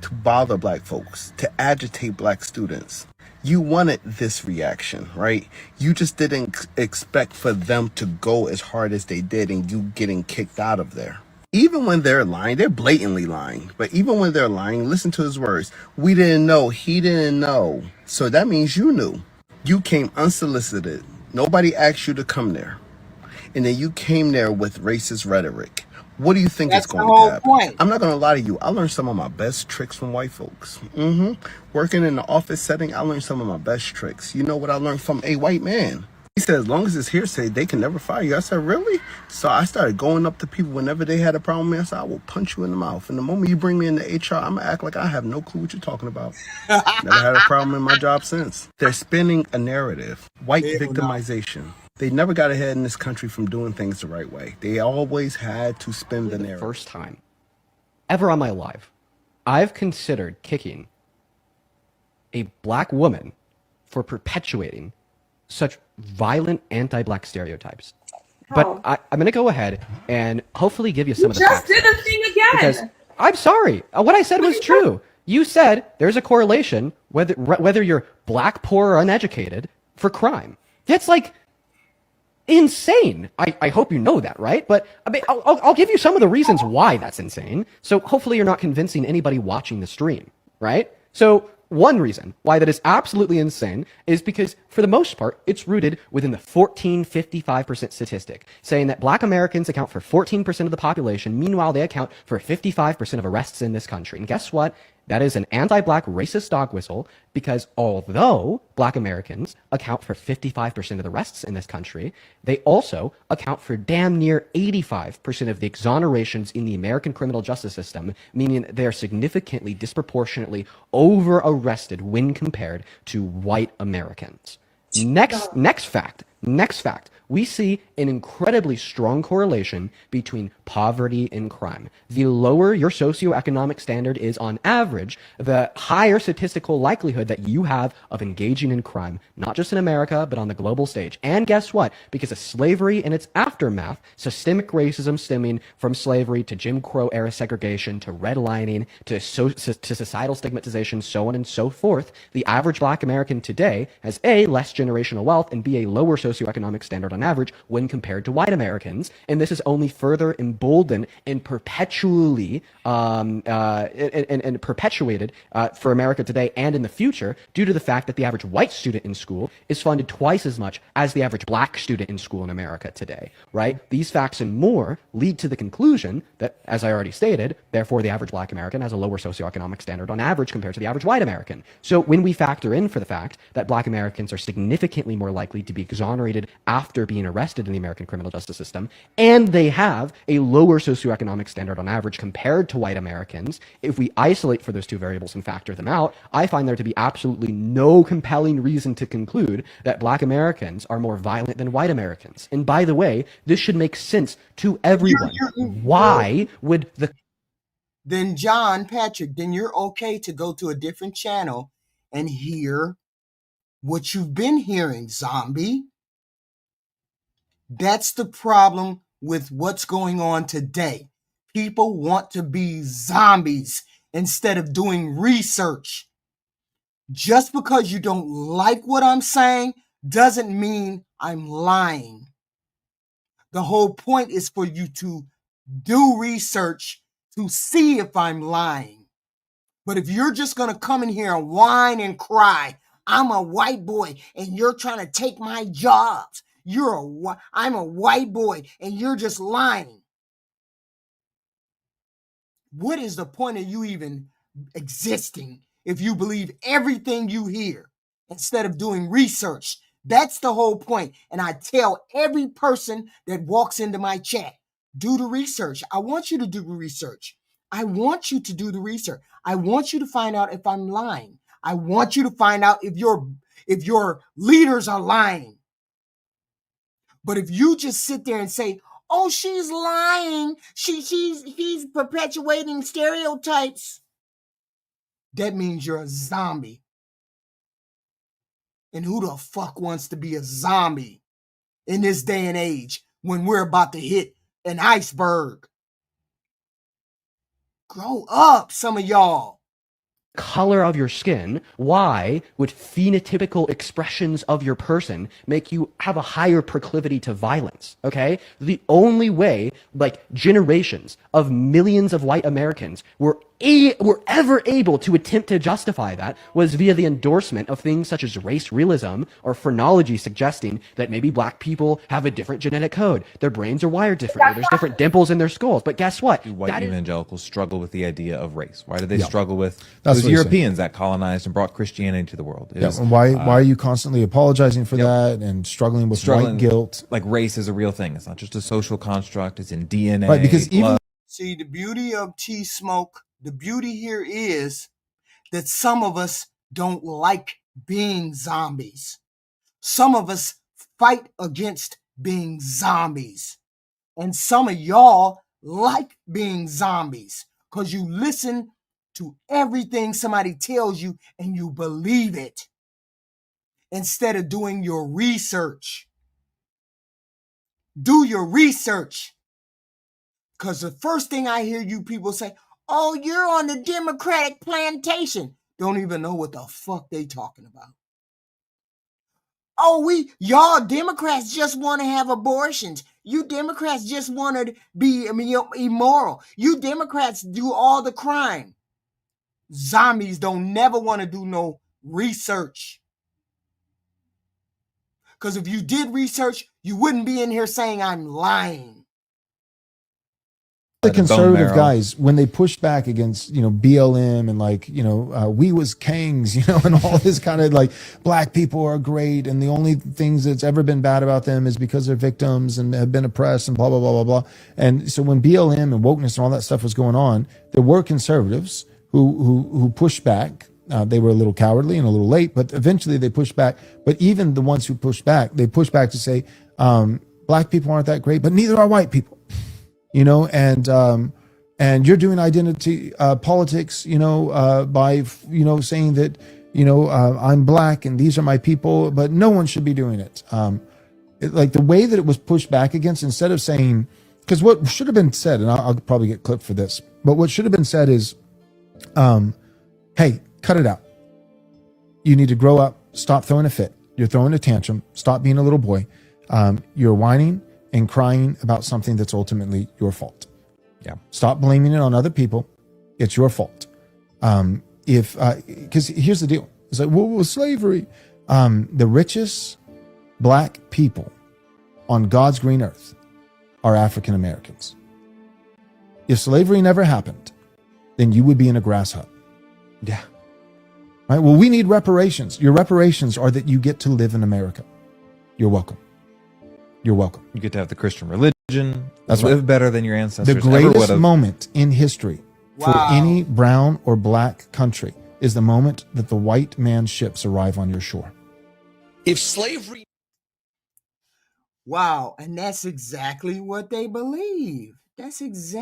To bother black folks, to agitate black students. You wanted this reaction, right? You just didn't expect for them to go as hard as they did and you getting kicked out of there. Even when they're lying, they're blatantly lying. But even when they're lying, listen to his words. We didn't know. He didn't know. So that means you knew. You came unsolicited. Nobody asked you to come there. And then you came there with racist rhetoric. What do you think is going to happen? Point. I'm not going to lie to you. I learned some of my best tricks from white folks. Working in the office setting, I learned some of my best tricks. You know what I learned from a white man? He said, as long as it's hearsay, they can never fire you. I said, really? So I started going up to people whenever they had a problem with me. I said, I will punch you in the mouth. And the moment you bring me into HR, I'm going to act like I have no clue what you're talking about. Never had a problem in my job since. They're spinning a narrative. White victimization. They never got ahead in this country from doing things the right way. They always had to spin the narrative. First time ever on my life, I've considered kicking a black woman for perpetuating such violent anti-black stereotypes. But I'm going to go ahead and hopefully give you some of the facts. You just did the thing again. Because I'm sorry. What I said was true. You said there's a correlation whether you're black, poor, or uneducated for crime. That's like insane. I hope you know that, right? But I mean, I'll give you some of the reasons why that's insane. So hopefully you're not convincing anybody watching the stream, right? So one reason why that is absolutely insane is because, for the most part, it's rooted within the 14-55% statistic, saying that black Americans account for 14% of the population. Meanwhile, they account for 55% of arrests in this country. And guess what? That is an anti-black racist dog whistle because although black Americans account for 55% of the arrests in this country, they also account for damn near 85% of the exonerations in the American criminal justice system, meaning they are significantly disproportionately over-arrested when compared to white Americans. Next fact. We see an incredibly strong correlation between poverty and crime. The lower your socioeconomic standard is on average, the higher statistical likelihood that you have of engaging in crime, not just in America, but on the global stage. And guess what? Because of slavery and its aftermath, systemic racism stemming from slavery to Jim Crow era segregation, to redlining, to societal stigmatization, so on and so forth, the average black American today has A, less generational wealth, and B, a lower socioeconomic standard on average when compared to white Americans. And this is only further emboldened and perpetually and perpetuated for America today and in the future due to the fact that the average white student in school is funded twice as much as the average black student in school in America today, right? These facts and more lead to the conclusion that, as I already stated, therefore the average black American has a lower socioeconomic standard on average compared to the average white American. So when we factor in for the fact that black Americans are significantly more likely to be exonerated after being arrested in the American criminal justice system, and they have a lower socioeconomic standard on average compared to white Americans, if we isolate for those two variables and factor them out, I find there to be absolutely no compelling reason to conclude that black Americans are more violent than white Americans. And by the way, this should make sense to everyone. Why would the... Then John Patrick, then you're okay to go to a different channel and hear what you've been hearing, zombie. That's the problem with what's going on today. People want to be zombies instead of doing research. Just because you don't like what I'm saying doesn't mean I'm lying. The whole point is for you to do research to see if I'm lying. But if you're just going to come in here and whine and cry, I'm a white boy and you're trying to take my jobs. I'm a white boy and you're just lying. What is the point of you even existing if you believe everything you hear instead of doing research? That's the whole point. And I tell every person that walks into my chat, do the research. I want you to do the research. I want you to do the research. I want you to find out if I'm lying. I want you to find out if your leaders are lying. But if you just sit there and say, oh, she's lying, she's perpetuating stereotypes, that means you're a zombie. And who the fuck wants to be a zombie in this day and age when we're about to hit an iceberg? Grow up, some of y'all. Color of your skin, why would phenotypical expressions of your person make you have a higher proclivity to violence? Okay? The only way, like, generations of millions of white Americans were ever able to attempt to justify that was via the endorsement of things such as race realism or phrenology suggesting that maybe black people have a different genetic code. Their brains are wired differently. There's different dimples in their skulls. But guess what? White evangelicals struggle with the idea of race. Why do they struggle with That's those Europeans that colonized and brought Christianity to the world? And why are you constantly apologizing for that and struggling with white guilt? Like race is a real thing. It's not just a social construct. It's in DNA. Right, because even... See, the beauty of T-Smoke, the beauty here is that some of us don't like being zombies. Some of us fight against being zombies. And some of y'all like being zombies because you listen to everything somebody tells you and you believe it instead of doing your research. Do your research. Because the first thing I hear you people say, oh, you're on the Democratic plantation. Don't even know what the fuck they talking about. Oh, y'all Democrats just want to have abortions. You Democrats just want to be immoral. You Democrats do all the crime. Zombies don't never want to do no research. Because if you did research, you wouldn't be in here saying I'm lying. the bone conservative marrow. guys, when they push back against, BLM and like, we was kings, and all this kind of like black people are great. And the only things that's ever been bad about them is because they're victims and have been oppressed and blah, blah, blah, blah, blah. And so when BLM and wokeness and all that stuff was going on, there were conservatives who pushed back. They were a little cowardly and a little late, but eventually they pushed back. But even the ones who pushed back, they pushed back to say, black people aren't that great, but neither are white people. And you're doing identity politics, by saying that I'm black and these are my people, but no one should be doing it. Like the way that it was pushed back against, instead of saying, because what should have been said, and I'll probably get clipped for this, but what should have been said is, hey, cut it out. You need to grow up. Stop throwing a fit. You're throwing a tantrum. Stop being a little boy. You're whining and crying about something that's ultimately your fault. Yeah. Stop blaming it on other people. It's your fault. Because here's the deal. It's like, well, slavery. The richest black people on God's green earth are African Americans. If slavery never happened, then you would be in a grass hut. Yeah. Right? Well, we need reparations. Your reparations are that you get to live in America. You're welcome. You're welcome. You get to have the Christian religion. That's live right. better than your ancestors. The greatest ever moment in history for Wow. any brown or black country is the moment that the white man's ships arrive on your shore. If slavery... Wow, and that's exactly what they believe. That's exactly...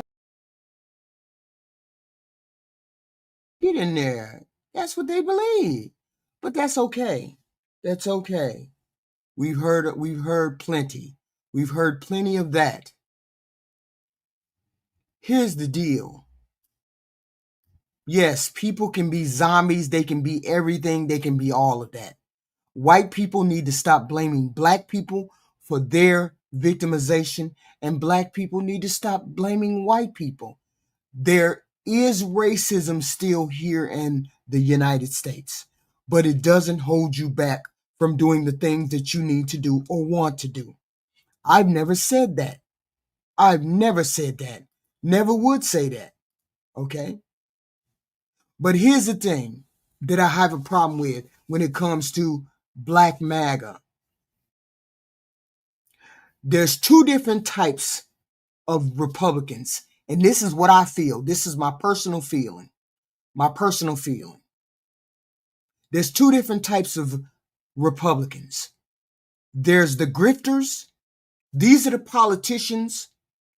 Get in there. That's what they believe. But that's okay. That's okay. We've heard plenty. We've heard plenty of that. Here's the deal. Yes, people can be zombies. They can be everything. They can be all of that. White people need to stop blaming black people for their victimization, and black people need to stop blaming white people. There is racism still here in the United States, but it doesn't hold you back from doing the things that you need to do or want to do. I've never said that. I've never said that. Never would say that. Okay? But here's the thing that I have a problem with when it comes to Black MAGA. There's two different types of Republicans, and this is what I feel. This is my personal feeling. My personal feeling. There's two different types of Republicans. There's the grifters. These are the politicians,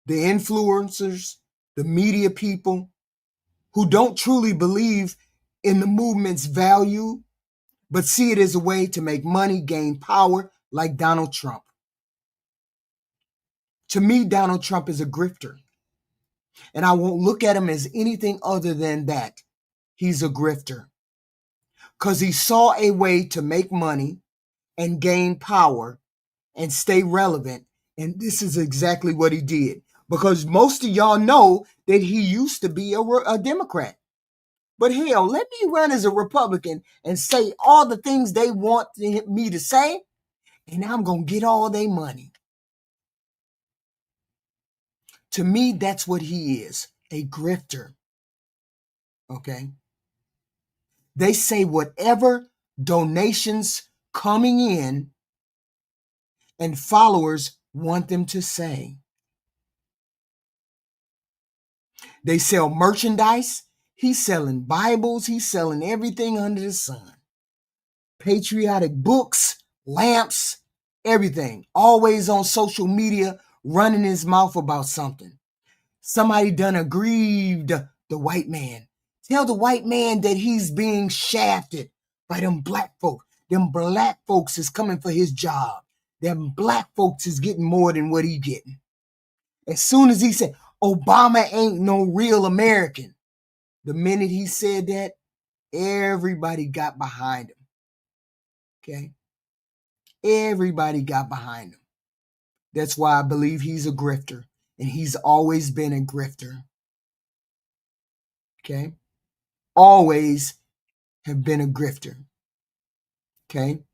the influencers, the media people who don't truly believe in the movement's value, but see it as a way to make money, gain power, like Donald Trump. To me, Donald Trump is a grifter, and I won't look at him as anything other than that. He's a grifter because he saw a way to make money and gain power and stay relevant, and this is exactly what he did. Because most of y'all know that he used to be a Democrat. But hell, let me run as a Republican and say all the things they want me to say, and I'm going to get all their money. To me, that's what he is, a grifter. Okay? They say whatever donations coming in and followers want them to say. They sell merchandise. He's selling Bibles. He's selling everything under the sun. Patriotic books, lamps, everything. Always on social media, running his mouth about something. Somebody done aggrieved the white man. Tell the white man that he's being shafted by them black folks. Them black folks is coming for his job. Them black folks is getting more than what he getting. As soon as he said, Obama ain't no real American, the minute he said that, everybody got behind him. Okay? Everybody got behind him. That's why I believe he's a grifter, and he's always been a grifter. Okay? Always have been a grifter. Okay?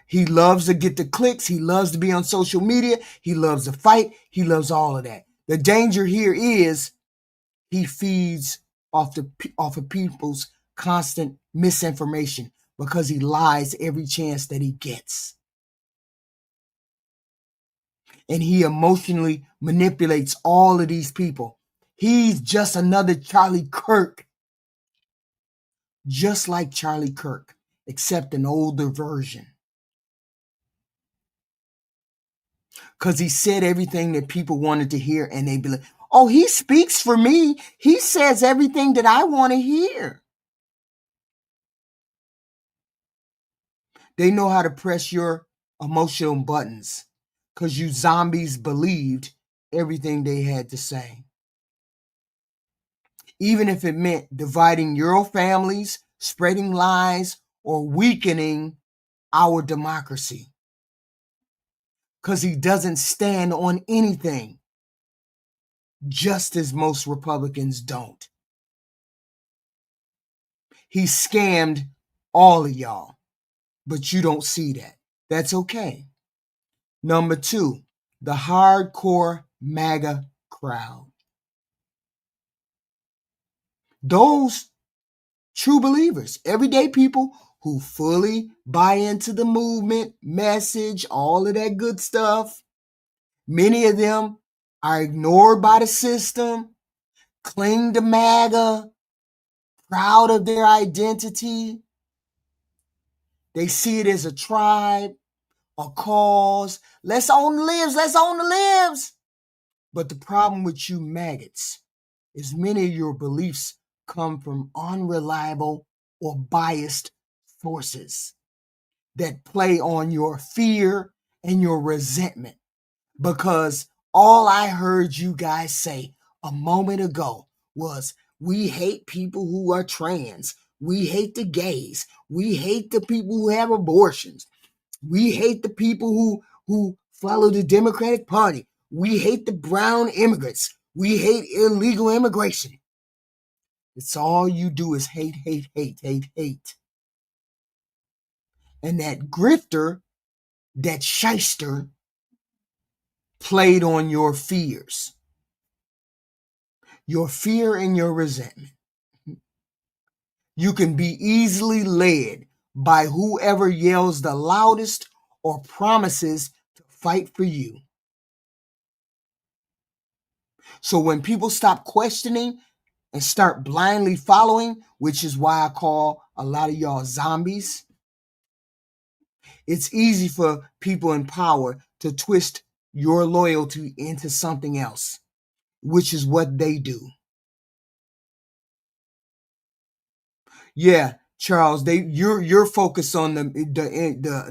He loves to get the clicks. He loves to be on social media. He loves to fight. He loves all of that. The danger here is he feeds off of people's constant misinformation because he lies every chance that he gets. And he emotionally manipulates all of these people. He's just another Charlie Kirk. Just like Charlie Kirk, except an older version. Because he said everything that people wanted to hear, and they be like, oh, he speaks for me. He says everything that I want to hear. They know how to press your emotional buttons because you zombies believed everything they had to say. Even if it meant dividing your families, spreading lies, or weakening our democracy. Because he doesn't stand on anything, just as most Republicans don't. He scammed all of y'all, but you don't see that. That's okay. Number 2, the hardcore MAGA crowd. Those true believers, everyday people who fully buy into the movement, message, all of that good stuff. Many of them are ignored by the system, cling to MAGA, proud of their identity. They see it as a tribe, a cause. Let's own the libs, let's own the libs. But the problem with you maggots is many of your beliefs come from unreliable or biased sources that play on your fear and your resentment. Because all I heard you guys say a moment ago was, we hate people who are trans. We hate the gays. We hate the people who have abortions. We hate the people who follow the Democratic Party. We hate the brown immigrants. We hate illegal immigration. It's all you do is hate, hate, hate, hate, hate. And that grifter, that shyster, played on your fears. Your fear and your resentment. You can be easily led by whoever yells the loudest or promises to fight for you. So when people stop questioning and start blindly following, which is why I call a lot of y'all zombies, it's easy for people in power to twist your loyalty into something else, which is what they do. Yeah, Charles, you're focused on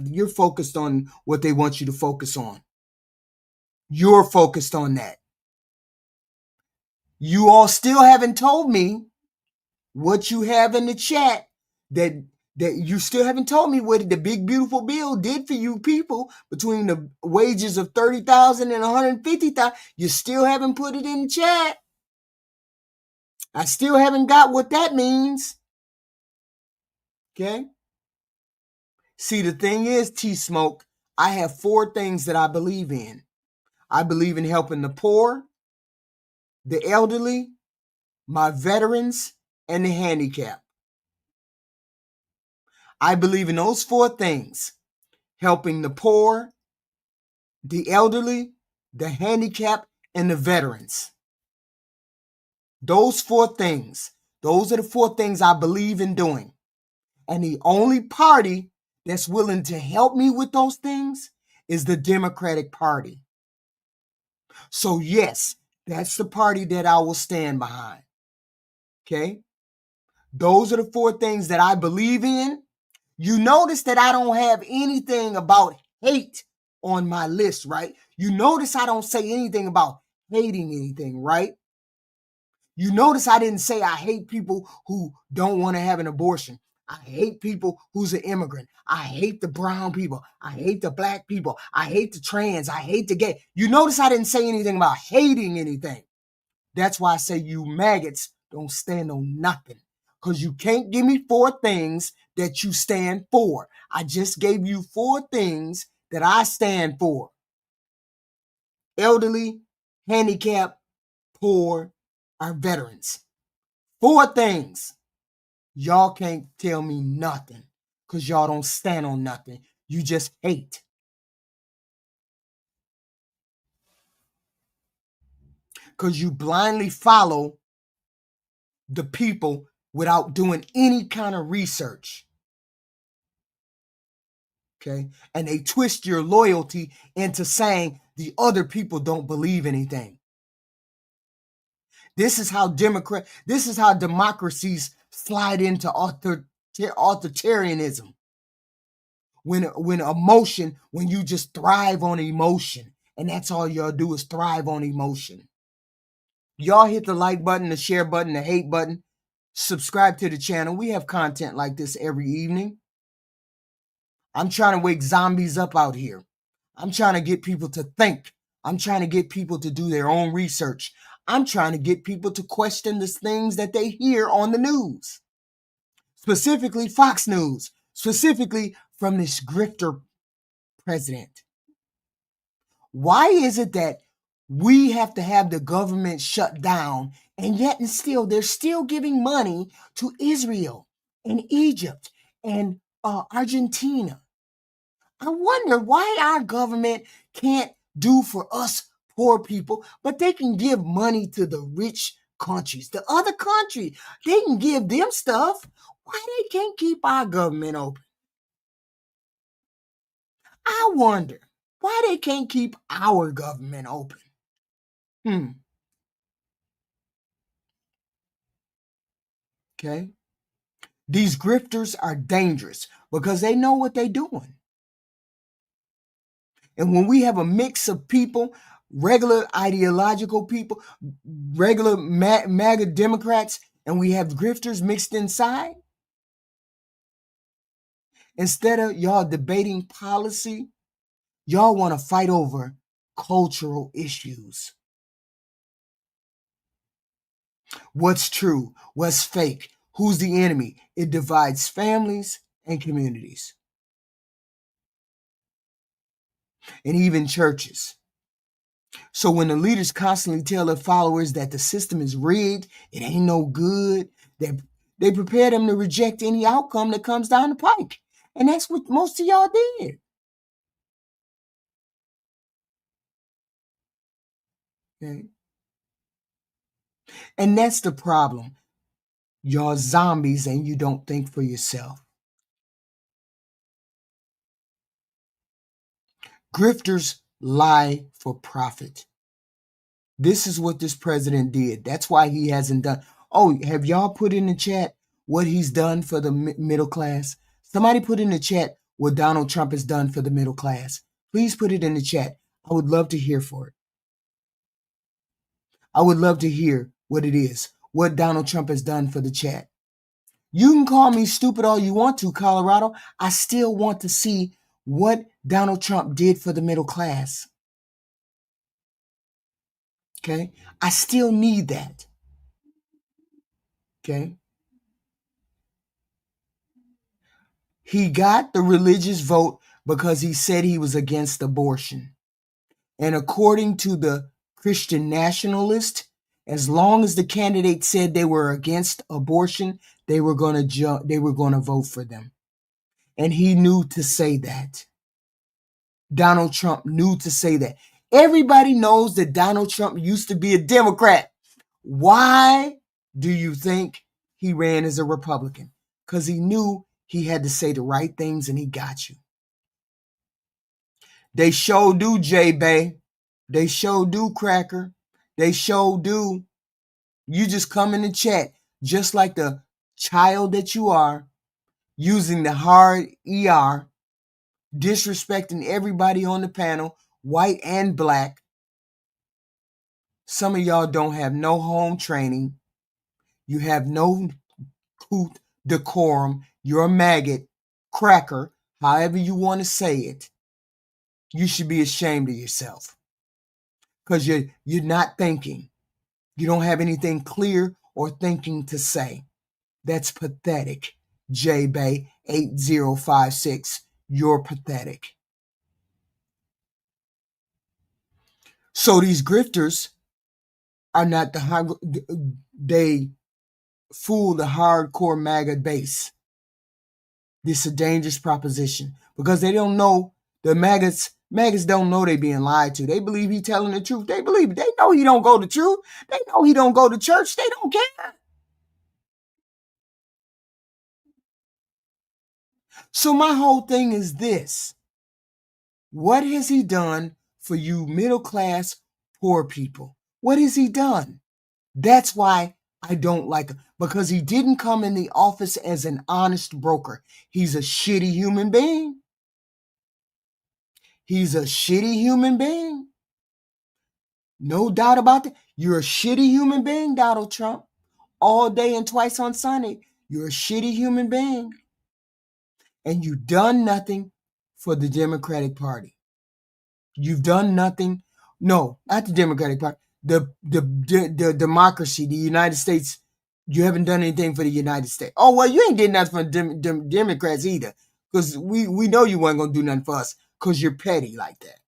you're focused on what they want you to focus on. You're focused on that. You all still haven't told me what you have in the chat that you still haven't told me what the big beautiful bill did for you people between the wages of 30,000 and 150,000. You still haven't put it in the chat. I still haven't got what that means. Okay? See, the thing is, T-Smoke, I have 4 things that I believe in. I believe in helping the poor, the elderly, my veterans, and the handicapped. I believe in those 4 things: helping the poor, the elderly, the handicapped, and the veterans. Those 4 things. Those are the 4 things I believe in doing. And the only party that's willing to help me with those things is the Democratic Party. So yes, that's the party that I will stand behind. Okay? Those are the 4 things that I believe in. You notice that I don't have anything about hate on my list, right? You notice I don't say anything about hating anything, right? You notice I didn't say I hate people who don't want to have an abortion. I hate people who's an immigrant. I hate the brown people. I hate the black people. I hate the trans. I hate the gay. You notice I didn't say anything about hating anything. That's why I say you maggots don't stand on nothing. Because you can't give me 4 things that you stand for. I just gave you 4 things that I stand for: elderly, handicapped, poor, our veterans. 4 things. Y'all can't tell me nothing because y'all don't stand on nothing. You just hate. Because you blindly follow the people without doing any kind of research. Okay? And they twist your loyalty into saying the other people don't believe anything. This is how democracies slide into authoritarianism. When you just thrive on emotion, and that's all y'all do is thrive on emotion. Y'all hit the like button, the share button, the hate button. Subscribe to the channel. We have content like this every evening. I'm trying to wake zombies up out here. I'm trying to get people to think. I'm trying to get people to do their own research. I'm trying to get people to question the things that they hear on the news. Specifically Fox News. Specifically from this grifter president. Why is it that we have to have the government shut down and yet and still they're still giving money to Israel and Egypt and Argentina? I wonder why our government can't do for us poor people, but they can give money to the rich countries, the other countries. They can give them stuff. Why they can't keep our government open? I wonder why they can't keep our government open. Okay. These grifters are dangerous because they know what they're doing. And when we have a mix of people, regular ideological people, regular MAGA Democrats, and we have grifters mixed inside, instead of y'all debating policy, y'all want to fight over cultural issues. What's true? What's fake? Who's the enemy? It divides families and communities. And even churches. So when the leaders constantly tell their followers that the system is rigged, it ain't no good, they prepare them to reject any outcome that comes down the pike. And that's what most of y'all did. Okay. And that's the problem. Y'all zombies and you don't think for yourself. Grifters lie for profit. This is what this president did. That's why he hasn't done. Oh, have y'all put in the chat what he's done for the middle class? Somebody put in the chat what Donald Trump has done for the middle class. Please put it in the chat. I would love to hear for it. I would love to hear what it is, what Donald Trump has done for the chat. You can call me stupid all you want to, Colorado. I still want to see what Donald Trump did for the middle class. Okay? I still need that. Okay? He got the religious vote because he said he was against abortion. And according to the Christian nationalist, as long as the candidate said they were against abortion, they were going to vote for them. And he knew to say that. Donald Trump knew to say that. Everybody knows that Donald Trump used to be a Democrat. Why do you think he ran as a Republican? Because he knew he had to say the right things and he got you. They sure do, J-Bay. They sure do, Cracker. They sure do. You just come in the chat, just like the child that you are, using the hard ER, disrespecting everybody on the panel, white and black. Some of y'all don't have no home training. You have no decorum. You're a maggot, cracker, however you want to say it. You should be ashamed of yourself because you're not thinking. You don't have anything clear or thinking to say. That's pathetic. J-Bay 8056. You're pathetic. So these grifters are not they fool the hardcore MAGA base. This is a dangerous proposition because they don't know the maggots don't know they being lied to. They believe he telling the truth. They believe it. They know he don't go to truth. They know he don't go to church. They don't care. So my whole thing is this. What has he done for you middle class poor people? What has he done? That's why I don't like him, because he didn't come in the office as an honest broker. He's a shitty human being. He's a shitty human being. No doubt about that. You're a shitty human being, Donald Trump. All day and twice on Sunday. You're a shitty human being. And you've done nothing for the Democratic Party. You've done nothing. No, not the Democratic Party. The democracy, the United States. You haven't done anything for the United States. Oh, well, you ain't did nothing for the Democrats either. Because we know you weren't going to do nothing for us because you're petty like that.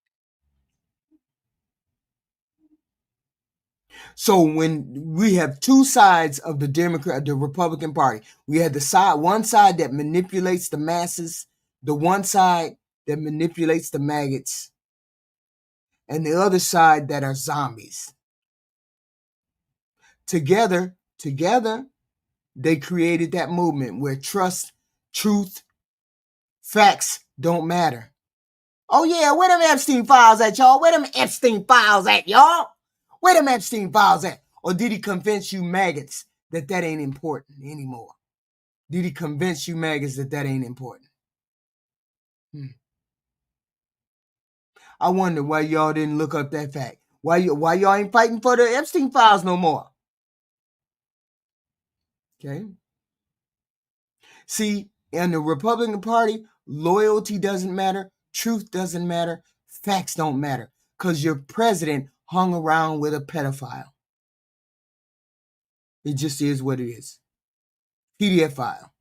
So when we have two sides of the Republican Party, we have one side that manipulates the masses, the one side that manipulates the maggots, and the other side that are zombies. Together, they created that movement where trust, truth, facts don't matter. Oh yeah, where them Epstein files at, y'all? Where them Epstein files at, y'all? Where them Epstein files at? Or did he convince you maggots that ain't important anymore? Did he convince you maggots that ain't important? I wonder why y'all didn't look up that fact. Why y'all ain't fighting for the Epstein files no more? Okay. See, in the Republican Party, loyalty doesn't matter, truth doesn't matter, facts don't matter, because your president hung around with a pedophile. It just is what it is. PDF file.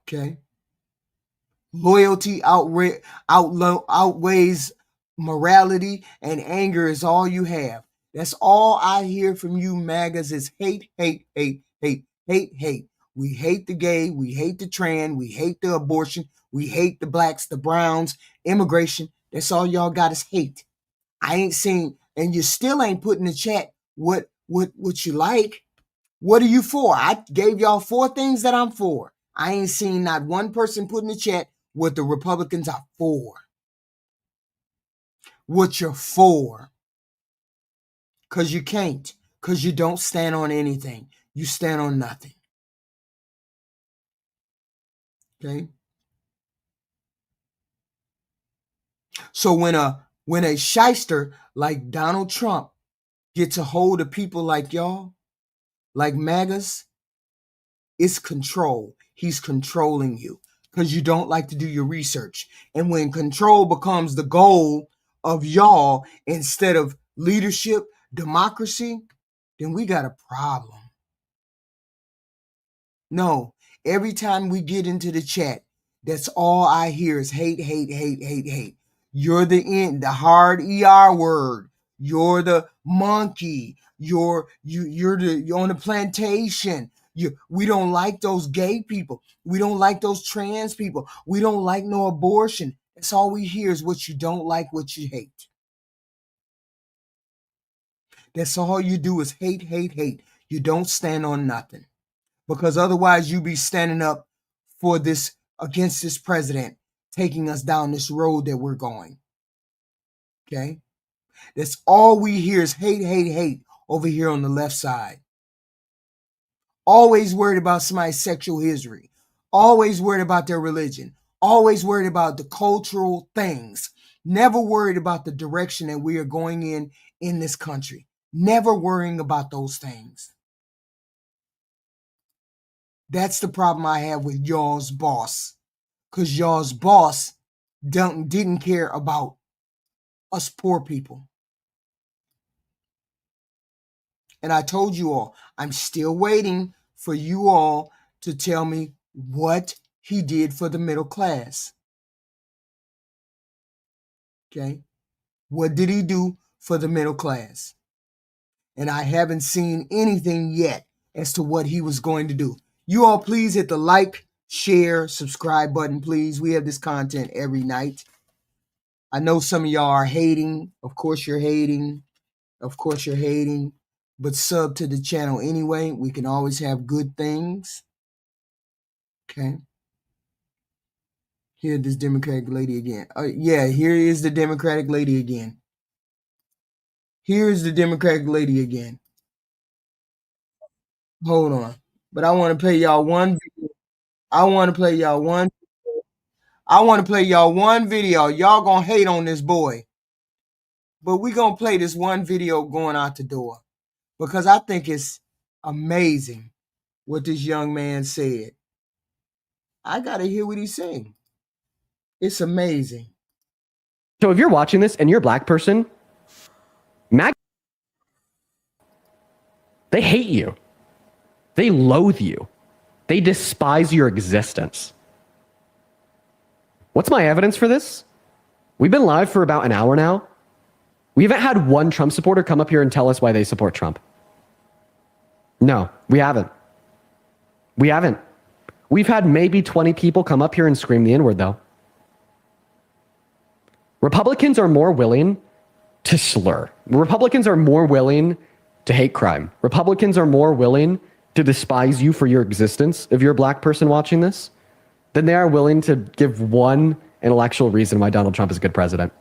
Okay. Loyalty outweighs morality, and anger is all you have. That's all I hear from you MAGAs is hate, hate, hate, hate, hate, hate. We hate the gay, we hate the trans, we hate the abortion, we hate the blacks, the browns, immigration. That's all y'all got is hate. I ain't seen, and you still ain't put in the chat what you like. What are you for? I gave y'all 4 things that I'm for. I ain't seen not one person put in the chat what the Republicans are for. What you're for. Because you can't. Because you don't stand on anything. You stand on nothing. Okay? So when a shyster like Donald Trump gets a hold of people like y'all, like MAGAs, it's control. He's controlling you because you don't like to do your research. And when control becomes the goal of y'all instead of leadership, democracy, then we got a problem. No, every time we get into the chat, that's all I hear is hate, hate, hate, hate, hate. You're the hard ER word. You're the monkey. You're on the plantation. We don't like those gay people. We don't like those trans people. We don't like no abortion. That's all we hear is what you don't like, what you hate. That's all you do is hate, hate, hate. You don't stand on nothing. Because otherwise you be standing up for this, against this president, taking us down this road that we're going. Okay? That's all we hear is hate, hate, hate over here on the left side. Always worried about somebody's sexual history. Always worried about their religion. Always worried about the cultural things. Never worried about the direction that we are going in this country. Never worrying about those things. That's the problem I have with y'all's boss. Because y'all's boss didn't care about us poor people. And I told you all, I'm still waiting for you all to tell me what he did for the middle class. Okay? What did he do for the middle class. And I haven't seen anything yet as to what he was going to do. You all please hit the like, share, subscribe button, please. We have this content every night. I know some of y'all are hating. Of course you're hating. Of course you're hating. But sub to the channel anyway. We can always have good things. Okay. Here, this Democratic lady again. Yeah, here is the Democratic lady again. Here's the Democratic lady again. Hold on. But I want to play y'all one video. I want to play y'all one. I want to play y'all one video. Y'all gonna hate on this boy. But we gonna play this one video going out the door. Because I think it's amazing what this young man said. I gotta hear what he's saying. It's amazing. So if you're watching this and you're a black person, they hate you. They loathe you. They despise your existence. What's my evidence for this? We've been live for about an hour now. We haven't had one Trump supporter come up here and tell us why they support Trump. No, we haven't. We haven't. We've had maybe 20 people come up here and scream the N-word, though. Republicans are more willing to slur. Republicans are more willing to hate crime. Republicans are more willing to despise you for your existence if you're a black person watching this than they are willing to give one intellectual reason why Donald Trump is a good president.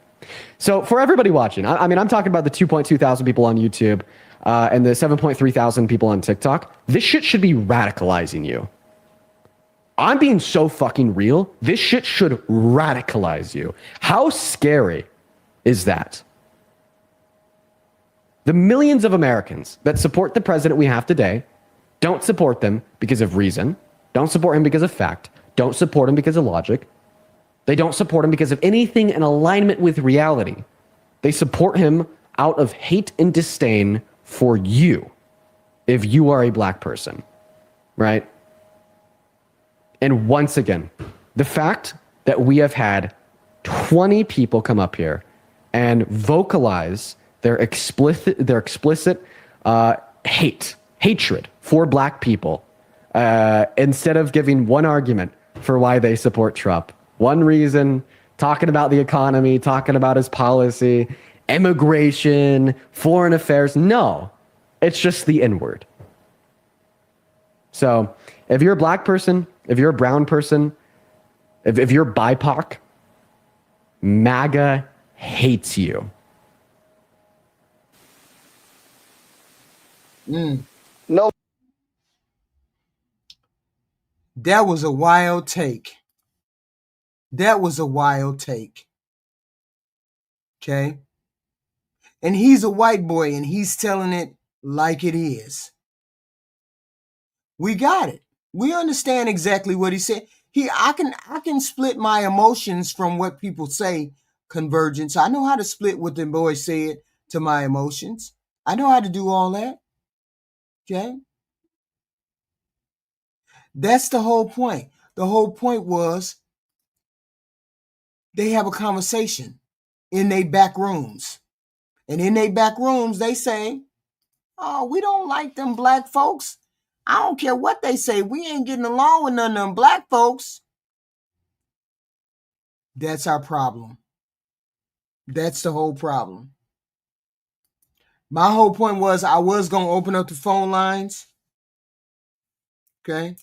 So for everybody watching, I mean, I'm talking about the 2.2 thousand people on YouTube and the 7.3 thousand people on TikTok. This shit should be radicalizing you. I'm being so fucking real. This shit should radicalize you. How scary is that? The millions of Americans that support the president we have today don't support them because of reason, don't support him because of fact, don't support him because of logic. They don't support him because of anything in alignment with reality. They support him out of hate and disdain for you, if you are a black person, right? And once again, the fact that we have had 20 people come up here and vocalize their explicit hatred for black people, instead of giving one argument for why they support Trump, one reason, talking about the economy, talking about his policy, immigration, foreign affairs. No, it's just the N-word. So if you're a black person, if you're a brown person, if you're BIPOC, MAGA hates you. No. That was a wild take. That was a wild take. Okay? And he's a white boy and he's telling it like it is. We got it. We understand exactly what he said. I can split my emotions from what people say, convergence. I know how to split what the boy said to my emotions. I know how to do all that. Okay? That's the whole point. The whole point was they have a conversation in their back rooms. And in their back rooms, they say, oh, we don't like them black folks. I don't care what they say. We ain't getting along with none of them black folks. That's our problem. That's the whole problem. My whole point was I was going to open up the phone lines. Okay?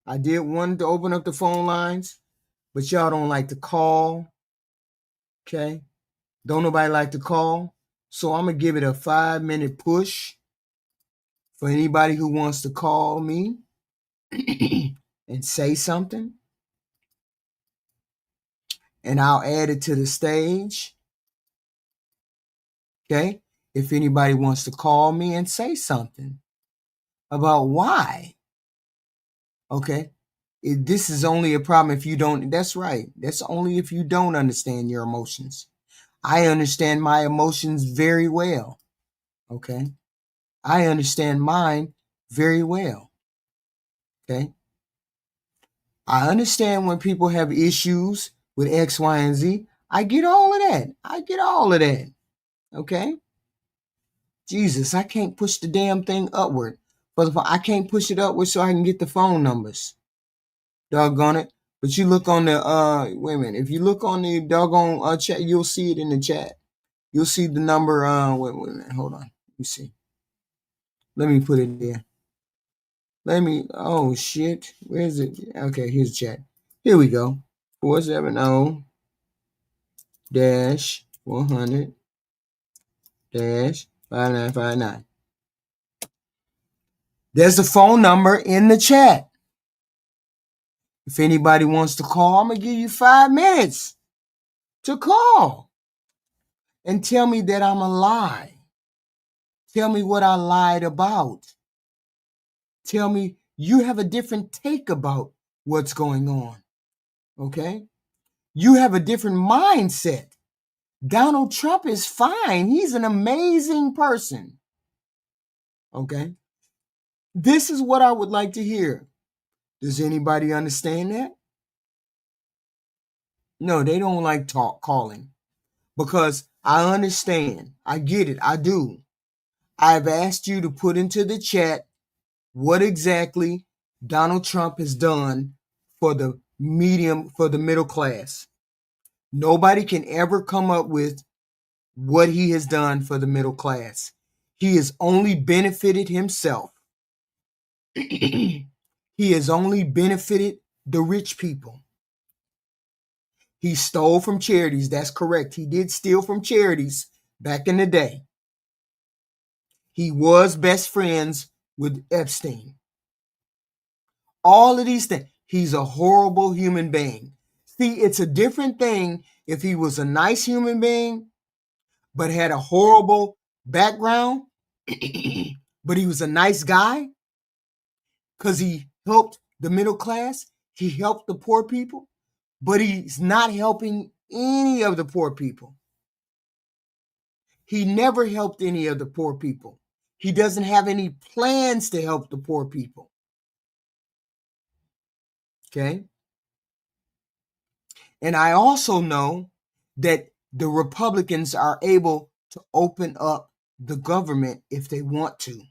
I did want to open up the phone lines, but y'all don't like to call. Okay? Don't nobody like to call. So I'm going to give it a 5-minute push for anybody who wants to call me and say something. And I'll add it to the stage. Okay? If anybody wants to call me and say something about why. Okay? This is only a problem if you don't. That's right. That's only if you don't understand your emotions. I understand my emotions very well. Okay? I understand mine very well. Okay? I understand when people have issues with X, Y, and Z. I get all of that. I get all of that. Okay? Jesus, I can't push the damn thing upward. But I can't push it upward so I can get the phone numbers. Doggone it. But you look on the wait a minute. If you look on the doggone chat, you'll see it in the chat. You'll see the number. Wait a minute. Hold on. Let me see. Let me put it there. Oh shit. Where's it? Okay, here's the chat. Here we go. 470 100 5959. There's a phone number in the chat. If anybody wants to call, I'm gonna give you 5 minutes to call and tell me that I'm a lie. Tell me what I lied about. Tell me you have a different take about what's going on. Okay? You have a different mindset. Donald Trump is fine. He's an amazing person. Okay? This is what I would like to hear. Does anybody understand that? No, they don't like calling because I understand. I get it. I do. I've asked you to put into the chat what exactly Donald Trump has done for the middle class. Nobody can ever come up with what he has done for the middle class. He has only benefited himself. He has only benefited the rich people. He stole from charities. That's correct. He did steal from charities back in the day. He was best friends with Epstein. All of these things. He's a horrible human being. See, it's a different thing if he was a nice human being, but had a horrible background, but he was a nice guy because he helped the middle class. He helped the poor people, but he's not helping any of the poor people. He never helped any of the poor people. He doesn't have any plans to help the poor people. Okay? And I also know that the Republicans are able to open up the government if they want to.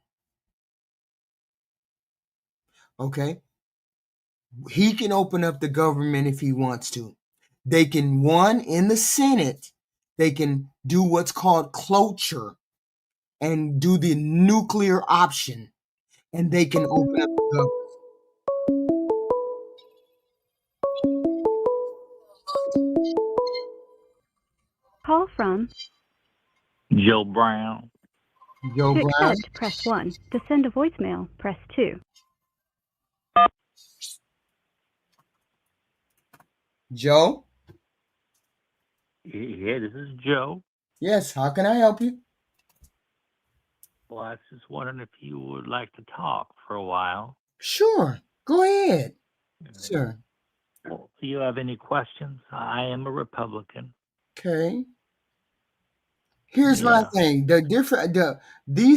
Okay? He can open up the government if he wants to. They can, in the Senate, they can do what's called cloture and do the nuclear option, and they can open up the government. Call from Joe Brown. Joe to Brown. accept, press 1. To send a voicemail, press 2. Joe? Yeah, this is Joe. Yes, how can I help you? Well, I was just wondering if you would like to talk for a while. Sure, go ahead, sir. Well, do you have any questions? I am a Republican. Okay. Here's my thing. This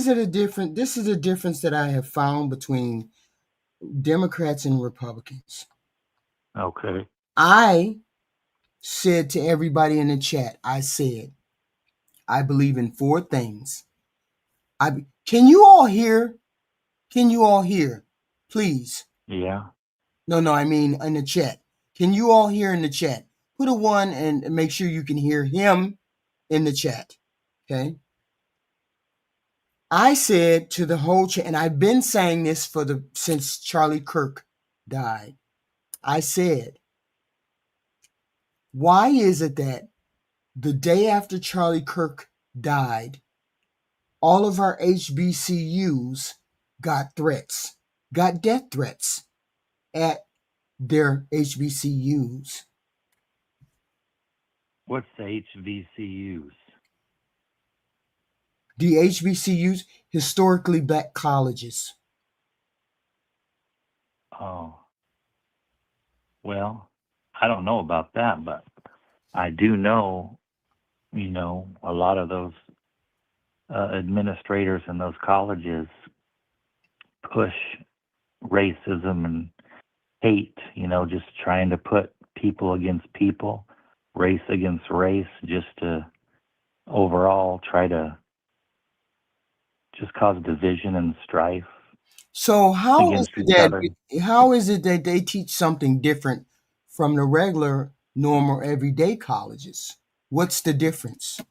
is the difference that I have found between Democrats and Republicans. Okay. I said to everybody in the chat, I said, I believe in 4 things. Can you all hear? Can you all hear? Please. Yeah. No, I mean in the chat. Can you all hear in the chat? Put a 1 and make sure you can hear him in the chat. Okay. I said to the whole chat, and I've been saying this since Charlie Kirk died. I said, why is it that the day after Charlie Kirk died, all of our HBCUs got death threats at their HBCUs? What's the HBCUs? The HBCUs, historically black colleges. Oh. Well, I don't know about that, but I do know, a lot of those administrators in those colleges push racism and hate, just trying to put people against people, race against race, just to overall try to just cause division and strife So against each other. how is it that they teach something different from the regular, normal, everyday colleges? What's the difference?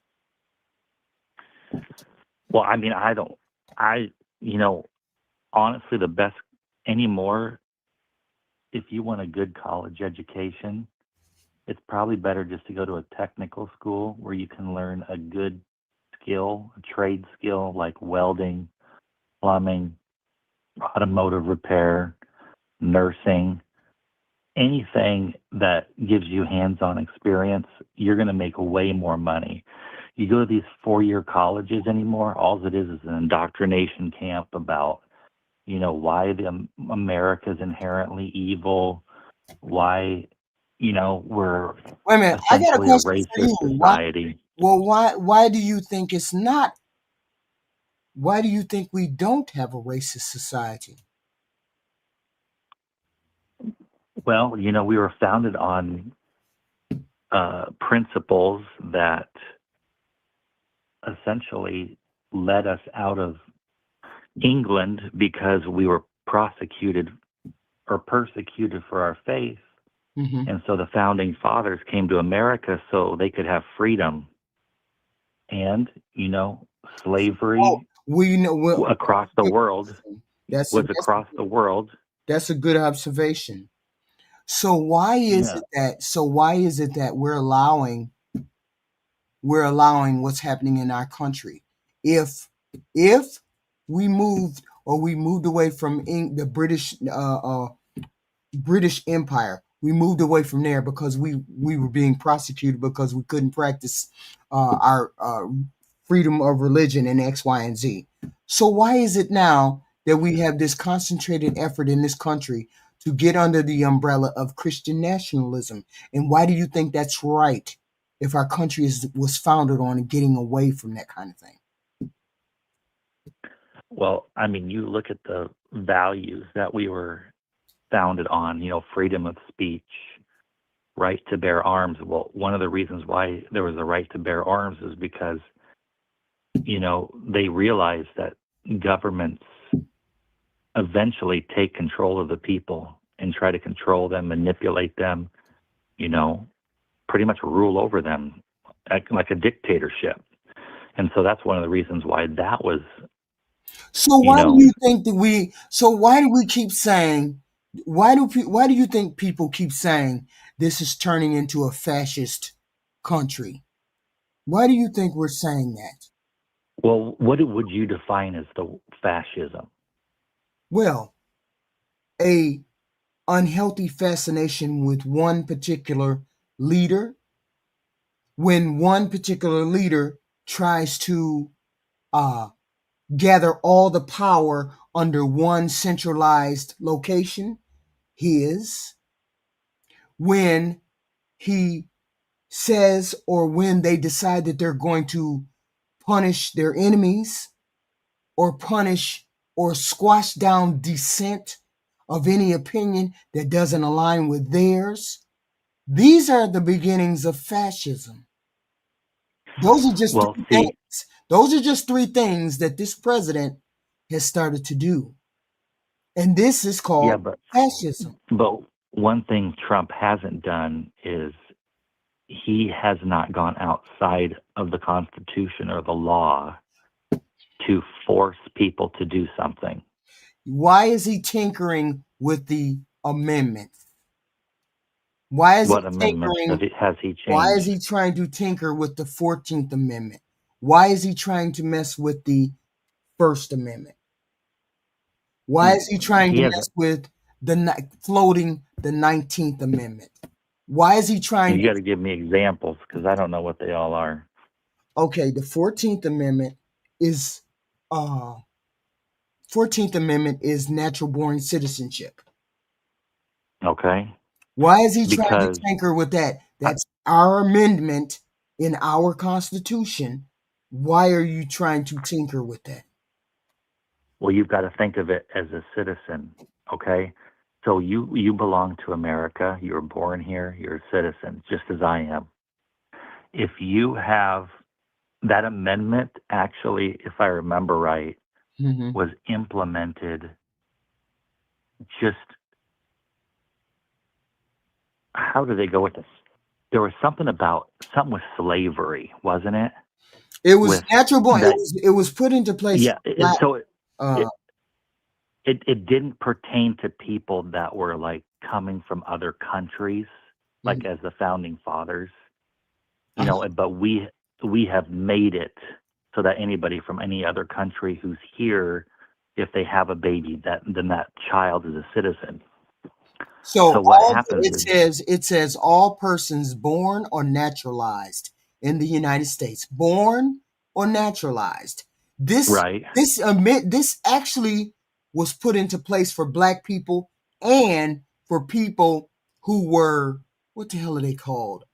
Well, I mean, you know, honestly, the best anymore, if you want a good college education, it's probably better just to go to a technical school where you can learn a good skill, a trade skill like welding, plumbing, automotive repair, nursing, anything that gives you hands-on experience. You're going to make way more money. You go to these 4-year colleges anymore, all it is an indoctrination camp about, you know, why America is inherently evil, why, you know, we're Wait a minute, I got a essentially a question for racist you. society. Why do you think it's not? Why do you think we don't have a racist society? Well, you know, we were founded on principles that essentially led us out of England because we were prosecuted or persecuted for our faith. Mm-hmm. And so the founding fathers came to America so they could have freedom. And, you know, slavery across the world That's the world. That's a good observation. So why is Yeah. it that? So why is it that we're allowing what's happening in our country? If we moved away from the British Empire. We moved away from there because we were being prosecuted because we couldn't practice our freedom of religion in X, Y, and Z. So why is it now that we have this concentrated effort in this country to get under the umbrella of Christian nationalism? And why do you think that's right if our country was founded on getting away from that kind of thing? Well, I mean, you look at the values that we were founded on, you know, freedom of speech, right to bear arms. Well, one of the reasons why there was a right to bear arms is because, you know, they realized that governments eventually take control of the people and try to control them, manipulate them, you know, pretty much rule over them like a dictatorship. And so that's one of the reasons why that was. So why do you think that we? So why do we keep saying? Why do you think people keep saying this is turning into a fascist country? Why do you think we're saying that? Well, what would you define as the fascism? Well, a unhealthy fascination with one particular leader. When one particular leader tries to gather all the power under one centralized location, his. When he says or when they decide that they're going to punish their enemies or punish or squash down dissent of any opinion that doesn't align with theirs. These are the beginnings of fascism. Those are just three things. Those are just three things that this president has started to do. And this is called fascism. But one thing Trump hasn't done is he has not gone outside of the Constitution or the law to force people to do something. Why is he tinkering with the amendment? Why is what he amendment tinkering? has he changed? Why is he trying to tinker with the 14th Amendment? Why is he trying to mess with the First Amendment? Why is he trying to mess with floating the 19th Amendment? Why is he trying? You got to give me examples because I don't know what they all are. Okay, the 14th Amendment is 14th Amendment is natural born citizenship. Okay. Why is he trying to tinker with that? That's our amendment in our Constitution. Why are you trying to tinker with that? Well, you've got to think of it as a citizen, okay? So you belong to America. You were born here. You're a citizen, just as I am. If you have that amendment actually, if I remember right, Mhm. was implemented just, how did they go with this? There was something with slavery, wasn't it? It was With natural born. that, It was put into place yeah. for black. So Uh, it didn't pertain to people that were like coming from other countries, like as the founding fathers, but we have made it so that anybody from any other country who's here, if they have a baby, then that child is a citizen. So what happens is, it says all persons born or naturalized in the United States, born or naturalized. This right. this actually was put into place for black people and for people who were, what the hell are they called?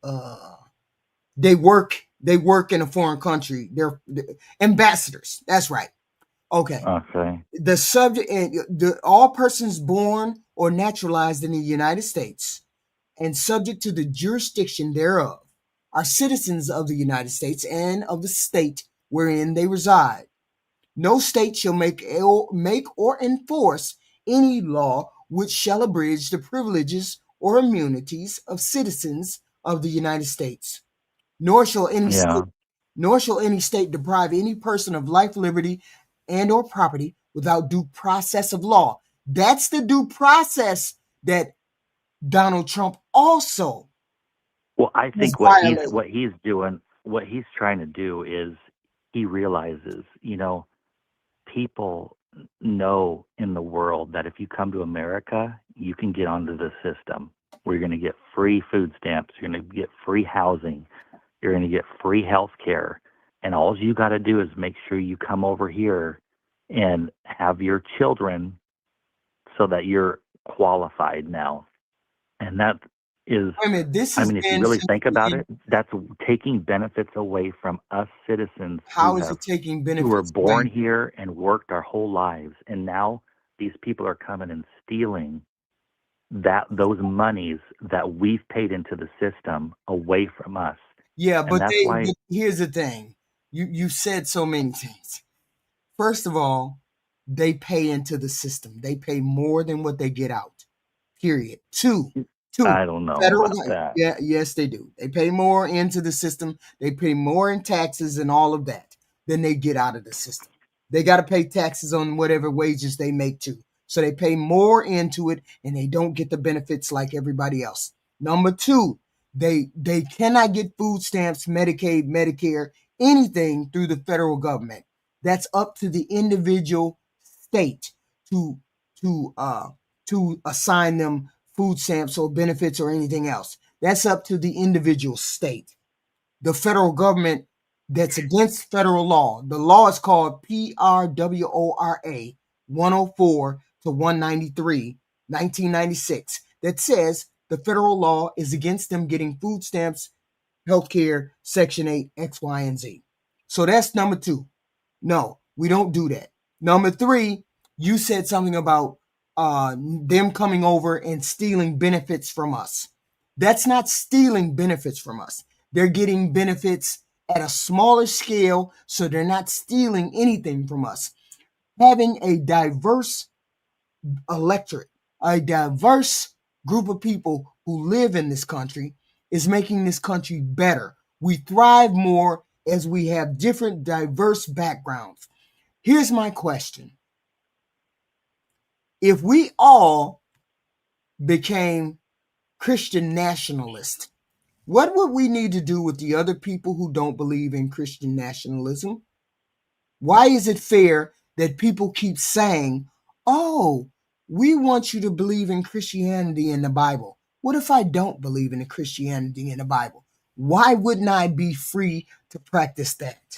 They work in a foreign country. They're ambassadors. That's right. Okay. Okay. The subject, all persons born or naturalized in the United States and subject to the jurisdiction thereof are citizens of the United States and of the state wherein they reside. No state shall make or enforce any law which shall abridge the privileges or immunities of citizens of the United States. Nor shall any state deprive any person of life, liberty, and or property without due process of law. That's the due process that Donald Trump also. Well, I think what he's doing, what he's trying to do is he realizes, people know in the world that if you come to America, you can get onto the system where you're going to get free food stamps, you're going to get free housing, you're going to get free health care. And all you got to do is make sure you come over here and have your children so that you're qualified now. And that is, if you really think about it, that's taking benefits away from us citizens How is it taking benefits who were born away? here and worked our whole lives. And now these people are coming and stealing those monies that we've paid into the system away from us. Yeah, and but that's why, here's the thing. You said so many things. First of all, they pay into the system. They pay more than what they get out. Period. Two. I don't know Federal, about that. yeah, yes, they do. They pay more into the system. They pay more in taxes and all of that than they get out of the system. They got to pay taxes on whatever wages they make too. So they pay more into it and they don't get the benefits like everybody else. Number two, they cannot get food stamps, Medicaid, Medicare, anything through the federal government. That's up to the individual state to assign them food stamps or benefits or anything else. That's up to the individual state. The federal government, that's against federal law. The law is called PRWORA 104 to 193, 1996, that says the federal law is against them getting food stamps, healthcare, Section 8, X, Y, and Z. So that's number two. No, we don't do that. Number three, you said something about them coming over and stealing benefits from us. That's not stealing benefits from us. They're getting benefits at a smaller scale, so they're not stealing anything from us. Having a diverse electorate, a diverse group of people who live in this country is making this country better. We thrive more as we have different diverse backgrounds. Here's my question. If we all became Christian nationalists, what would we need to do with the other people who don't believe in Christian nationalism? Why is it fair that people keep saying, oh, we want you to believe in Christianity in the Bible? What if I don't believe in the Christianity in the Bible? Why wouldn't I be free to practice that?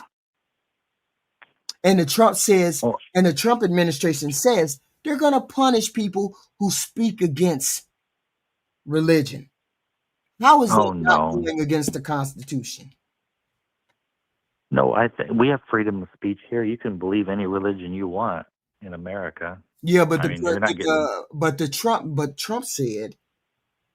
And the Trump administration says they're going to punish people who speak against religion. How is that not going against the Constitution? No, I think we have freedom of speech here. You can believe any religion you want in America. Yeah, but Trump said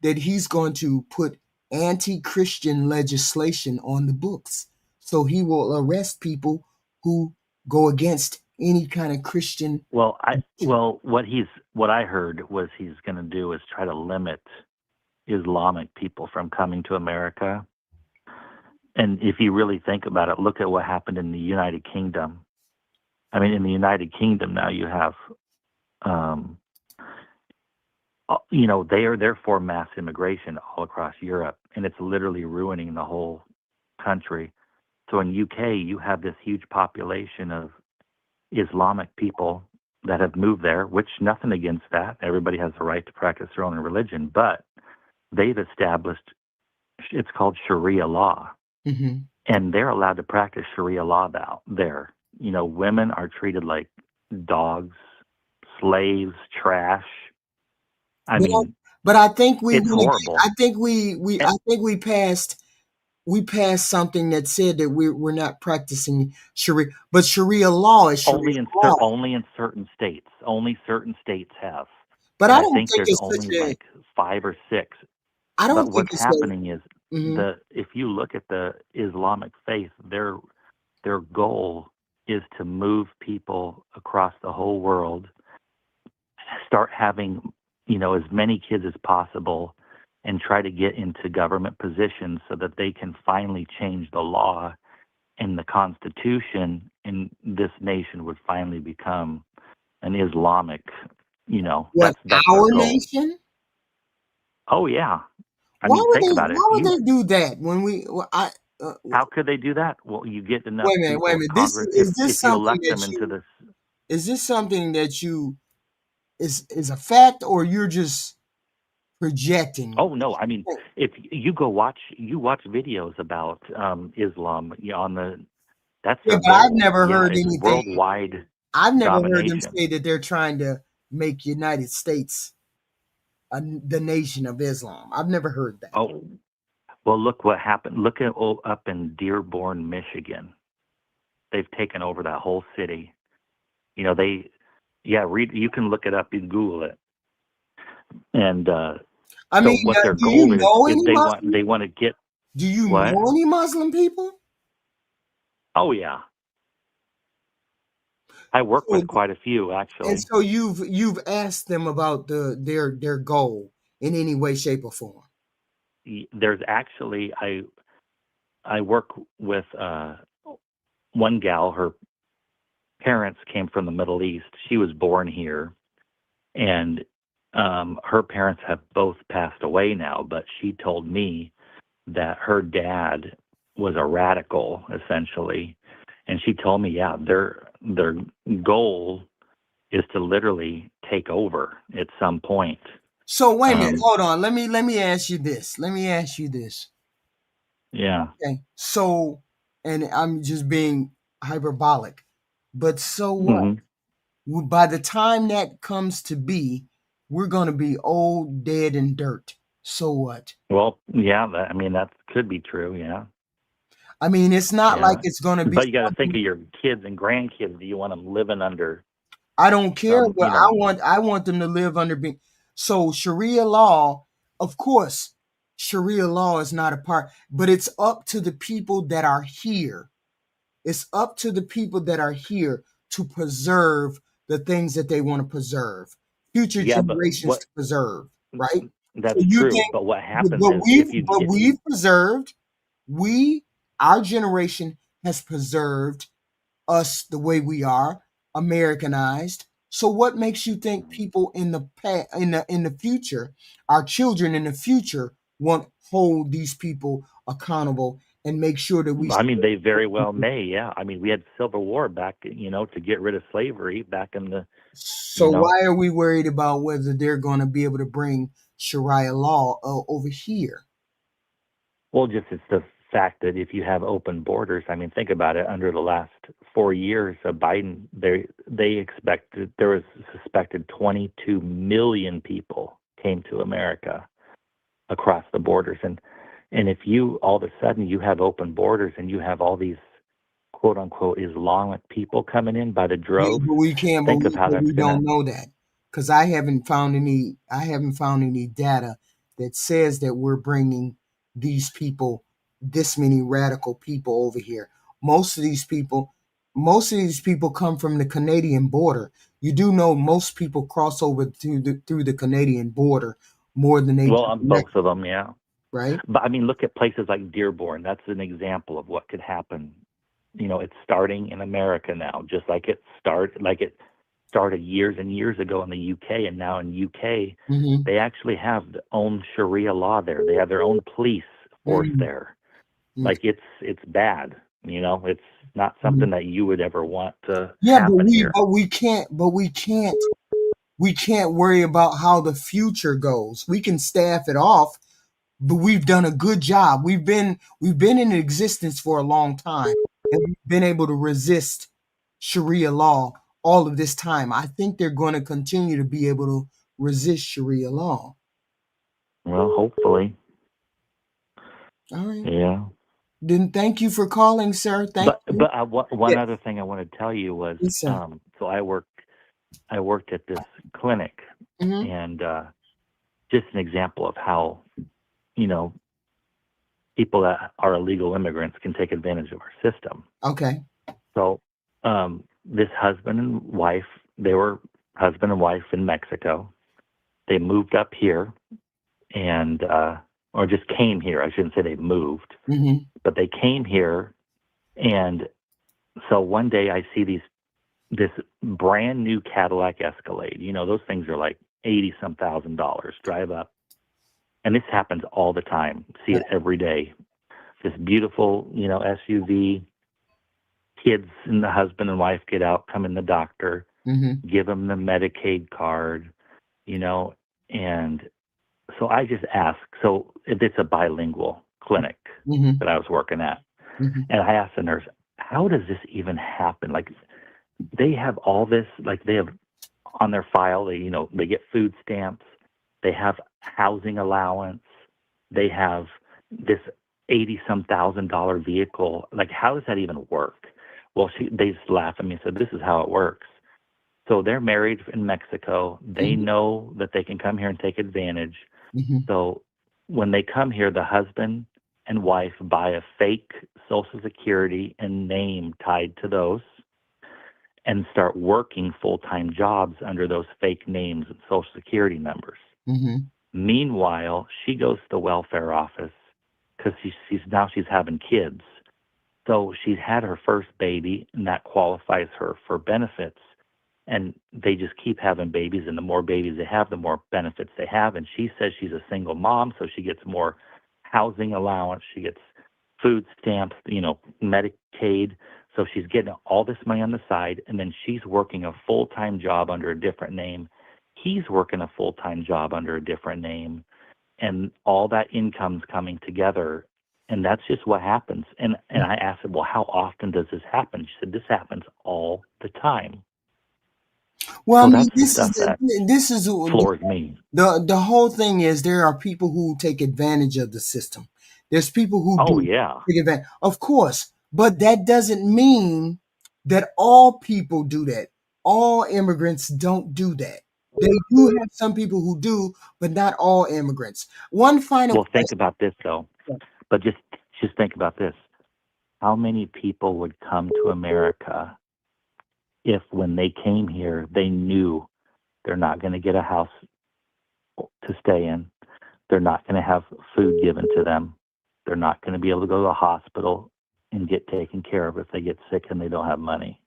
that he's going to put anti-Christian legislation on the books. So he will arrest people who go against any kind of Christian. What I heard was he's going to do is try to limit Islamic people from coming to America. And if you really think about it, look at what happened in the United Kingdom. I mean, in the United Kingdom now you have, they're for mass immigration all across Europe, and it's literally ruining the whole country. So in UK, you have this huge population of Islamic people that have moved there, which nothing against that. Everybody has the right to practice their own religion, but they've established, it's called Sharia law. Mm-hmm. And they're allowed to practice Sharia law there. Women are treated like dogs, slaves, trash. But I think we it's horrible. I think we passed something that said that we're not practicing Sharia, but Sharia law is Sharia law. Only in certain states. Only certain states have. But and I don't think there's it's only such a. like 5 or 6. I don't But think what's it's happening is Mhm. if you look at the Islamic faith, their goal is to move people across the whole world, start having as many kids as possible, and try to get into government positions so that they can finally change the law and the Constitution, and this nation would finally become an Islamic. What, that's our their goal. nation? Oh yeah. Think about it. Why would they do that when we? How could they do that? Well, you get enough Wait a minute. people Wait a in minute. Congress. Is this If you something elect them that into this, is this something that you is a fact, or you're just projecting? oh no, if you watch videos about Islam on that's Yeah, their but I've goal. never Yeah, heard it's anything. worldwide I've never heard them domination. say that they're trying to make United States the nation of Islam. I've never heard that. Oh, well, look what happened. Look at up in Dearborn, Michigan. They've taken over that whole city. You can look it up. You can Google it. And what their do you goal know is any Muslim? they want to get. Do you What? know any Muslim people? Oh yeah, I work with quite a few actually. And so you've asked them about their goal in any way, shape, or form. There's actually I work with one gal. Her parents came from the Middle East. She was born here, and her parents have both passed away now. But she told me that her dad was a radical, essentially, and she told me, yeah, their goal is to literally take over at some point. So wait a minute, hold on. Let me ask you this. Yeah. Okay. So, and I'm just being hyperbolic, but so what? Mm-hmm. By the time that comes to be, we're going to be old, dead, and dirt. So what? Well, yeah, that could be true. Yeah. It's not like it's going to be. But you got to think of your kids and grandkids. Do you want them living under? I don't care, but I want them to live under being. So Sharia law, of course, Sharia law is not a part, but it's up to the people that are here. It's up to the people that are here to preserve the things that they want to preserve, future generations to preserve, right? That's true. But what happens we've preserved, our generation has preserved us the way we are, Americanized. So what makes you think people in the future, our children in the future, won't hold these people accountable and make sure that we? They very well may. Yeah. We had Civil War back, to get rid of slavery back in the. So why are we worried about whether they're going to be able to bring Sharia law over here? Well, just it's the fact that if you have open borders, think about it. Under the last 4 years of Biden, they expected there was suspected 22 million people came to America across the borders, and if you all of a sudden you have open borders and you have all these quote unquote Islamic people coming in by the droves, we can't. Think of how that's we don't know that because I haven't found any data that says that we're bringing these people, this many radical people over here. most of these people come from the Canadian border. You do know most people cross over through the Canadian border more than they do Well, on both of them, yeah. right? But I mean, look at places like Dearborn. That's an example of what could happen. You know, it's starting in America now, just like it started years and years ago in the UK, and now in UK, Mhm. they actually have their own Sharia law there. They have their own police force there. Like it's bad. You know, it's not something that you would ever want to Yeah, happen here. we can't worry about how the future goes. We can staff it off, but we've done a good job. We've been in existence for a long time, and we've been able to resist Sharia law all of this time. I think they're going to continue to be able to resist Sharia law. Well, hopefully. All right. Yeah. Then thank you for calling, sir. Thank you. But one Yeah. other thing I want to tell you was, Yes, sir. so I worked at this clinic, Mhm. and just an example of how, you know, people that are illegal immigrants can take advantage of our system. Okay. So this husband and wife, they were husband and wife in Mexico. They moved up here and or just came here. I shouldn't say they moved, Mhm. but they came here. And so one day I see this brand new Cadillac Escalade. You know, those things are like $80-some thousand. Drive up. And this happens all the time. See it every day. This beautiful, you know, SUV. Kids and the husband and wife get out, come in the doctor, Mhm. give them the Medicaid card, you know, and so I just asked. So it's a bilingual clinic Mhm. that I was working at. Mhm. And I asked the nurse, how does this even happen? Like, they have all this, like they have on their file, they get food stamps, they have housing allowance, they have this $80-some thousand vehicle. Like, how does that even work? Well, they just laughed at me and said, this is how it works. So they're married in Mexico. They know that they can come here and take advantage. Mhm. So when they come here, the husband and wife buy a fake Social Security and name tied to those and start working full-time jobs under those fake names and Social Security numbers. Mhm. Meanwhile, she goes to the welfare office because she's having kids. So she's had her first baby, and that qualifies her for benefits. And they just keep having babies, and the more babies they have, the more benefits they have. And she says she's a single mom, so she gets more housing allowance. She gets food stamps, you know, Medicaid. So she's getting all this money on the side, and then she's working a full-time job under a different name. He's working a full-time job under a different name, and all that income's coming together. And that's just what happens. And I asked her, well, how often does this happen? She said, this happens all the time. Well, So I mean, that's the stuff that floors me. the whole thing is there are people who take advantage of the system. There's people who Oh, do yeah. take advantage, of course, but that doesn't mean that all people do that. All immigrants don't do that. They do have some people who do, but not all immigrants. One final Well, think question. about this, though. But just think about this. How many people would come to America if when they came here, they knew they're not going to get a house to stay in? They're not going to have food given to them. They're not going to be able to go to the hospital and get taken care of if they get sick and they don't have money.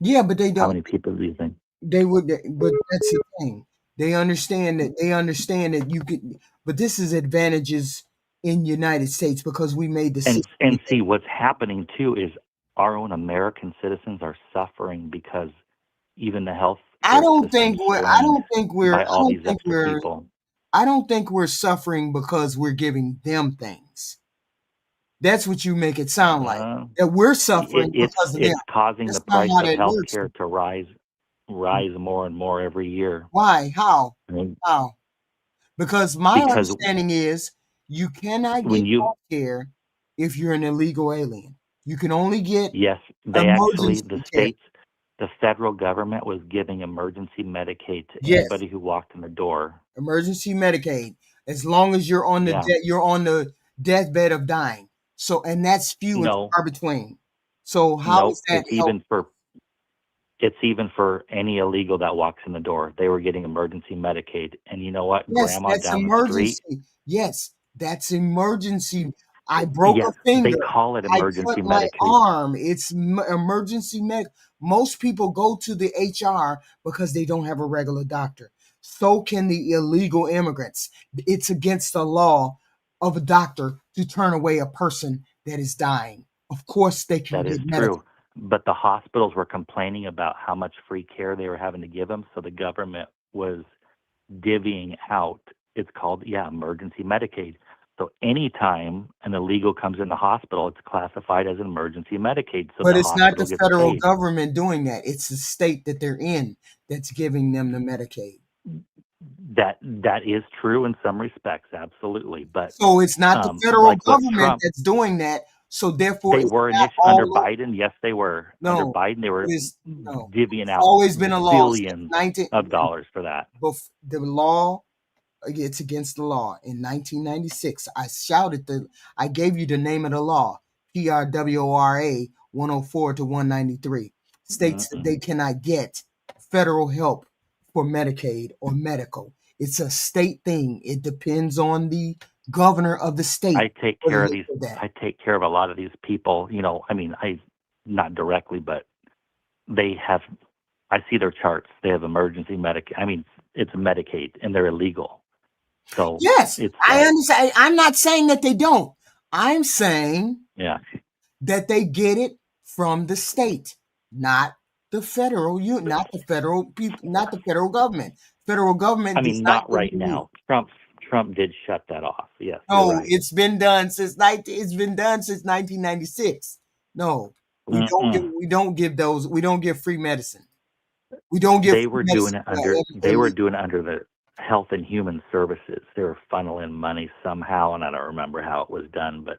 Yeah, but they How don't. many people do you think? They would, but that's the thing. They understand that you could, but this is advantages in United States because we made the system. And see, what's happening too is our own American citizens are suffering because even the health I care don't system think is we're. I strained don't think we're. by I all don't these think extra we're. people. I don't think we're suffering because we're giving them things. That's what you make it sound like. That we're suffering because of them. It's causing the That's not price how of that works. healthcare to rise more and more every year. Why? How? I mean, How? Because my because understanding is you cannot get when you health care if you're an illegal alien. You can only get yes, they actually emergency care. the federal government was giving emergency Medicaid to Yes, anybody who walked in the door. emergency Medicaid. As long as you're on Yeah. you're on the deathbed of dying. So, and that's few and No, far between. So how is that It's even for any illegal that walks in the door. They were getting emergency Medicaid, and you know what? Yes, Grandma that's down the street. emergency. Yes, that's emergency. I broke Yes, a finger. they call it I emergency cut my Medicaid. arm. It's emergency med. Most people go to the HR because they don't have a regular doctor. So can the illegal immigrants. It's against the law of a doctor to turn away a person that is dying. Of course, they can That is get medical. true. But the hospitals were complaining about how much free care they were having to give them, so the government was divvying out. It's called, emergency Medicaid. So anytime an illegal comes in the hospital, it's classified as an emergency Medicaid. So But the it's not the hospital gets federal paid. government doing that. It's the state that they're in that's giving them the Medicaid. That is true in some respects, absolutely. But So it's not the federal like with government Trump, that's doing that. So therefore, they it's were not under all. Biden. Yes, they were under No, Biden. They were no. divvying It's out always been a law since billions of dollars for that. The law, it's against the law. In 1996, I gave you the name of the law, PRWRA 104 to 193, states that they cannot get federal help for Medicaid or medical. It's a state thing. It depends on the governor of the state. I take care of these. I take care of a lot of these people. I mean, I not directly, but they have. I see their charts. They have emergency Medicaid. I mean, it's Medicaid, and they're illegal. So yes, it's I understand. I'm not saying that they don't. I'm saying that they get it from the state, not the federal. Not the federal people, not the federal government. Federal government. I mean, not right now. Trump did shut that off. Yes. No, Right. it's been done since 1996. No, we don't give those. We don't give free medicine. We don't give. They were doing it under. They were doing it under the Health and Human Services. They were funneling money somehow, and I don't remember how it was done, but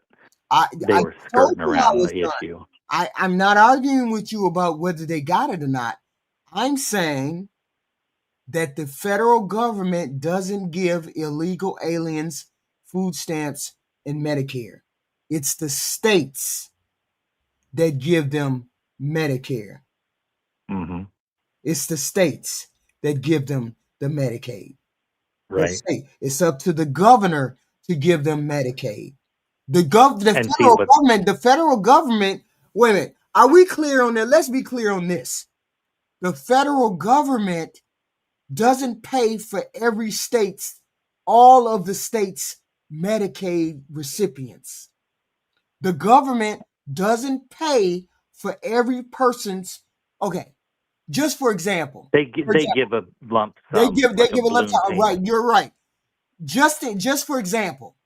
they were skirting around the issue. I'm not arguing with you about whether they got it or not. I'm saying that the federal government doesn't give illegal aliens food stamps and Medicare. It's the states that give them Medicare. Mm-hmm. It's the states that give them the Medicaid. Right. It's up to the governor to give them Medicaid. The federal government. Wait a minute. Are we clear on that? Let's be clear on this. The federal government doesn't pay for all of the state's Medicaid recipients. The government doesn't pay for every person's. Okay, just for example, they give a lump sum. They give a lump sum. Right, you're right. Just for example,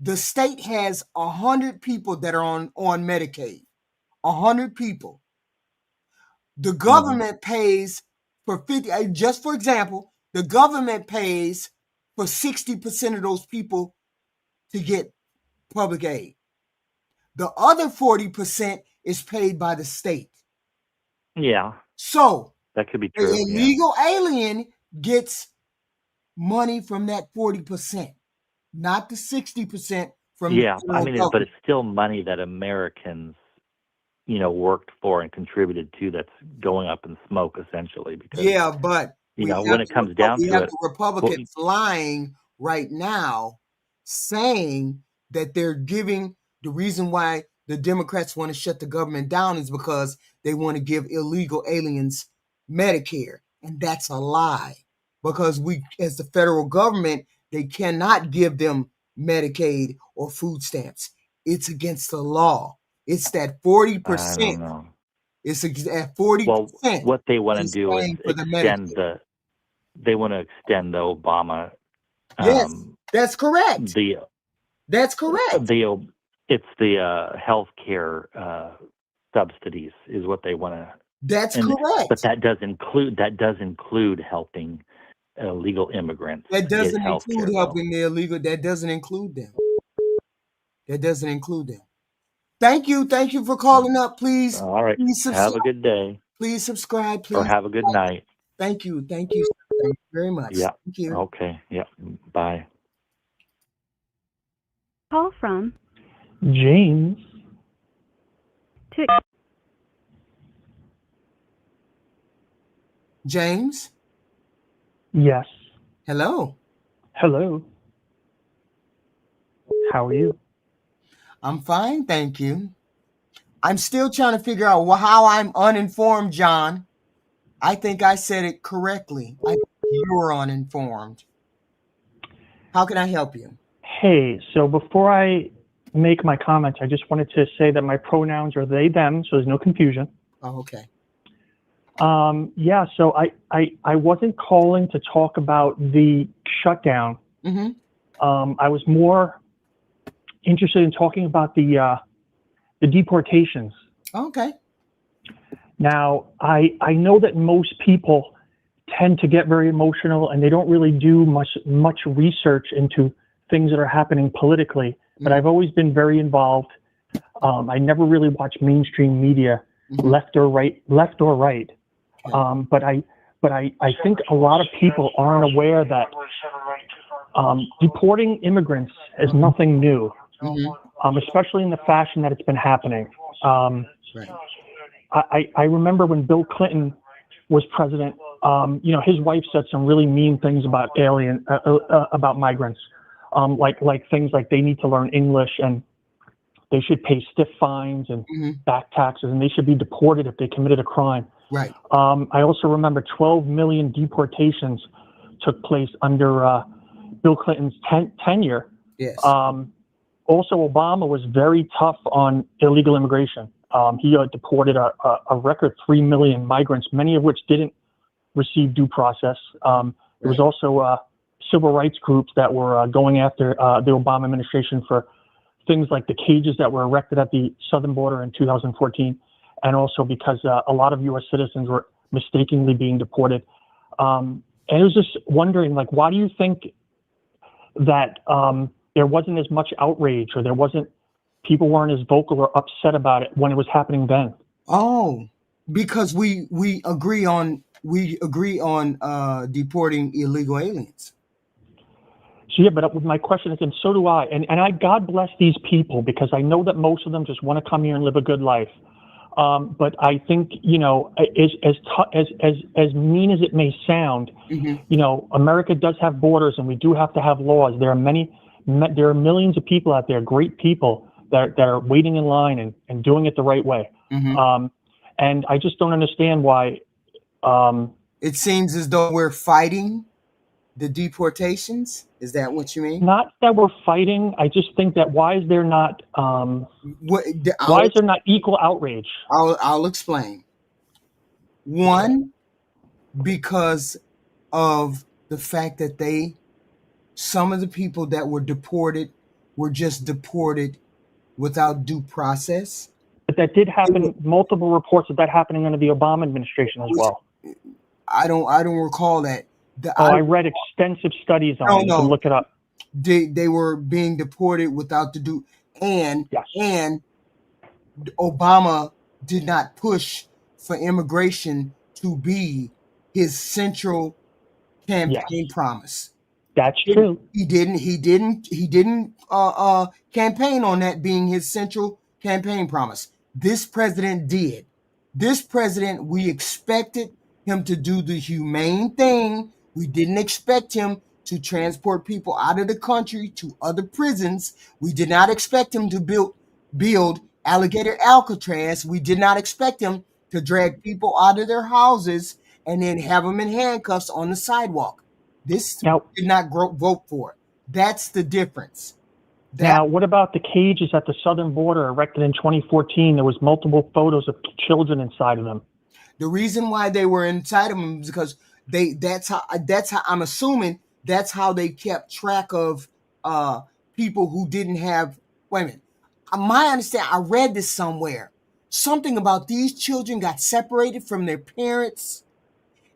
the state has 100 people that are on Medicaid. 100 people. The government pays for 50. Just for example, the government pays for 60% of those people to get public aid. The other 40% is paid by the state. Yeah. So that could be true. The illegal alien gets money from that 40%, not the 60% from. I mean, but it's still money that Americans, worked for and contributed to. That's going up in smoke, essentially. Because but when it comes down to it, the Republicans lying right now, saying that they're giving. The reason why the Democrats want to shut the government down is because they want to give illegal aliens Medicare, and that's a lie. Because we, as the federal government, they cannot give them Medicaid or food stamps. It's against the law. It's that 40%. I don't know. It's at 40%. Well, what they want to do is extend they want to extend the Obama. Yes, that's correct. That's correct. It's the health care subsidies is what they want to. That's correct. But that does include helping illegal immigrants. That doesn't include helping the illegal. That doesn't include them. Thank you for calling up. Please. All right. Please have a good day. Please subscribe. Please. Or have a good night. Thank you. Thank you very much. Yeah. Thank you. Okay. Yeah. Bye. Call from James. to James? Yes. Hello. Hello. How are you? I'm fine, thank you. I'm still trying to figure out how I'm uninformed, John. I think I said it correctly. You're uninformed. How can I help you? Hey, so before I make my comments, I just wanted to say that my pronouns are they, them, so there's no confusion. Oh, okay. Yeah, so I wasn't calling to talk about the shutdown. Mm-hmm. I was more interested in talking about the deportations. Okay. Now, I know that most people tend to get very emotional and they don't really do much research into things that are happening politically, but I've always been very involved. I never really watch mainstream media, left or right. But I think a lot of people aren't aware that deporting immigrants is nothing new, especially in the fashion that it's been happening. Right. I remember when Bill Clinton was president, his wife said some really mean things about about migrants, like things like they need to learn English and they should pay stiff fines and back taxes, and they should be deported if they committed a crime. Right. I also remember 12 million deportations took place under Bill Clinton's tenure. Yes. Also, Obama was very tough on illegal immigration. He deported a record 3 million migrants, many of which didn't receive due process. There was also civil rights groups that were going after the Obama administration for things like the cages that were erected at the southern border in 2014, and also because a lot of U.S. citizens were mistakenly being deported. And I was just wondering, like, why do you think that there wasn't as much outrage, or people weren't as vocal or upset about it when it was happening then? Oh, because we agree on deporting illegal aliens. So yeah, but my question is, and so do I, and I God bless these people, because I know that most of them just want to come here and live a good life. But I think, as mean as it may sound, America does have borders, and we do have to have laws. There are millions of people out there, great people that are waiting in line and doing it the right way. And I just don't understand why. It seems as though we're fighting the deportations. Is that what you mean? Not that we're fighting. I just think that why is there not equal outrage? I'll explain. One, because of the fact that some of the people that were deported were just deported without due process. But that did happen. Multiple reports of that happening under the Obama administration as well. I don't recall that. I read extensive studies on it. You can look it up. They were being deported without the due, and Obama did not push for immigration to be his central campaign promise. That's true. He didn't campaign on that being his central campaign promise. This president did. This president, we expected him to do the humane thing. We didn't expect him to transport people out of the country to other prisons. We did not expect him to build alligator Alcatraz. We did not expect him to drag people out of their houses and then have them in handcuffs on the sidewalk. This did not vote for it. That's the difference. Now, what about the cages at the southern border erected in 2014? There was multiple photos of children inside of them. The reason why they were inside of them is because that's how I'm assuming that's how they kept track of people who didn't have women. My understanding, I read this somewhere. Something about these children got separated from their parents,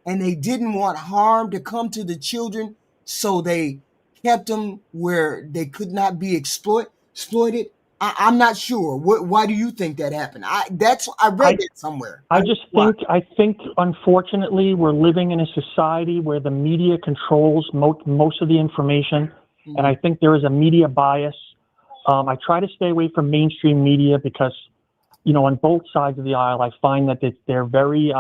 and they didn't want harm to come to the children, so they kept them where they could not be exploited. I'm not sure. Why do you think that happened? I read that somewhere. I think unfortunately we're living in a society where the media controls most of the information, and I think there is a media bias. I try to stay away from mainstream media because, on both sides of the aisle, I find that they're very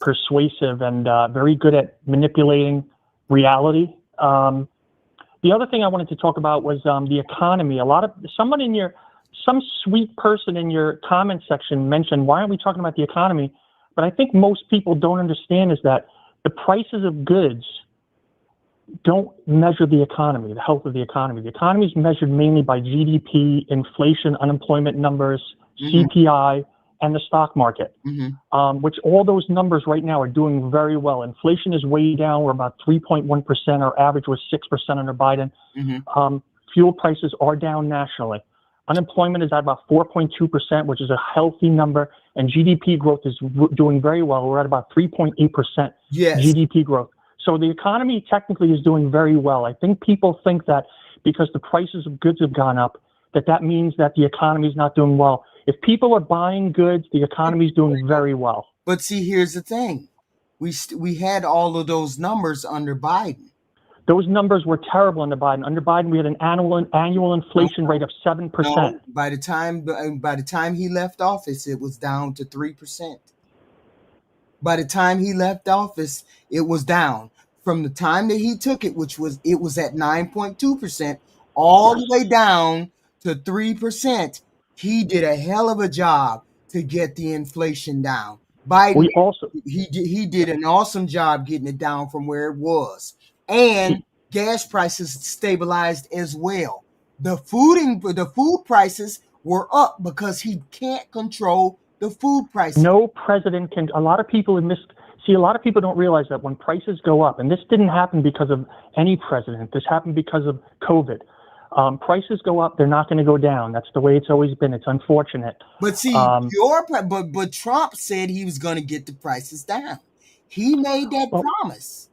persuasive and very good at manipulating reality. The other thing I wanted to talk about was the economy. Some sweet person in your comment section mentioned, why aren't we talking about the economy? But I think most people don't understand is that the prices of goods don't measure the economy, the health of the economy. The economy is measured mainly by GDP, inflation, unemployment numbers, CPI, and the stock market, which all those numbers right now are doing very well. Inflation is way down. We're about 3.1%. Our average was 6% under Biden. Fuel prices are down nationally. Unemployment is at about 4.2%, which is a healthy number, and GDP growth is doing very well. We're at about 3.8% GDP growth. So the economy technically is doing very well. I think people think that because the prices of goods have gone up, that means that the economy is not doing well. If people are buying goods, the economy is doing very well. But see, here's the thing. We had all of those numbers under Biden. Those numbers were terrible under Biden. Under Biden, we had an annual inflation rate of 7%. No, by the time he left office, it was down to 3%. By the time he left office, it was down. From the time that he took it, it was at 9.2%, all the way down to 3%. He did a hell of a job to get the inflation down. Biden, he did an awesome job getting it down from where it was. And gas prices stabilized as well. The food prices were up because he can't control the food prices. No president can. A lot of people don't realize that when prices go up, and this didn't happen because of any president. This happened because of COVID. Prices go up, they're not going to go down. That's the way it's always been. It's unfortunate. But see, but Trump said he was going to get the prices down. He made that promise.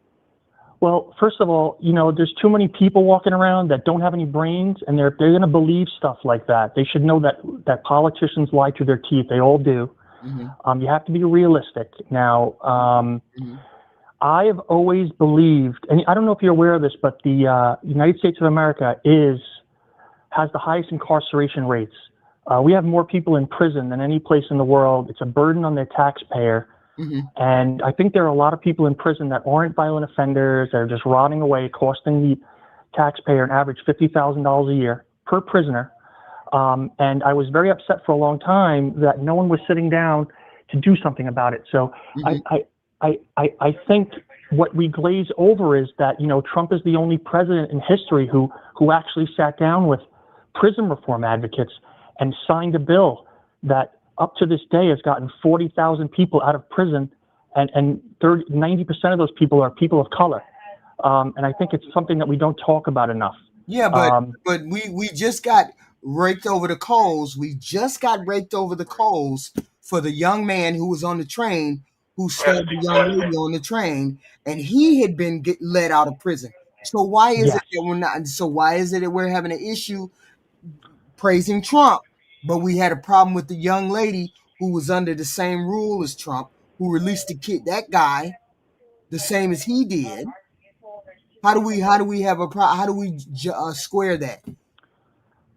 Well, first of all, there's too many people walking around that don't have any brains, and they're going to believe stuff like that. They should know that politicians lie through their teeth. They all do. You have to be realistic. Now, I have always believed, and I don't know if you're aware of this, but the United States of America has the highest incarceration rates. We have more people in prison than any place in the world. It's a burden on the taxpayer. And I think there are a lot of people in prison that aren't violent offenders, that are just rotting away, costing the taxpayer an average $50,000 a year per prisoner. And I was very upset for a long time that no one was sitting down to do something about it. So I think what we glaze over is that, Trump is the only president in history who actually sat down with prison reform advocates and signed a bill that up to this day has gotten 40,000 people out of prison, and 90% of those people are people of color. And I think it's something that we don't talk about enough. Yeah, but we just got raked over the coals. We just got raked over the coals for the young man who was on the train who stabbed the young lady on the train, and he had been let out of prison. So why is it that we're not? So why is it that we're having an issue praising Trump, but we had a problem with the young lady who was under the same rule as Trump, who released that guy the same as he did? How do we square that?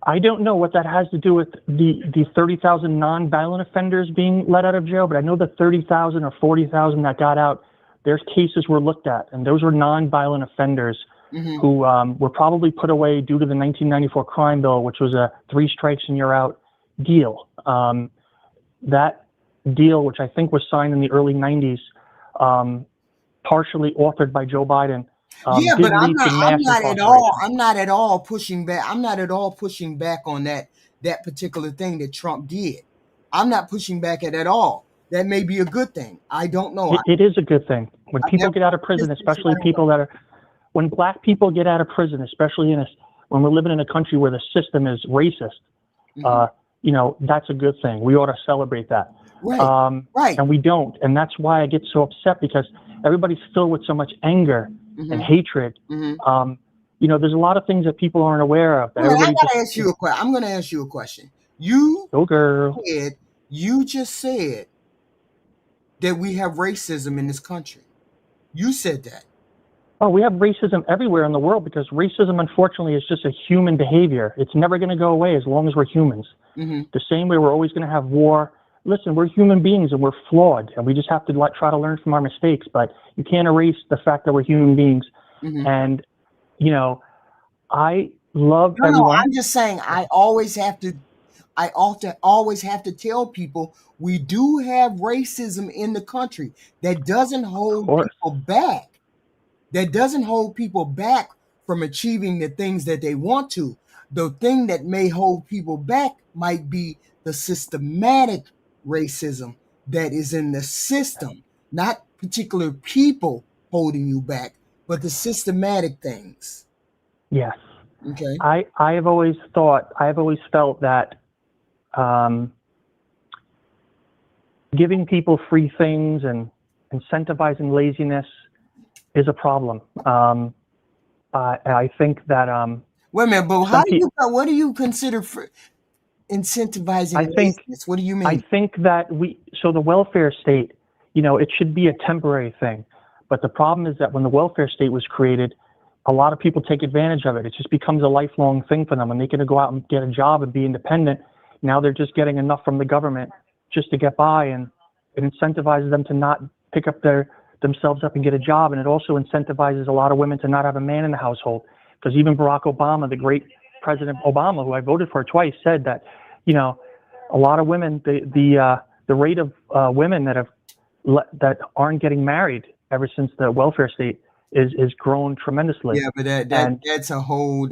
I don't know what that has to do with the 30,000 non-violent offenders being let out of jail, but I know the 30,000 or 40,000 that got out, their cases were looked at, and those were non-violent offenders who were probably put away due to the 1994 crime bill, which was a 3 strikes and you're out deal. That deal, which I think was signed in the early 90s, partially authored by Joe Biden. But I'm not at all pushing back. I'm not at all pushing back on that particular thing that Trump did. I'm not pushing back at all. That may be a good thing. I don't know. It is a good thing. When people get out of prison, especially when black people get out of prison, especially when we're living in a country where the system is racist, that's a good thing. We ought to celebrate that. Right. And we don't. And that's why I get so upset, because everybody's filled with so much anger and hatred. There's a lot of things that people aren't aware of. I'm going to ask you a question. You just said that we have racism in this country. You said that. Oh, we have racism everywhere in the world, because racism, unfortunately, is just a human behavior. It's never going to go away as long as we're humans. The same way we're always going to have war, listen, we're human beings and we're flawed, and we just have to try to learn from our mistakes. But you can't erase the fact that we're human beings. Mhm. And you know, I love No, everyone. I'm just saying I always have to tell people we do have racism in the country that doesn't hold people back. That doesn't hold people back from achieving the things that they want to. The thing that may hold people back might be the systematic racism that is in the system, not particular people holding you back, but the systematic things. Yes. Okay. I have always felt that giving people free things and incentivizing laziness is a problem. I think that Wait a minute, but what do you consider for incentivizing I think laziness? What do you mean? I think that the welfare state, it should be a temporary thing. But the problem is that when the welfare state was created, a lot of people take advantage of it. It just becomes a lifelong thing for them. When they can go out and get a job and be independent, now they're just getting enough from the government just to get by, and it incentivizes them to not pick up themselves up and get a job. And it also incentivizes a lot of women to not have a man in the household. Because even Barack Obama, the great President Obama, who I voted for twice, said that, a lot of women, the rate of women that aren't getting married ever since the welfare state is grown tremendously. Yeah, but that's a whole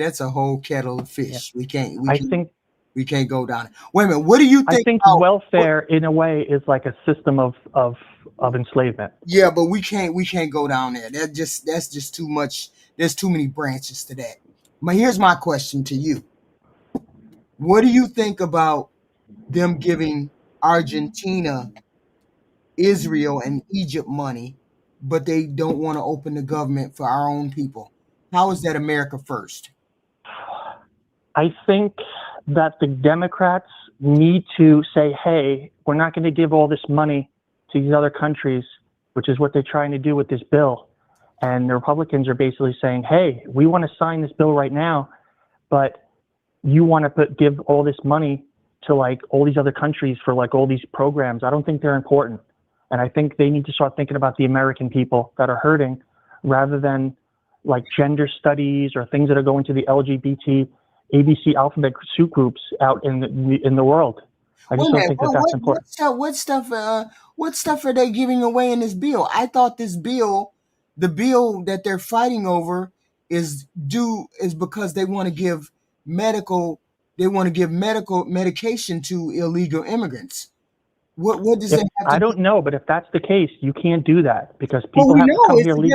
kettle of fish. Yeah. We can't go down it. Wait a minute. What do you think? I think welfare, in a way, is like a system of enslavement. Yeah, but we can't go down there. That's just too much. There's too many branches to that. Here's my question to you. What do you think about them giving Argentina, Israel, and Egypt money, but they don't want to open the government for our own people? How is that America first? I think that the Democrats need to say, hey, we're not going to give all this money to these other countries, which is what they're trying to do with this bill. And the Republicans are basically saying, hey, we want to sign this bill right now, but you want to give all this money to like all these other countries for like all these programs. I don't think they're important. And I think they need to start thinking about the American people that are hurting, rather than like gender studies or things that are going to the LGBT, ABC alphabet soup groups out in the world. I just don't think that's important. What stuff are they giving away in this bill? I thought the bill that they're fighting over is because they want to give medication to illegal immigrants. What does that have to I don't know, but if that's the case, you can't do that because people have to come here legally.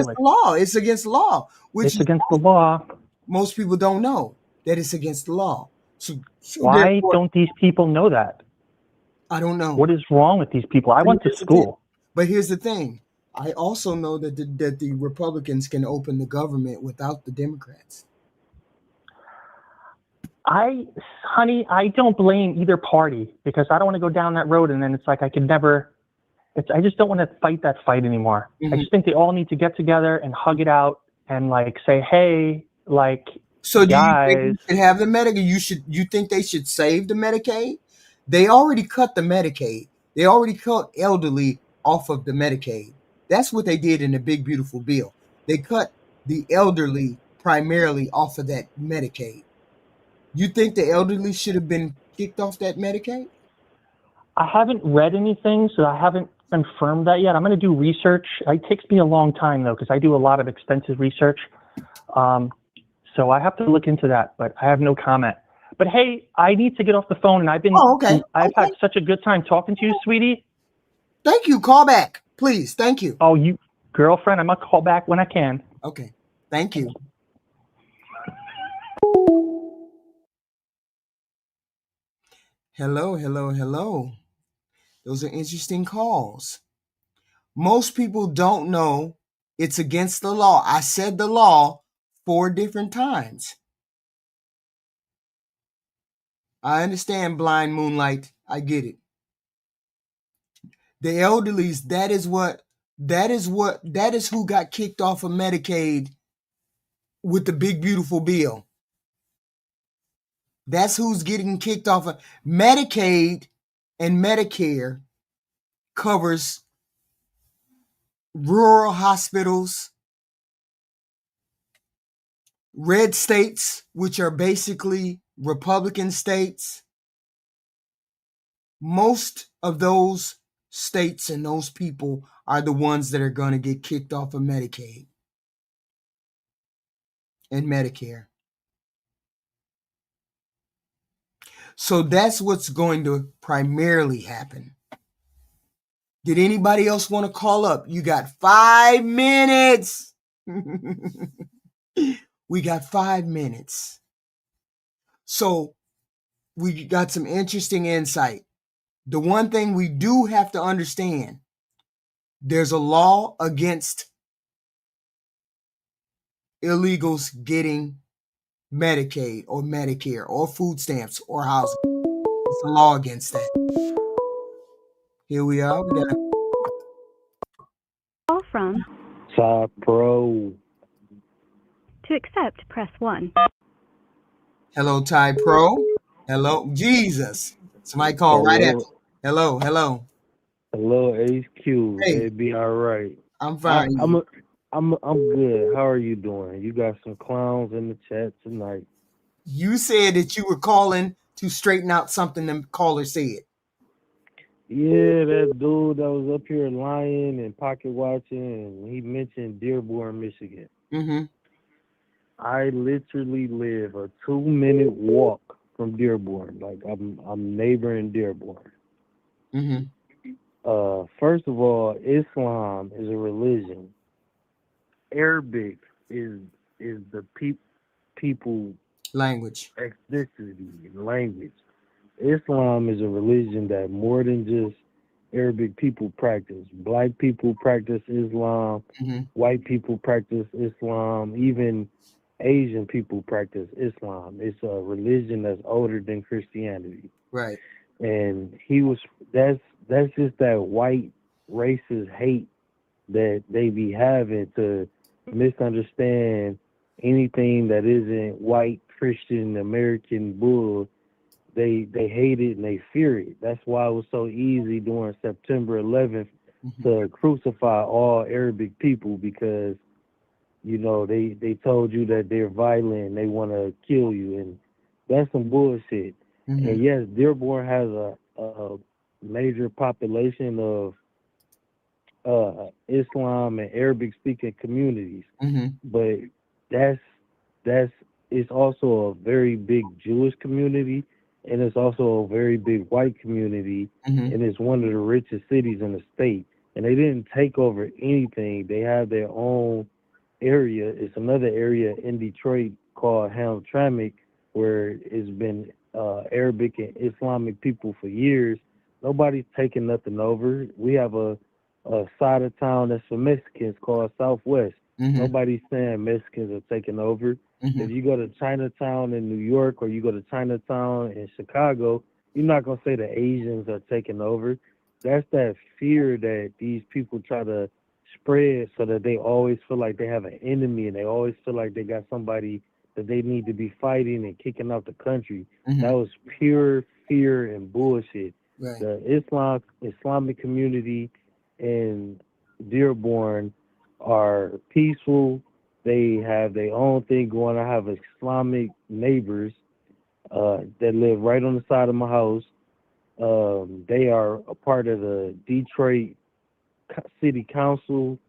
It's against the law. It's against the law. Most people don't know that it's against the law. So why don't these people know that? I don't know. What is wrong with these people? I went to school. But here's the thing. I also know that the Republicans can open the government without the Democrats. Honey, I don't blame either party because I don't want to go down that road, and then it's like I just don't want to fight that fight anymore. Mm-hmm. I just think they all need to get together and hug it out and like say, hey, like, so do guys, you think you should have the Medicaid? You think they should save the Medicaid? They already cut the Medicaid. They already cut elderly off of the Medicaid. That's what they did in the Big Beautiful Bill. They cut the elderly primarily off of that Medicaid. You think the elderly should have been kicked off that Medicaid? I haven't read anything, so I haven't confirmed that yet. I'm going to do research. It takes me a long time, though, because I do a lot of extensive research. So I have to look into that, but I have no comment. But hey, I need to get off the phone, and I've had such a good time talking to you, sweetie. Thank you. Call back, please. Thank you. Oh, you girlfriend, I'm going to call back when I can. Okay. Thank you. Hello, hello, hello. Those are interesting calls. Most people don't know it's against the law. I said the law 4 different times. I understand, blind moonlight. I get it. The elderlies, that is who got kicked off of Medicaid with the Big Beautiful Bill. That's who's getting kicked off of Medicaid and Medicare covers rural hospitals, red states, which are basically Republican states. Most of those states and those people are the ones that are going to get kicked off of Medicaid and Medicare. So that's what's going to primarily happen. Did anybody else want to call up? You got 5 minutes. We got 5 minutes. So we got some interesting insight. The one thing we do have to understand, there's a law against illegals getting Medicaid or Medicare or food stamps or housing. It's a law against that. Here we are. We got Call from. Ty Pro. To accept, press 1. Hello, Ty Pro. Hello, Jesus. Somebody called right after. Hello. Hello, HQ. Hey. It'd be all right. I'm fine. I'm good. How are you doing? You got some clowns in the chat tonight. You said that you were calling to straighten out something the caller said. Yeah, that dude that was up here lying and pocket watching, and he mentioned Dearborn, Michigan. Mm-hmm. I literally live a 2-minute walk from Dearborn. Like I'm neighboring Dearborn. Mm-hmm. First of all, Islam is a religion. Arabic is the people language. Ethnicity and language. Islam is a religion that more than just Arabic people practice. Black people practice Islam. Mm-hmm. White people practice Islam. Even Asian people practice Islam. It's a religion that's older than Christianity. Right. And that's just that white racist hate that they be having to misunderstand anything that isn't white Christian American bull. They hate it and they fear it. That's why it was so easy during September 11th to crucify all Arabic people, because they told you that they're violent and they want to kill you, and that's some bullshit. Mm-hmm. And yes, Dearborn has a major population of Islam and Arabic speaking communities, but it's also a very big Jewish community, and it's also a very big white community, and it's one of the richest cities in the state. And they didn't take over anything. They have their own area. It's another area in Detroit called Hamtramck, where it's been Arabic and Islamic people for years. Nobody's taking nothing over. We have a side of town that's for Mexicans called Southwest. Nobody's saying Mexicans are taking over. If you go to Chinatown in New York or you go to Chinatown in Chicago, you're not going to say the Asians are taking over. That's that fear that these people try to spread so that they always feel like they have an enemy, and they always feel like they got somebody that they need to be fighting and kicking out the country. That was pure fear and bullshit. Right. The Islamic community in Dearborn are peaceful. They have their own thing going. I have Islamic neighbors that live right on the side of my house. They are a part of the Detroit City Council,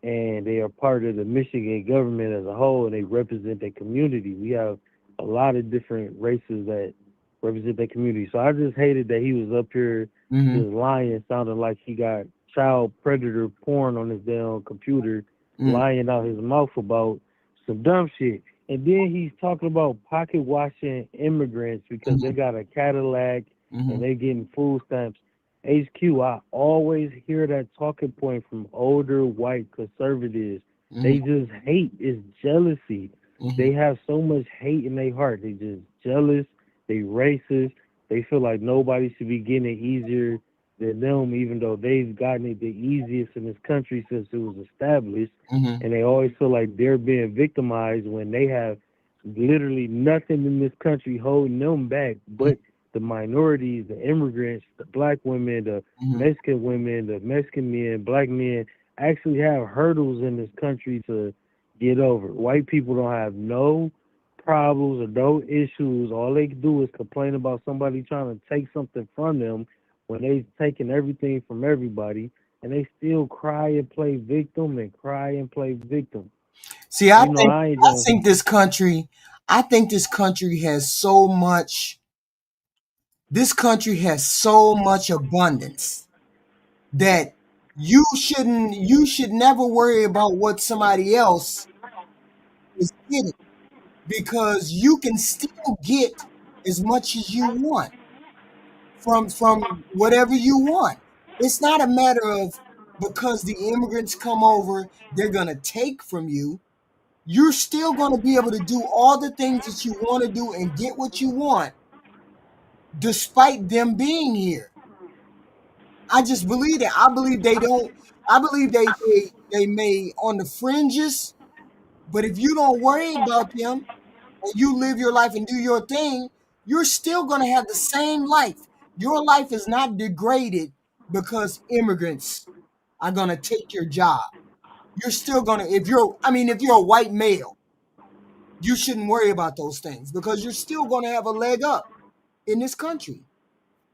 and they are part of the Michigan government as a whole, and they represent their community. We have a lot of different races that represent their community. So I just hated that he was up here just lying, sounding like he got child predator porn on his damn computer, lying out his mouth about some dumb shit. And then he's talking about pocket watching immigrants because they got a Cadillac and they're getting food stamps. HQ, I always hear that talking point from older white conservatives. They just hate. It's jealousy. They have so much hate in their heart. They just jealous. They racist. They feel like nobody should be getting it easier than them, even though they've gotten it the easiest in this country since it was established. And they always feel like they're being victimized when they have literally nothing in this country holding them back but the minorities, the immigrants, the black women, the Mexican women, the Mexican men, black men actually have hurdles in this country to get over. White people don't have no problems or no issues. All they do is complain about somebody trying to take something from them when they taking everything from everybody, and they still cry and play victim and cry and play victim. See, I You know, think I ain't I gonna. think this country, I think this country has so much. This country has so much abundance that you should never worry about what somebody else is getting, because you can still get as much as you want from whatever you want. It's not a matter of because the immigrants come over, they're gonna take from you. You're still gonna be able to do all the things that you want to do and get what you want, despite them being here. I just believe that. I believe they don't. I believe they may on the fringes, but if you don't worry about them and you live your life and do your thing, you're still going to have the same life. Your life is not degraded because immigrants are going to take your job. You're still going to, if you're a white male, you shouldn't worry about those things because you're still going to have a leg up in this country.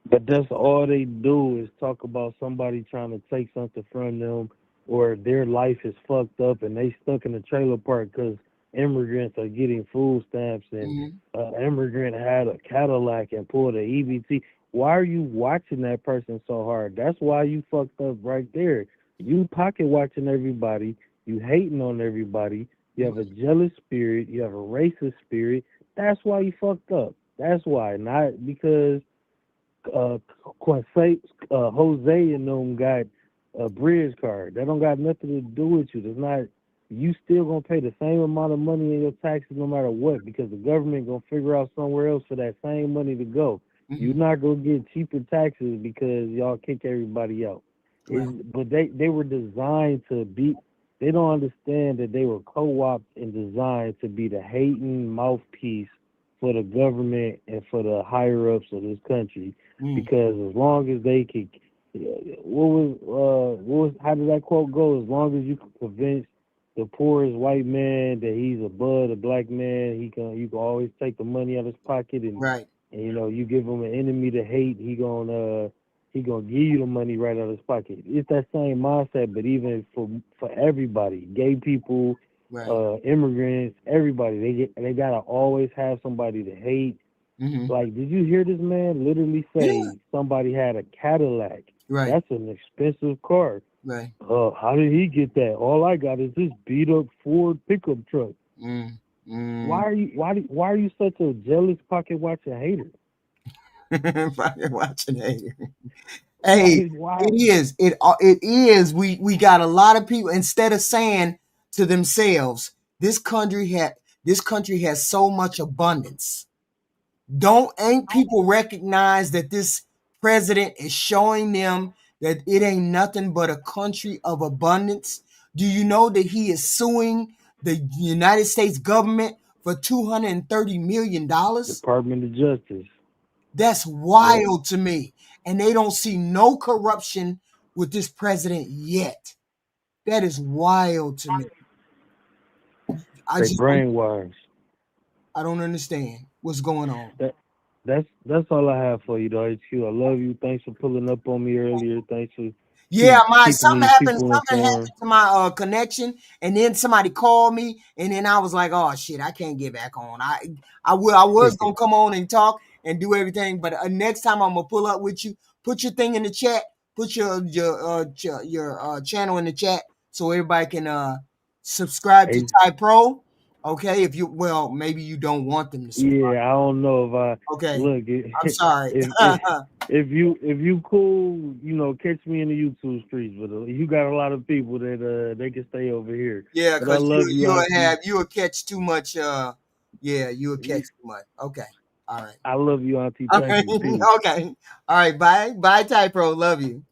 But that's all they do is talk about somebody trying to take something from them, or their life is fucked up and they stuck in a trailer park because immigrants are getting food stamps and immigrant had a Cadillac and pulled a EBT. Why are you watching that person so hard? That's why you fucked up right there. You pocket watching everybody. You hating on everybody. You have a jealous spirit. You have a racist spirit. That's why you fucked up. That's why, not because uh, Jose and them got a bridge card. That don't got nothing to do with you. That's not. You still gonna pay the same amount of money in your taxes no matter what, because the government gonna figure out somewhere else for that same money to go. You're not gonna get cheaper taxes because y'all kick everybody out. But they were designed to be. They don't understand that they were co-opted and designed to be the hating mouthpiece for the government and for the higher ups of this country. Because as long as they could, how did that quote go? As long as you can convince the poorest white man that he's above the black man, you can always take the money out of his pocket, and you give him an enemy to hate, he gonna give you the money right out of his pocket. It's that same mindset, but even for everybody, gay people, immigrants, everybody, they gotta always have somebody to hate. Like, did you hear this man literally say somebody had a Cadillac? That's an expensive car. How did he get that? All I got is this beat up Ford pickup truck. Why are you such a jealous pocket watching hater? Pocket watching hater. Hey, it is. It is. We got a lot of people, instead of saying to themselves, this country has so much abundance. Ain't people recognize that this president is showing them that it ain't nothing but a country of abundance? Do you know that he is suing the United States government for $230 million? Department of Justice. That's wild to me. And they don't see no corruption with this president yet. That is wild to me. They brainwashed. I don't understand what's going on. That's all I have for you, though, HQ. I love you. Thanks for pulling up on me earlier. Thanks for keeping something these happened. people Something happened informed. to my connection, and then somebody called me, and then I was like, "Oh shit, I can't get back on." I was gonna come on and talk and do everything, but next time I'm gonna pull up with you. Put your thing in the chat. Put your channel in the chat so everybody can subscribe to Ty Pro. Okay, maybe you don't want them to subscribe. Yeah, I don't know if I Okay, look. I'm sorry. If you cool, catch me in the YouTube streets. But you got a lot of people that they can stay over here. Yeah, but I because love you'll catch too much. You will catch too much. Okay, all right. I love you, Auntie. All Thank right. you. Peace. Okay, all right. Bye, Ty Pro. Love you.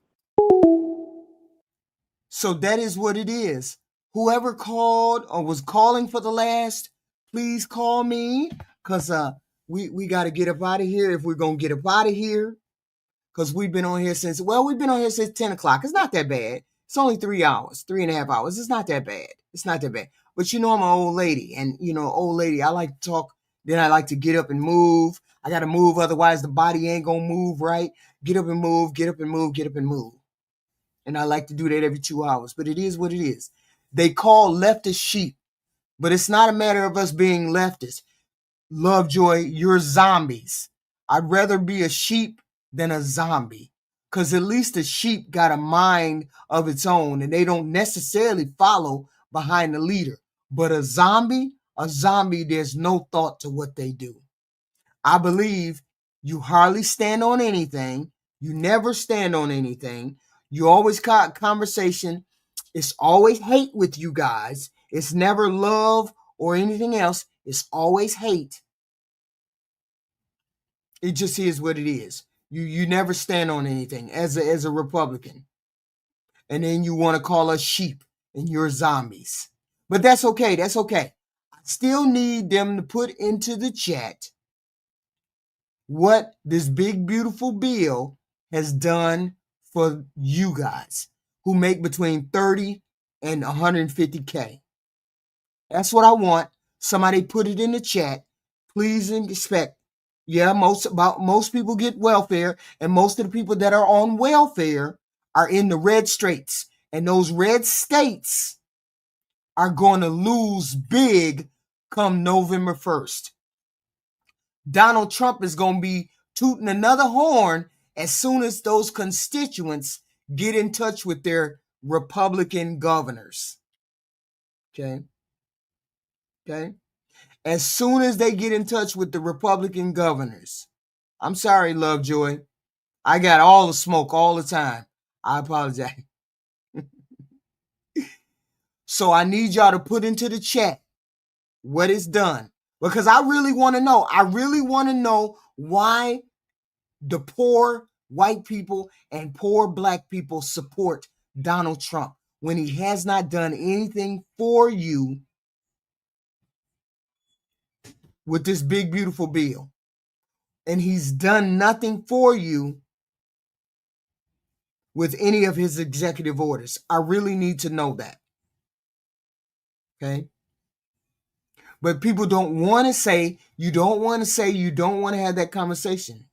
So that is what it is. Whoever called or was calling for the last, please call me, because we got to get up out of here if we're going to get up out of here. Because we've been on here since 10 o'clock. It's not that bad. It's only 3 hours, 3.5 hours. It's not that bad. It's not that bad. But I'm an old lady. And, old lady, I like to talk. Then I like to get up and move. I got to move. Otherwise, the body ain't going to move right. Get up and move, get up and move, get up and move. And I like to do that every 2 hours. But it is what it is. They call leftist sheep. But it's not a matter of us being leftist. Lovejoy, you're zombies. I'd rather be a sheep than a zombie, because at least a sheep got a mind of its own and they don't necessarily follow behind the leader. But a zombie, there's no thought to what they do. I believe you hardly stand on anything. You never stand on anything. You always got conversation. It's always hate with you guys. It's never love or anything else. It's always hate. It just is what it is. You never stand on anything as a Republican. And then you want to call us sheep and you're zombies. But that's okay. That's okay. I still need them to put into the chat what this big, beautiful bill has done for you guys who make between 30 and 150K. That's what I want. Somebody put it in the chat. Please expect. Yeah, most people get welfare, and most of the people that are on welfare are in the red states. And those red states are going to lose big come November 1st. Donald Trump is going to be tooting another horn as soon as those constituents get in touch with their Republican governors. Okay? As soon as they get in touch with the Republican governors. I'm sorry, Lovejoy. I got all the smoke all the time. I apologize. So I need y'all to put into the chat what is done. Because I really want to know. I really want to know why the poor white people and poor black people support Donald Trump when he has not done anything for you with this big, beautiful bill. And he's done nothing for you with any of his executive orders. I really need to know that. Okay? But people don't want to say, you don't want to have that conversation.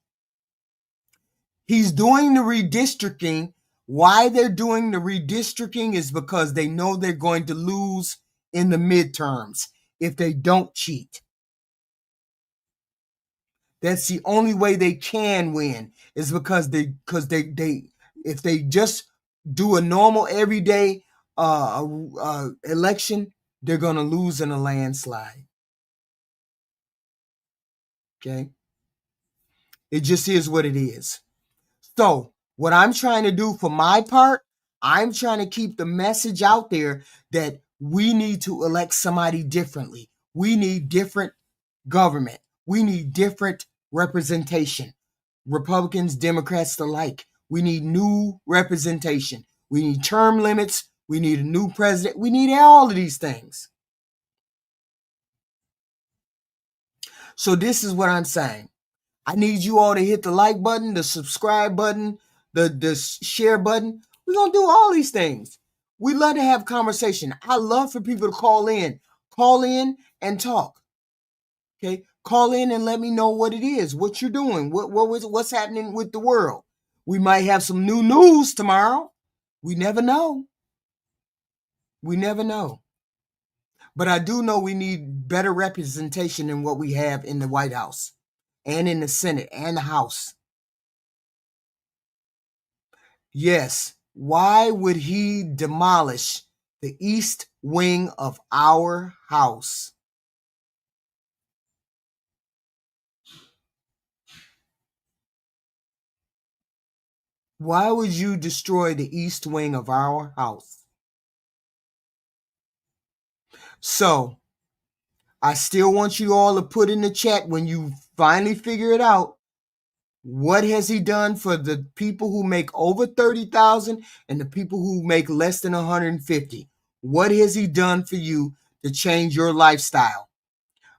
He's doing the redistricting. Why they're doing the redistricting is because they know they're going to lose in the midterms if they don't cheat. That's the only way they can win, is because they if they just do a normal everyday election, they're going to lose in a landslide. Okay? It just is what it is. So what I'm trying to do for my part, I'm trying to keep the message out there that we need to elect somebody differently. We need different government. We need different representation. Republicans, Democrats alike. We need new representation. We need term limits. We need a new president. We need all of these things. So this is what I'm saying. I need you all to hit the like button, the subscribe button, the share button. We're going to do all these things. We love to have conversation. I love for people to call in and talk. Okay? Call in and let me know what it is, what you're doing, what's happening with the world. We might have some new news tomorrow. We never know. We never know. But I do know we need better representation than what we have in the White House and in the Senate and the House. Yes. Why would he demolish the east wing of our house? Why would you destroy the east wing of our house? So, I still want you all to put in the chat when you finally figure it out. What has he done for the people who make over 30,000 and the people who make less than 150? What has he done for you to change your lifestyle?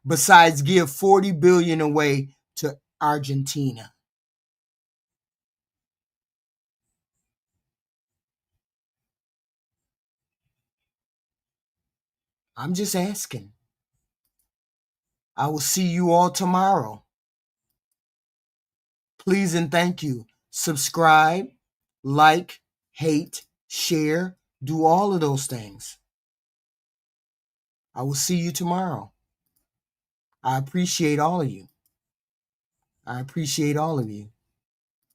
besides give 40 billion away to Argentina? I'm just asking. I will see you all tomorrow. Please and thank you. Subscribe, like, hate, share, do all of those things. I will see you tomorrow. I appreciate all of you. I appreciate all of you.